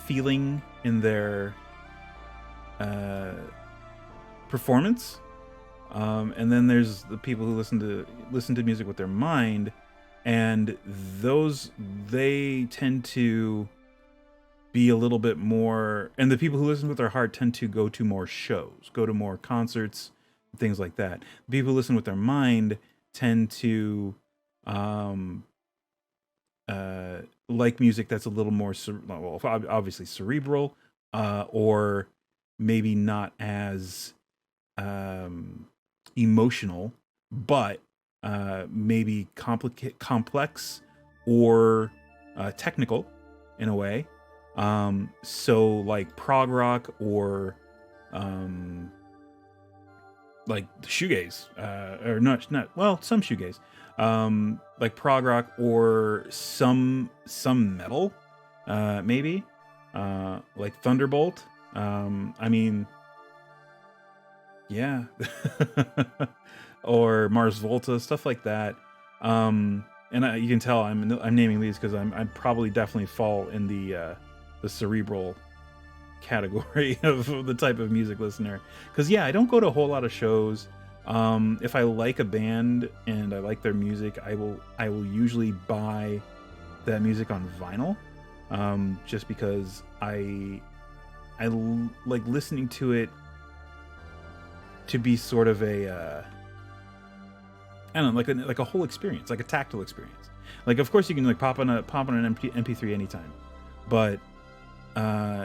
feeling in their performance. And then there's the people who listen to music with their mind, and they tend to be a little bit more, and the people who listen with their heart tend to go to more shows, go to more concerts, things like that. The people who listen with their mind tend to like music that's a little more obviously cerebral, or maybe not as emotional, but maybe complex or technical in a way. So like prog rock, or like shoegaze, or not some shoegaze, like prog rock, or some metal, maybe like Thunderbolt. Yeah. Or Mars Volta, stuff like that. And you can tell I'm naming these because I'm probably definitely fall in the cerebral category of the type of music listener. Because yeah, I don't go to a whole lot of shows. If I like a band and I like their music, I will usually buy that music on vinyl, just because I like listening to it to be sort of a I don't know, like a whole experience, like a tactile experience. Like, of course, you can like pop on an MP3 anytime, but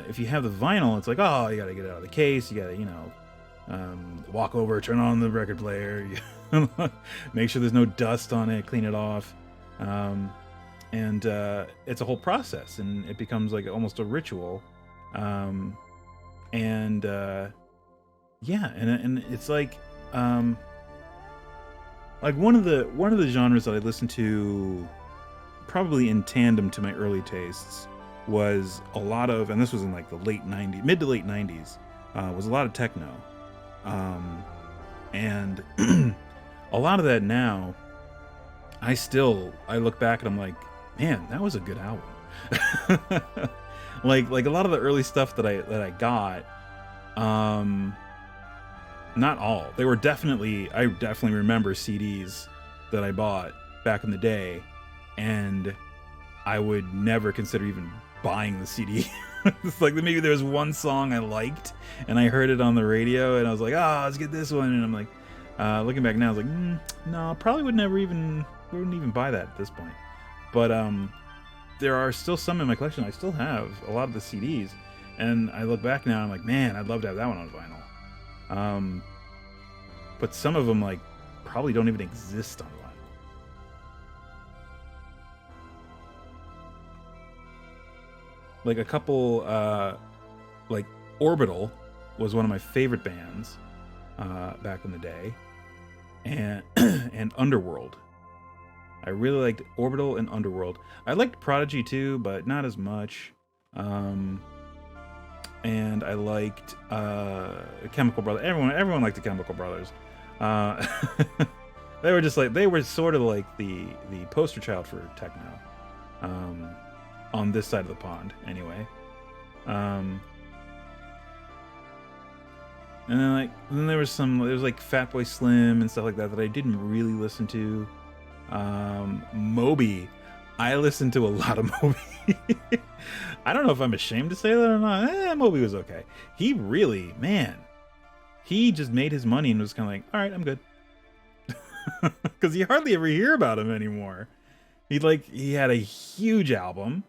if you have the vinyl, it's like, oh, you gotta get it out of the case. You gotta, walk over, turn on the record player, make sure there's no dust on it, clean it off, and it's a whole process, and it becomes like almost a ritual. And it's like one of the genres that I listened to probably in tandem to my early tastes was a lot of, and this was in like the mid to late 90s, was a lot of techno. And a lot of that now, I look back and I'm like, man, that was a good album. like a lot of the early stuff that I got, not all. They were I definitely remember CDs that I bought back in the day, and I would never consider even buying the CD. It's like maybe there was one song I liked, and I heard it on the radio, and I was like, let's get this one. And I'm like, looking back now, I was like, no, probably wouldn't even buy that at this point. But there are still some in my collection. I still have a lot of the CDs, and I look back now, and I'm like, man, I'd love to have that one on vinyl. But some of them like probably don't even exist on vinyl. Like a couple, like Orbital was one of my favorite bands back in the day, and and Underworld. I really liked Orbital and Underworld. I liked Prodigy too, but not as much. And I liked Chemical Brothers. Everyone liked the Chemical Brothers. They were sort of like the poster child for techno. On this side of the pond, anyway. And then there was like Fatboy Slim and stuff like that I didn't really listen to. Moby, I listened to a lot of Moby. I don't know if I'm ashamed to say that or not. Moby was okay. He really, man, he just made his money and was kind of like, all right, I'm good. Because you hardly ever hear about him anymore. He had a huge album.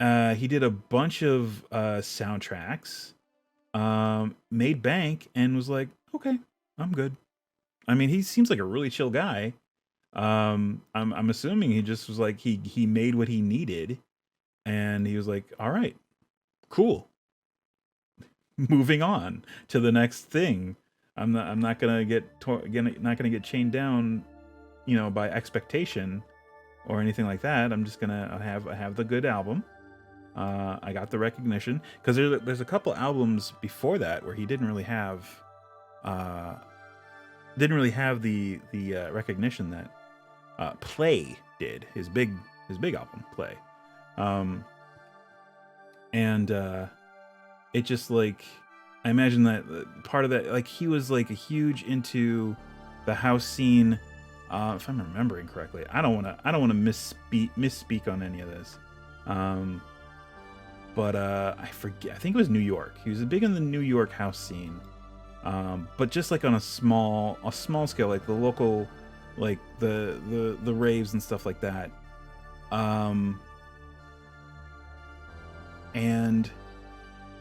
He did a bunch of soundtracks, made bank, and was like, okay, I'm good. I mean, he seems like a really chill guy. I'm assuming he just was like, he made what he needed, and he was like, all right, cool. Moving on to the next thing. I'm not gonna get chained down, by expectation or anything like that. I'm just gonna have the good album. I got the recognition, because there's a couple albums before that where he didn't really have the recognition that Play did, his big album Play. And it just like, I imagine that part of that, like he was like a huge into the house scene. If I'm remembering correctly, I don't want to misspeak on any of this. But I forget. I think it was New York. He was big in the New York house scene, but just like on a small scale, like the local, like the raves and stuff like that. And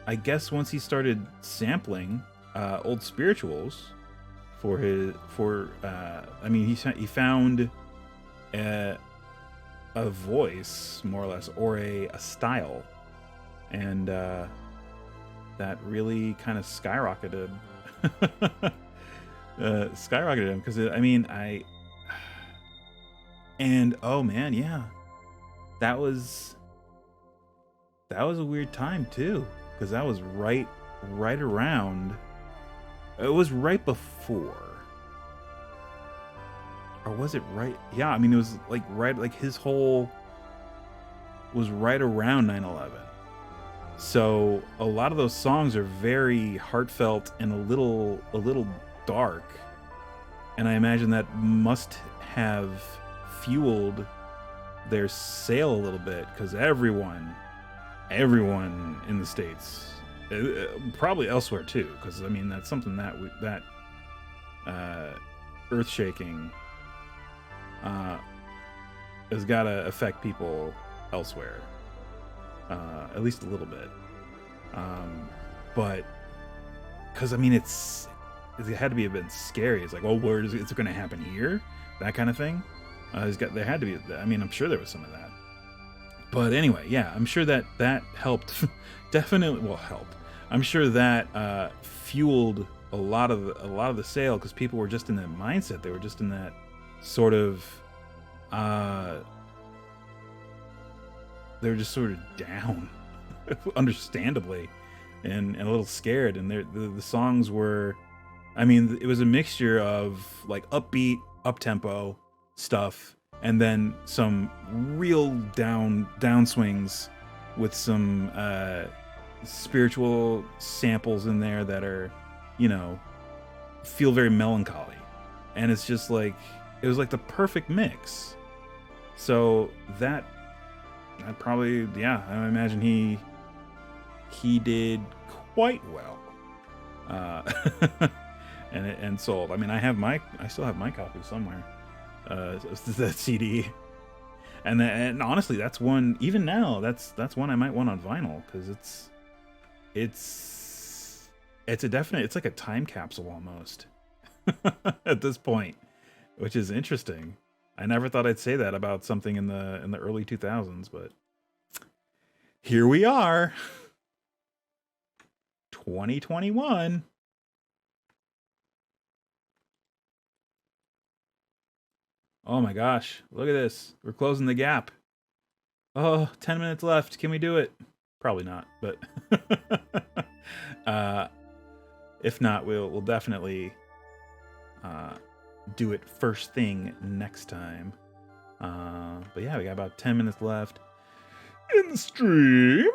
I guess once he started sampling old spirituals he found a voice, more or less, or a style. And that really kind of skyrocketed him, because oh man, yeah, that was a weird time too, because that was right around, it was right before, or was it right? Yeah, I mean, it was like his whole was right around 9/11. So a lot of those songs are very heartfelt and a little dark, and I imagine that must have fueled their sale a little bit, because everyone in the States, probably elsewhere too, because I mean that's something that earth-shaking has got to affect people elsewhere, at least a little bit. But because I mean, it had to be a bit scary. It's like, oh, where is it going to happen here? That kind of thing. There had to be. I mean, I'm sure there was some of that. But anyway, yeah, I'm sure that helped. Definitely will help. I'm sure that fueled a lot of the sale, because people were just in that mindset. They were just in that sort of. They were just sort of down, understandably, and a little scared. And the songs were, I mean, it was a mixture of like upbeat, up-tempo stuff, and then some real downswings with some spiritual samples in there that are, you know, feel very melancholy. And it's just like, it was like the perfect mix. So that probably, yeah, I imagine he did quite well. And sold. I mean, I still have my copy somewhere. That CD. And honestly, that's one, even now, that's one I might want on vinyl, because it's a definite, it's like a time capsule almost at this point, which is interesting. I never thought I'd say that about something in the early 2000s, but here we are. 2021. Oh my gosh, look at this. We're closing the gap. Oh, 10 minutes left. Can we do it? Probably not, but if not, we'll definitely do it first thing next time. But yeah, we got about 10 minutes left in the stream.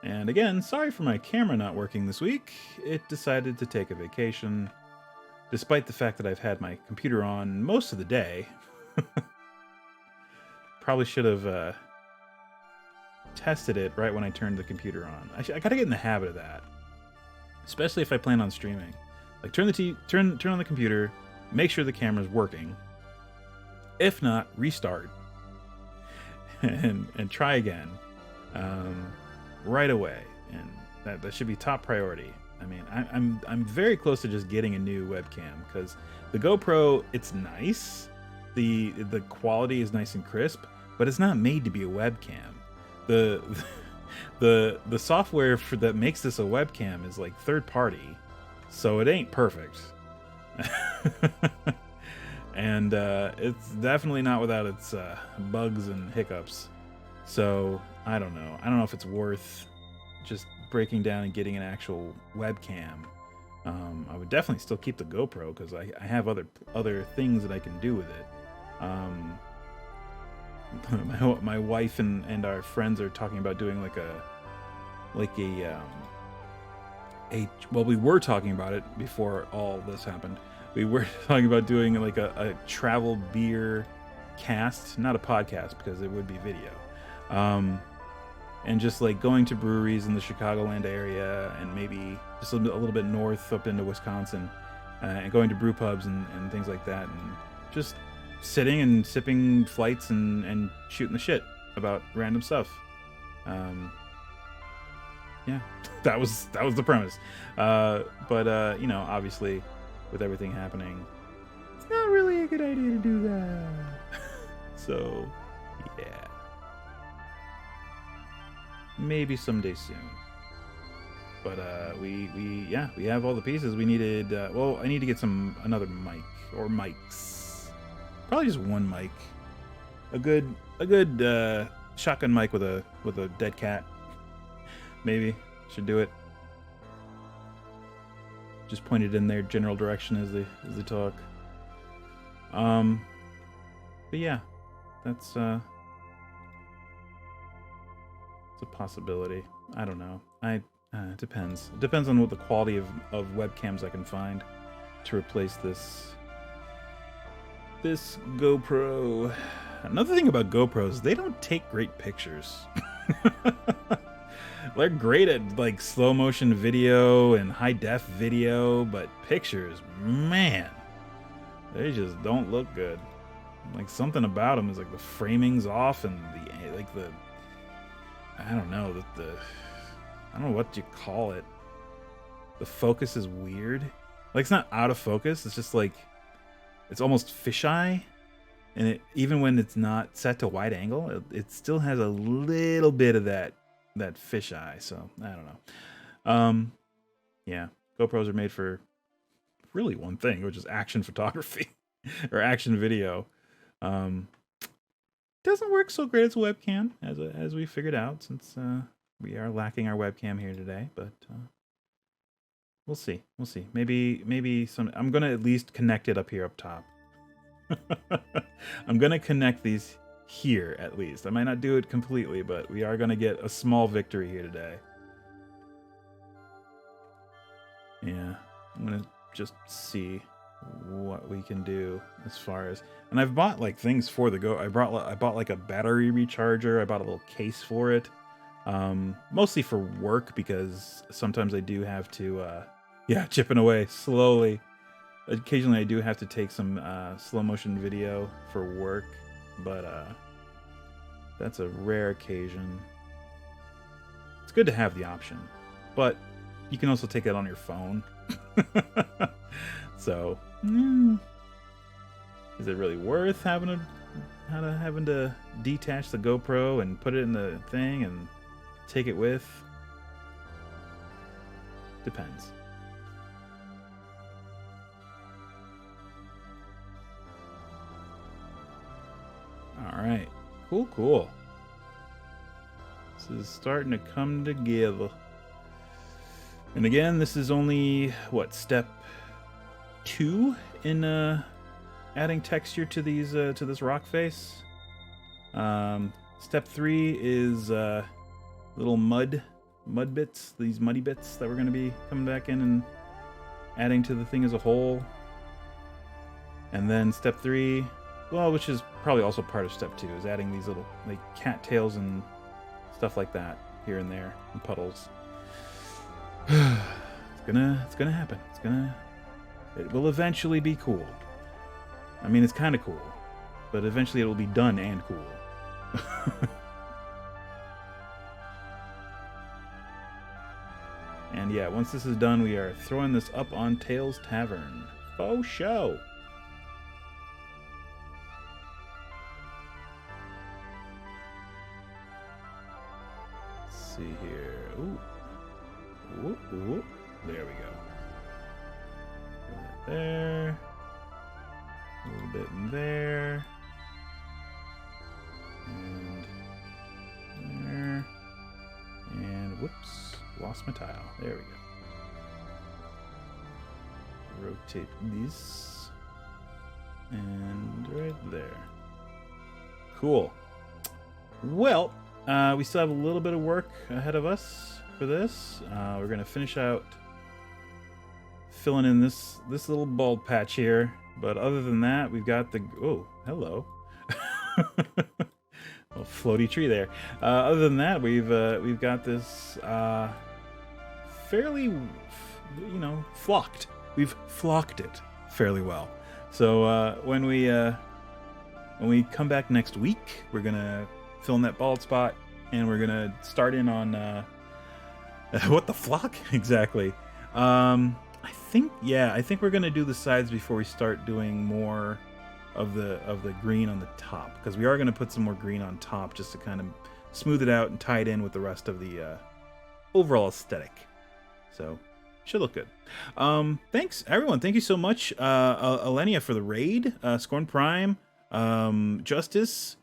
And again, sorry for my camera not working this week. It decided to take a vacation, despite the fact that I've had my computer on most of the day. Probably should have tested it right when I turned the computer on. I gotta get in the habit of that, especially if I plan on streaming. Like, turn on the computer, make sure the camera's working. If not, restart and try again right away. And that should be top priority. I mean, I'm very close to just getting a new webcam, because the GoPro, it's nice. The quality is nice and crisp, but it's not made to be a webcam. The software that makes this a webcam is like third party, so it ain't perfect. And it's definitely not without its bugs and hiccups. So I don't know if it's worth just breaking down and getting an actual webcam. I would definitely still keep the GoPro, because I have other things that I can do with it. My wife and our friends are talking about doing well, we were talking about it before all this happened. We were talking about doing like a travel beer cast, not a podcast, because it would be video. And just like going to breweries in the Chicagoland area, and maybe just a little bit north up into Wisconsin, and going to brew pubs and things like that, and just sitting and sipping flights and shooting the shit about random stuff. Yeah, that was the premise. But you know, obviously, with everything happening, it's not really a good idea to do that. So, yeah. Maybe someday soon. But we have all the pieces we needed. Well, I need to get another mic, or mics. Probably just one mic. A good shotgun mic with a dead cat. Maybe should do it. Just point it in their general direction as they talk. But yeah, that's it's a possibility. I don't know. It depends. It depends on what the quality of webcams I can find to replace this GoPro. Another thing about GoPros, they don't take great pictures. They're great at like slow motion video and high def video, but pictures, man, They just don't look good. Like something about them is like the framing's off and I don't know, I don't know what you call it. The focus is weird. Like it's not out of focus. It's just like it's almost fisheye, and even when it's not set to wide angle, it still has a little bit of that fisheye. So I don't know. Yeah, GoPros are made for really one thing, which is action photography or action video. Doesn't work so great as a webcam, as we figured out, since we are lacking our webcam here today. But we'll see. We'll see. Maybe some. I'm gonna at least connect it up here up top. I'm gonna connect these here at least. I might not do it completely, but we are gonna get a small victory here today. Yeah, I'm gonna just see what we can do as far as, and I've bought like things for the Go. I bought like a battery recharger. I bought a little case for it, mostly for work because sometimes I do have to chipping away slowly. Occasionally I do have to take some slow motion video for work, but that's a rare occasion. It's good to have the option, but you can also take that on your phone. So, is it really worth having to detach the GoPro and put it in the thing and take it with? Depends. All right, cool. This is starting to come together. And again, this is only step 2 in adding texture to these to this rock face. Step 3 is little mud bits, these muddy bits that we're going to be coming back in and adding to the thing as a whole. And then step 3, well, which is probably also part of step 2, is adding these little like cattails and stuff like that here and there and puddles. It's gonna happen. It will eventually be cool. I mean, it's kind of cool, but eventually it will be done and cool. And yeah, once this is done, we are throwing this up on Tales Tavern. Faux show. Let's see here. Ooh. Ooh. There we go. There. A little bit in there. And there. And whoops. Lost my tile. There we go. Rotate this. And right there. Cool. Well, we still have a little bit of work ahead of us for this. We're going to finish out filling in this little bald patch here. But other than that, we've got the... Oh, hello. Little floaty tree there. Other than that, we've got this fairly, flocked. We've flocked it fairly well. So when we come back next week, we're gonna fill in that bald spot, and we're gonna start in on what the flock exactly. I think we're gonna do the sides before we start doing more of the green on the top, because we are gonna put some more green on top just to kind of smooth it out and tie it in with the rest of the overall aesthetic. So should look good. Thanks everyone. Thank you so much, Alenia, for the raid. Scorn Prime, Justice,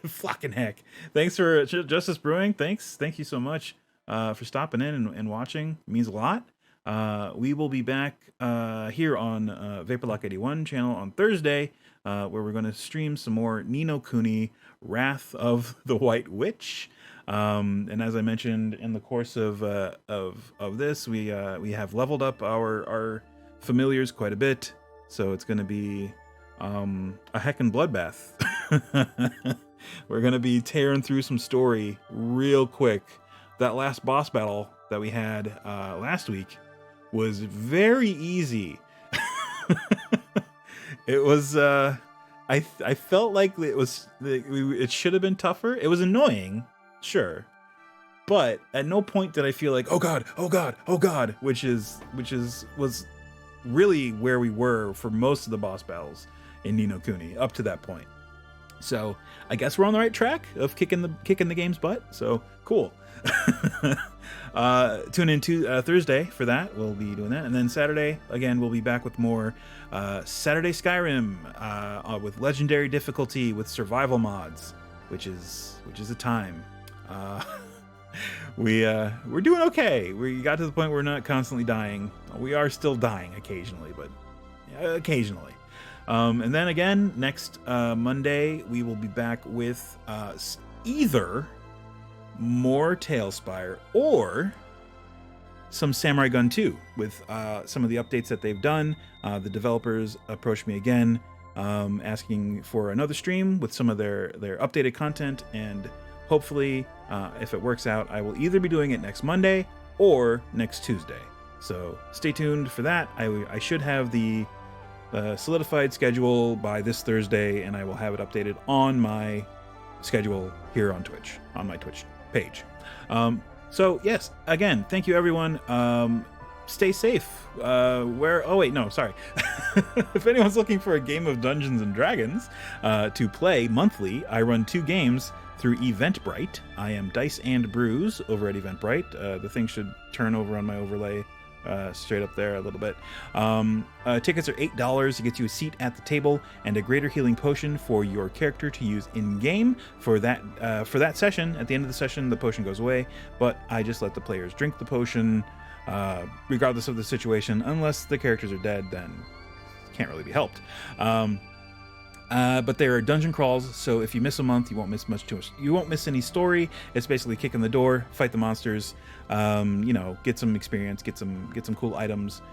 flocking heck. Thanks for Justice Brewing. Thank you so much for stopping in and watching. It means a lot. We will be back here on Vaporlock 81 channel on Thursday, where we're going to stream some more Ni no Kuni Wrath of the White Witch. And as I mentioned in the course of this, we have leveled up our familiars quite a bit, so it's going to be a heckin' bloodbath. We're going to be tearing through some story real quick. That last boss battle that we had last week was very easy. It was I felt like it should have been tougher. It was annoying, sure, but at no point did I feel like, oh god, oh god, oh god, which was really where we were for most of the boss battles in Ni no Kuni up to that point. So I guess we're on the right track of kicking the game's butt. So cool. Tune in to Thursday for that. We'll be doing that, and then Saturday again we'll be back with more Saturday Skyrim with legendary difficulty with survival mods, which is a time. We're doing okay. We got to the point where we're not constantly dying. We are still dying occasionally, but occasionally. And then again, next Monday, we will be back with either more TaleSpire or some Samurai Gun 2 with some of the updates that they've done. The developers approached me again, asking for another stream with some of their updated content, and hopefully, if it works out, I will either be doing it next Monday or next Tuesday. So stay tuned for that. I should have the solidified schedule by this Thursday, and I will have it updated on my schedule here on Twitch, on my Twitch page. So yes, again, thank you everyone. Stay safe. If anyone's looking for a game of Dungeons and Dragons to play monthly, I run 2 games through Eventbrite. I am Dice and Brews over at Eventbrite. The thing should turn over on my overlay straight up there a little bit. Tickets are $8. It gets you a seat at the table and a greater healing potion for your character to use in game. For that session, at the end of the session, the potion goes away, but I just let the players drink the potion regardless of the situation. Unless the characters are dead, then it can't really be helped. But there are dungeon crawls, so if you miss a month, you won't miss much. You won't miss any story. It's basically kick in the door, fight the monsters, get some experience, get some cool items,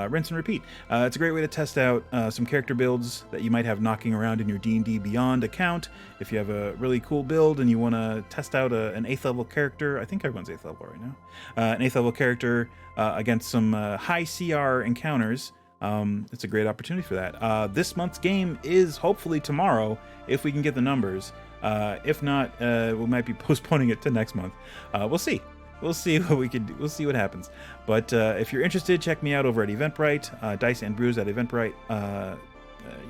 rinse and repeat. It's a great way to test out some character builds that you might have knocking around in your D&D Beyond account. If you have a really cool build and you want to test out an 8th level character, I think everyone's 8th level right now, an 8th level character against some high CR encounters. It's a great opportunity for that. This month's game is hopefully tomorrow, if we can get the numbers. If not, we might be postponing it to next month. We'll see. We'll see what we can do. We'll see what happens. But if you're interested, check me out over at Eventbrite, Dice and Brews at Eventbrite.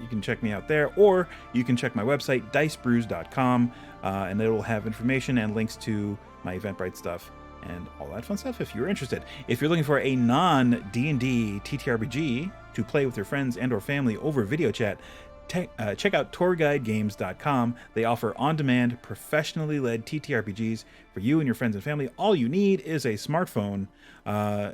You can check me out there, or you can check my website, dicebrews.com, and it will have information and links to my Eventbrite stuff and all that fun stuff if you're interested. If you're looking for a non-D&D TTRPG to play with your friends and or family over video chat, check out tourguidegames.com. They offer on-demand, professionally led TTRPGs for you and your friends and family. All you need is a smartphone.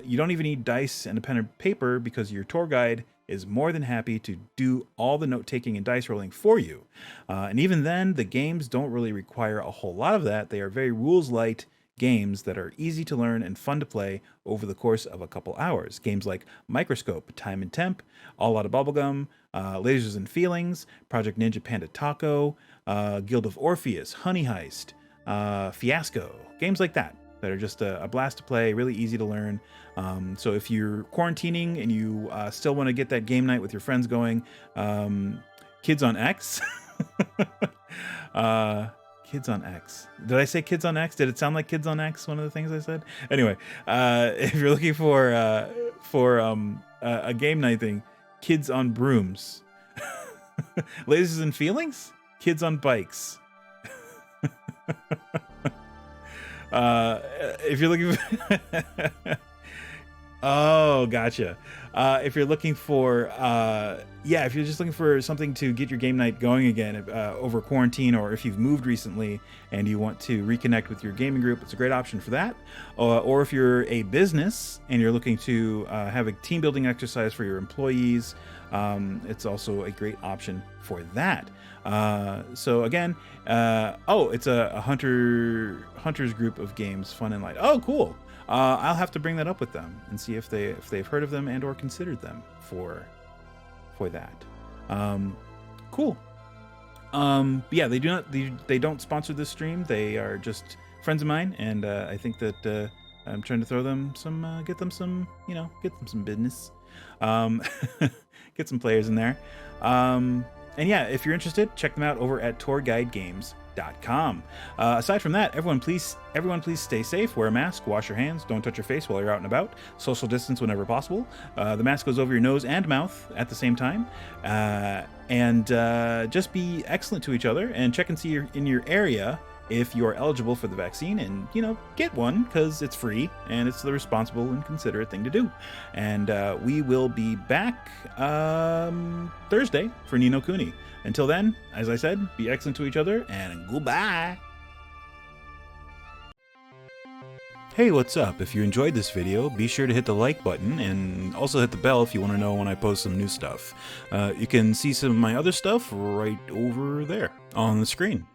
You don't even need dice and a pen and paper, because your tour guide is more than happy to do all the note-taking and dice rolling for you. And even then, the games don't really require a whole lot of that. They are very rules-light games that are easy to learn and fun to play over the course of a couple hours. Games like Microscope, Time and Temp, All Out of Bubblegum, Lasers and Feelings, Project Ninja Panda Taco, Guild of Orpheus, Honey Heist, Fiasco, games like that are just a blast to play, really easy to learn. So if you're quarantining and you still want to get that game night with your friends going, Kids on X, Kids on X. Did I say Kids on X? Did it sound like Kids on X? One of the things I said. Anyway, if you're looking for a game night thing, Kids on Brooms, Lasers and Feelings, Kids on Bikes. If you're looking for oh, gotcha. If you're looking for, if you're just looking for something to get your game night going again over quarantine, or if you've moved recently and you want to reconnect with your gaming group, it's a great option for that. Or if you're a business and you're looking to have a team building exercise for your employees, it's also a great option for that. So again, it's a hunters group of games, fun and light. Oh, cool. I'll have to bring that up with them and see if they've heard of them and or considered them for that. Cool. They don't sponsor this stream. They are just friends of mine, and I think that I'm trying to throw them some, get them some business. Um, get some players in there. And yeah, if you're interested, check them out over at tourguidegames.com. Aside from that, everyone please stay safe, wear a mask, wash your hands, don't touch your face while you're out and about, social distance whenever possible. The mask goes over your nose and mouth at the same time. And just be excellent to each other, and check and see in your area if you're eligible for the vaccine, and get one, because it's free and it's the responsible and considerate thing to do. And we will be back Thursday for Ni no Kuni. Until then, as I said, be excellent to each other, and goodbye. Hey, what's up? If you enjoyed this video, be sure to hit the like button and also hit the bell if you want to know when I post some new stuff. You can see some of my other stuff right over there on the screen.